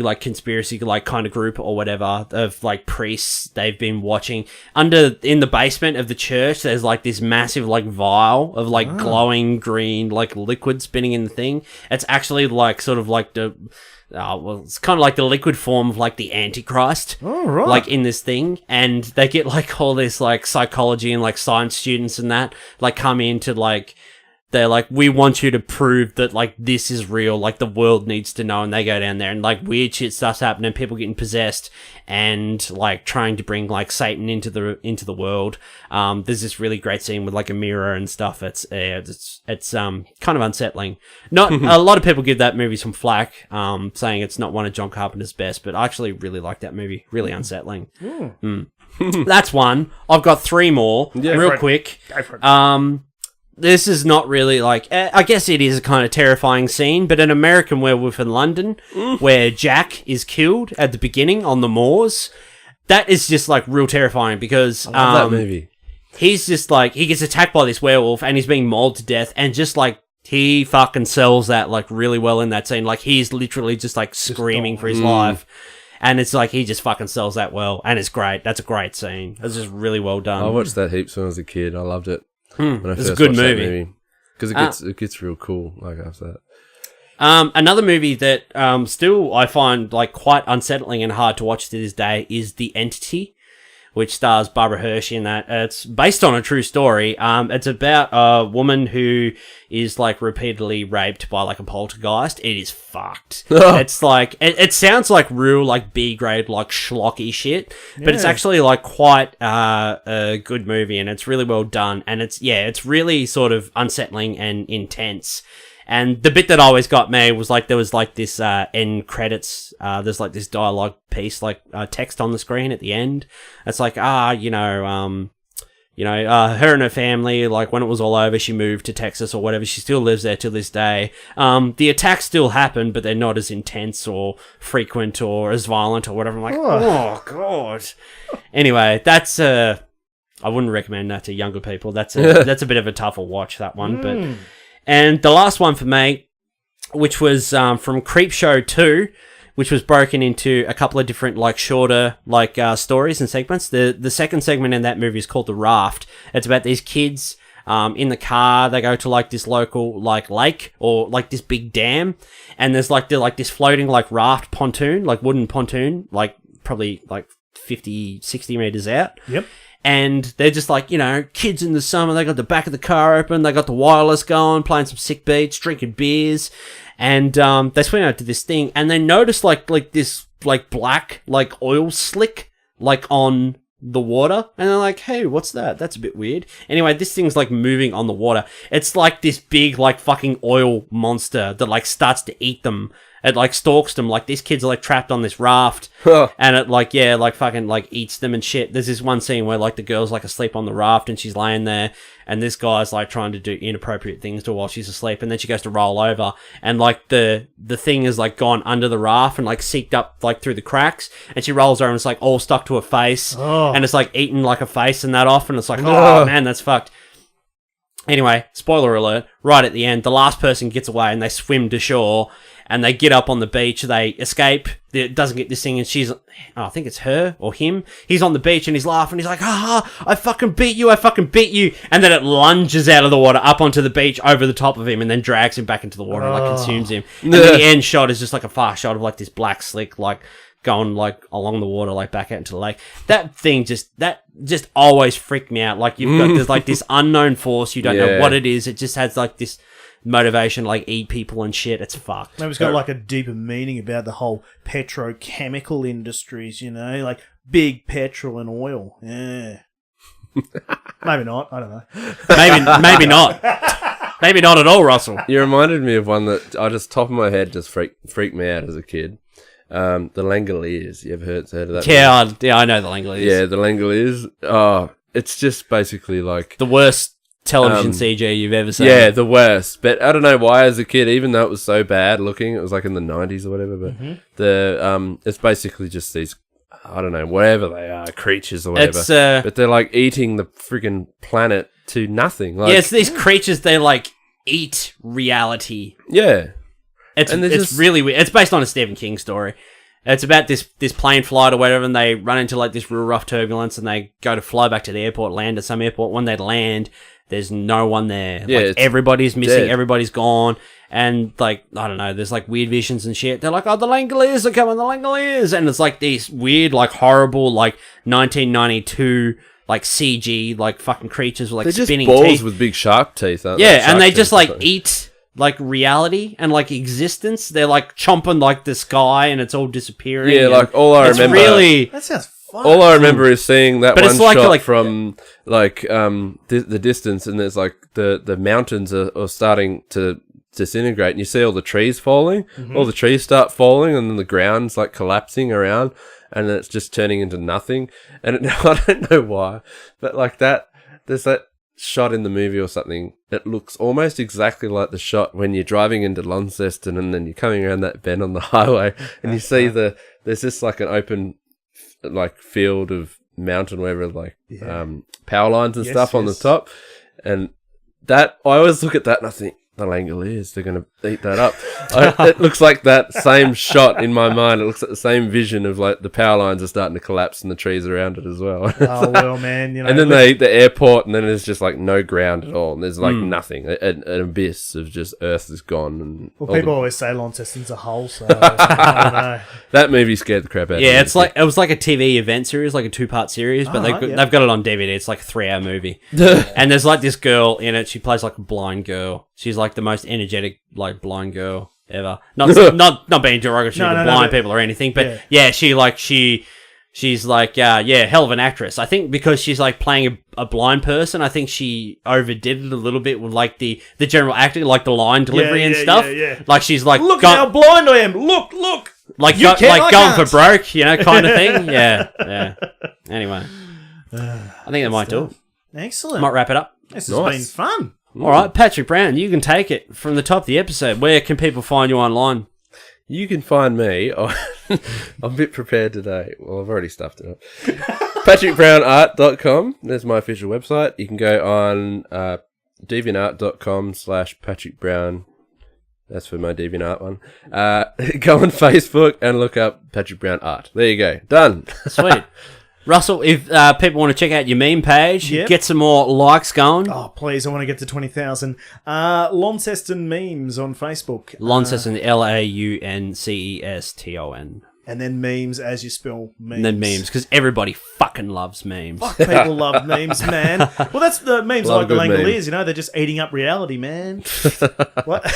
like conspiracy like kind of group or whatever of like priests. They've been watching in the basement of the church. There's like this massive like vial of like glowing green like liquid spinning in the thing. It's actually like sort of like it's kind of like the liquid form of like the Antichrist, like in this thing. And they get like all this like psychology and like science students and that like come in to like. They're like, we want you to prove that, like, this is real, like, the world needs to know, and they go down there, and, like, weird shit stuff's happening, people getting possessed, and, like, trying to bring, like, Satan into the world. There's this really great scene with, like, a mirror and stuff. It's kind of unsettling. Not a lot of people give that movie some flack, saying it's not one of John Carpenter's best, but I actually really like that movie. Really unsettling. That's one. I've got 3 more, real quick. Go for it. This is not really like... I guess it is a kind of terrifying scene, but an American Werewolf in London, where Jack is killed at the beginning on the moors, that is just, like, real terrifying because... I love that movie. He's just, like... He gets attacked by this werewolf, and he's being mauled to death, and just, like, he fucking sells that, like, really well in that scene. Like, he's literally just, like, screaming for his life. And it's like, he just fucking sells that well, and it's great. That's a great scene. It's just really well done. I watched that heaps when I was a kid. I loved it. It's a good movie because it gets real cool like after that. Another movie that still I find like quite unsettling and hard to watch to this day is The Entity, which stars Barbara Hershey in that. It's based on a true story. It's about a woman who is like repeatedly raped by like a poltergeist. It is fucked. It's like it sounds like real like B grade like schlocky shit, but it's actually like quite a good movie, and it's really well done, and it's really sort of unsettling and intense. And the bit that always got me was like there was like this end credits. There's like this dialogue piece, like text on the screen at the end. It's like her and her family, like when it was all over, she moved to Texas or whatever. She still lives there to this day. The attacks still happen, but they're not as intense or frequent or as violent or whatever. I'm like, oh god. Anyway, that's I wouldn't recommend that to younger people. That's a bit of a tougher watch, that one, but. And the last one for me, which was from Creepshow 2, which was broken into a couple of different like shorter like stories and segments. The second segment in that movie is called The Raft. It's about these kids in the car. They go to like this local like lake or like this big dam, and there's like this floating like raft pontoon, like wooden pontoon, like probably like 50, 60 meters out. Yep. And they're just like, kids in the summer, they got the back of the car open, they got the wireless going, playing some sick beats, drinking beers, and they swim out to this thing, and they notice like this like black like oil slick like on the water, and they're like, hey, what's that? That's a bit weird. Anyway, this thing's like moving on the water. It's like this big like fucking oil monster that like starts to eat them. It like stalks them. Like these kids are like trapped on this raft, and it like like fucking like eats them and shit. There's this one scene where like the girl's like asleep on the raft and she's laying there, and this guy's like trying to do inappropriate things to her while she's asleep, and then she goes to roll over, and like the thing is like gone under the raft and like seeked up like through the cracks, and she rolls over and it's like all stuck to her face, and it's like eating like a face and that off, and it's like, oh man, that's fucked. Anyway, spoiler alert, right at the end, the last person gets away and they swim to shore and they get up on the beach, they escape, it doesn't get this thing, and I think it's her or him, he's on the beach and he's laughing, he's like, I fucking beat you, and then it lunges out of the water up onto the beach over the top of him and then drags him back into the water and like consumes him. And then the end shot is just like a fast shot of like this black slick, like going like along the water, like back out into the lake. That thing just always freaked me out. Like there's like this unknown force, you don't know what it is, it just has like this motivation, like eat people and shit. It's fucked. Maybe it's got like a deeper meaning about the whole petrochemical industries, you know, like big petrol and oil. Yeah. Maybe not. I don't know. Maybe not. Maybe not at all, Russell. You reminded me of one that I just top of my head just freaked me out as a kid. The Langoliers. You ever heard of that? Yeah, I know the Langoliers. Yeah, the Langoliers. Oh, it's just basically like the worst television CG you've ever seen. Yeah, the worst. But I don't know why as a kid, even though it was so bad looking, it was like in the 90s or whatever, but it's basically just these, I don't know, whatever they are, creatures or whatever. But they're like eating the friggin' planet to nothing. Like, yeah, it's these creatures, they like eat reality. Yeah. It's really weird. It's based on a Stephen King story. It's about this plane flight or whatever, and they run into like this real rough turbulence, and they go to fly back to the airport, land at some airport. When they land, there's no one there. Yeah, like everybody's missing, dead. Everybody's gone, and like I don't know, there's like weird visions and shit. They're like, oh, the Langoliers are coming, the Langoliers, and it's like these weird, like horrible, like 1992. Like CG, like fucking creatures with like they're spinning just balls teeth with big shark teeth, aren't they? Yeah, and they Shark just teeth like or something. eat like reality and like existence. They're like chomping like the sky, and it's all disappearing. Yeah, like all I remember. Really, That sounds fun. All I remember is seeing that But one it's like- shot like- from like the distance, and there's like the mountains are starting to disintegrate, and you see all the trees falling. All the trees start falling, and then the ground's like collapsing around, and then it's just turning into nothing. And I don't know why, but like that, there's that shot in the movie or something. It looks almost exactly like the shot when you're driving into Launceston, and then you're coming around that bend on the highway, and you see there's just like an open like field of mountain, wherever like power lines and stuff on the top, and that I always look at that and I think, the Langoliers, they're going to eat that up. It looks like that same shot in my mind. It looks like the same vision of like the power lines are starting to collapse and the trees around it as well. Oh, well, man. You know, and then they eat the airport, and then there's just like no ground at all. And there's like nothing. An abyss of just earth is gone. And well, people always say Launceston's a hole, so I don't know. that movie scared the crap out of me. yeah, it's like it was like a TV event series, like a 2-part series, but they've got it on DVD. It's like a 3-hour movie, and there's like this girl in it. She plays like a blind girl. She's like the most energetic, like blind girl ever. Not being derogatory to blind people or anything, but she's like hell of an actress. I think because she's like playing a blind person, I think she overdid it a little bit with like the general acting, like the line delivery and stuff. Like she's like, look at how blind I am. Look. like You can't, I going can't. for broke, you know, kind of thing. Yeah. Anyway, I think that might do it. Excellent. Might wrap it up. This has been fun. All right, Patrick Brown, you can take it from the top of the episode. Where can people find you online? You can find me. I'm a bit prepared today. Well, I've already stuffed it up. PatrickBrownArt.com. There's my official website. You can go on deviantart.com/PatrickBrown. That's for my DeviantArt one. Go on Facebook and look up Patrick Brown Art. There you go. Done. Sweet. Russell, if people want to check out your meme page, Yep. get some more likes going. Oh, please, I want to get to 20,000. Launceston Memes on Facebook. Launceston, Launceston. And then memes as you spell memes. And then memes, because everybody fucking loves memes. Fuck, people love memes, man. Well, that's the memes Love like the a good meme. Langoliers, you know? They're just eating up reality, man. What?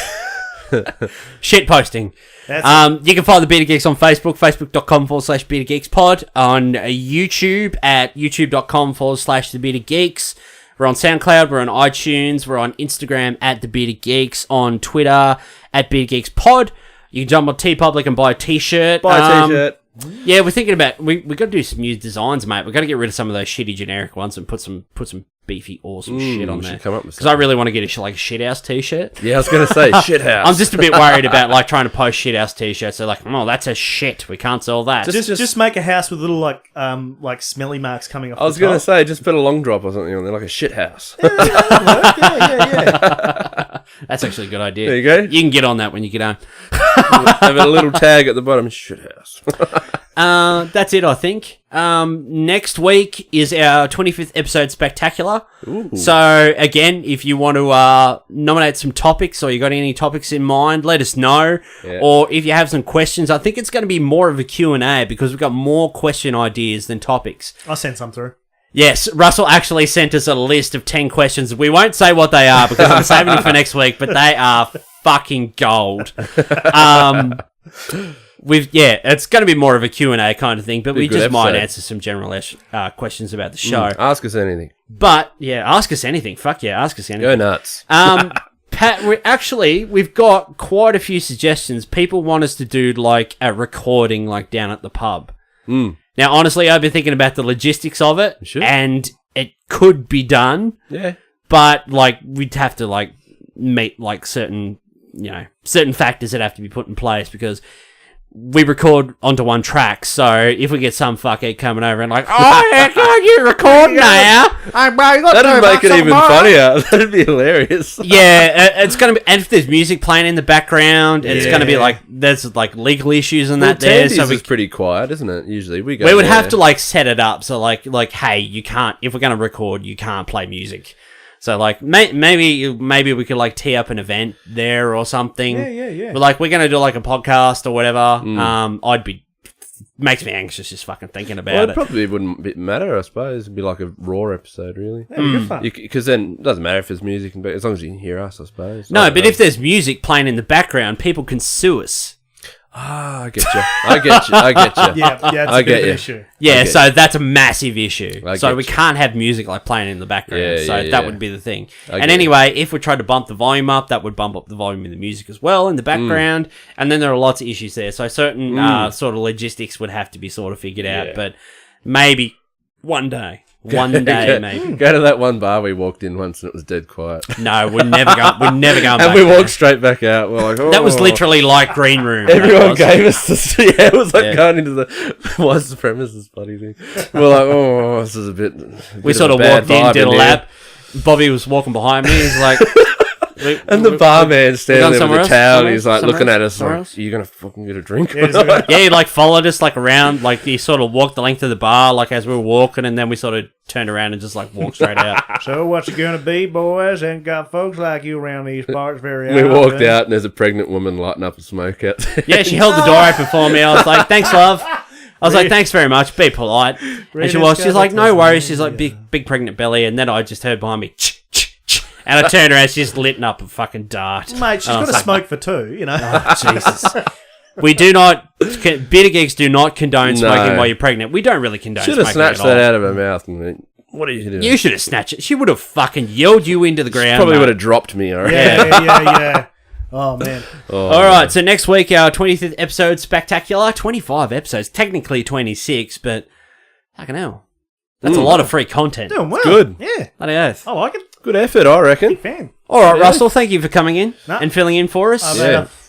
Shit posting. That's You can follow the Bearded Geeks on Facebook, facebook.com/Bearded Geeks Pod, on YouTube at youtube.com/The Bearded Geeks. We're on SoundCloud, we're on iTunes, we're on Instagram at The Bearded Geeks, on Twitter at Bearded Geeks Pod. You can jump on TeePublic and buy a t-shirt. Buy a t-shirt. Yeah, we're thinking about we got to do some new designs, mate. We got to get rid of some of those shitty generic ones and put some beefy, awesome shit on we there. should come up with Because I really want to get a shithouse t-shirt. Yeah, I was going to say, shithouse. I'm just a bit worried about like trying to post shithouse t-shirts. They're like, oh, that's a shit. We can't sell that. just make a house with little like smelly marks coming off. I was going to say, just put a long drop or something on there, like a shithouse. Yeah. That's actually a good idea. There you go. You can get on that when you get home. Have a little tag at the bottom. Shit house. That's it, I think. Next week is our 25th episode spectacular. Ooh. So, again, if you want to nominate some topics or you got any topics in mind, let us know. Yeah. Or if you have some questions, I think it's going to be more of a Q&A because we've got more question ideas than topics. I'll send some through. Yes, Russell actually sent us a list of 10 questions. We won't say what they are because I'm saving them for next week, but they are fucking gold. It's going to be more of a Q&A kind of thing, but we just might answer some general questions about the show. Ask us anything. But, yeah, ask us anything. Fuck yeah, ask us anything. Go nuts. Pat, we've got quite a few suggestions. People want us to do, like, a recording, like, down at the pub. Now, honestly, I've been thinking about the logistics of it, and it could be done. Yeah. But, like, we'd have to, like, meet, like, certain factors that have to be put in place because we record onto one track, so if we get some fuckhead coming over and like, oh, yeah, can you record now? That'd make it even funnier. That'd be hilarious. Yeah, it's going to be, and if there's music playing in the background, it's going to be like, there's like legal issues and that there. So it's pretty quiet, isn't it? Usually we would have to like set it up. So like, hey, you can't, if we're going to record, you can't play music. So, like, maybe we could, like, tee up an event there or something. Yeah. But, like, we're going to do, like, a podcast or whatever. Makes me anxious just fucking thinking about it. It probably wouldn't matter, I suppose. It'd be like a raw episode, really. Yeah, good fun. Because then it doesn't matter if there's music, as long as you can hear us, I suppose. No, but if there's music playing in the background, people can sue us. Ah, I get you. Yeah, it's a bit of an issue. Yeah, so that's a massive issue. So we can't have music like playing in the background. That would be the thing. And anyway, if we tried to bump the volume up, that would bump up the volume of the music as well in the background. And then there are lots of issues there. So certain sort of logistics would have to be sort of figured out. But maybe one day. Maybe. Go to that one bar we walked in once and it was dead quiet. No, we're never going back. And we walked straight back out. We're like, oh. That was literally like green room. Everyone gave us this. Yeah, it was like going into the white supremacist bloody thing. We're like, oh, this is a bit. We sort of walked in, did a lap. Bobby was walking behind me. He's like. And the barman standing there with a towel, he's like looking at us like, are you going to fucking get a drink? Yeah, he like followed us like around, like he sort of walked the length of the bar like as we were walking, and then we sort of turned around and just like walked straight out. So what's it going to be, boys? Ain't got folks like you around these parts very often. We walked out and there's a pregnant woman lighting up a smoke out there. Yeah, she held the door open for me. I was like, thanks, love. I was like, thanks very much. Be polite. And she's like, no worries. She's like, big pregnant belly. And then I just heard behind me, and I turned around, she's lit up a fucking dart. Mate, she's got to smoke for two, you know. Oh, Jesus. We do not, Bearded Geeks do not condone smoking while you're pregnant. We don't really condone smoking at all. Should have snatched that out of her mouth. And what are you doing? You should have snatched it. She would have fucking yelled you into the ground. She probably would have dropped me, alright? Yeah. Oh, man. All right, so next week, our 25th episode, spectacular. 25 episodes, technically 26, but fucking hell. That's a lot of free content. Doing well. Good. Yeah. Bloody oath. I like it. Good effort, I reckon. Big fan. All right, Russell, thank you for coming in and filling in for us.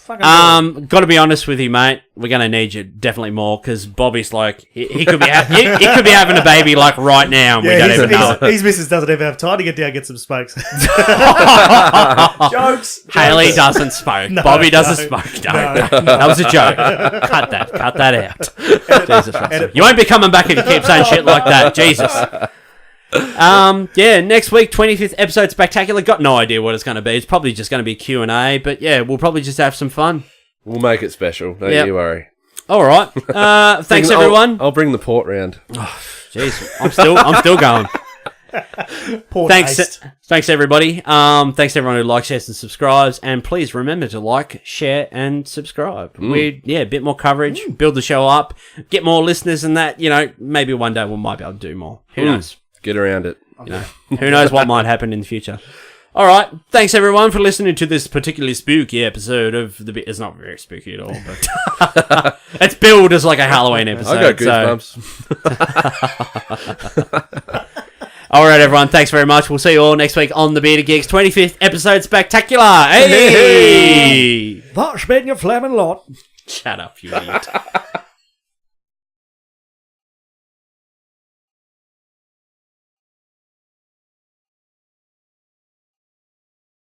Got to be honest with you, mate. We're going to need you definitely more because Bobby's like he could be he could be having a baby like right now, and we don't even know. His missus doesn't even have time to get down and get some smokes. Jokes. Haley doesn't smoke. No, Bobby doesn't smoke. No. That was a joke. Cut that out. Jesus, Russell. You won't be coming back if you keep saying shit like that. Jesus. Next week, 25th episode spectacular. Got no idea what it's going to be. It's probably just going to be Q&A, but yeah, we'll probably just have some fun. We'll make it special. Don't you worry. All right. Thanks, everyone. I'll bring the port round. Oh, jeez, I'm still going. Thanks, everybody. Thanks to everyone who likes, shares, and subscribes. And please remember to like, share, and subscribe. A bit more coverage, build the show up, get more listeners, and that. You know, maybe one day we might be able to do more. Who knows? Get around it. You know, who knows what might happen in the future. All right. Thanks, everyone, for listening to this particularly spooky episode of the... It's not very spooky at all, but... it's billed as like a Halloween episode. I got goosebumps. All right, everyone. Thanks very much. We'll see you all next week on the Bearded Geeks 25th episode spectacular. Hey! That's been your flaming lot. Shut up, you idiot.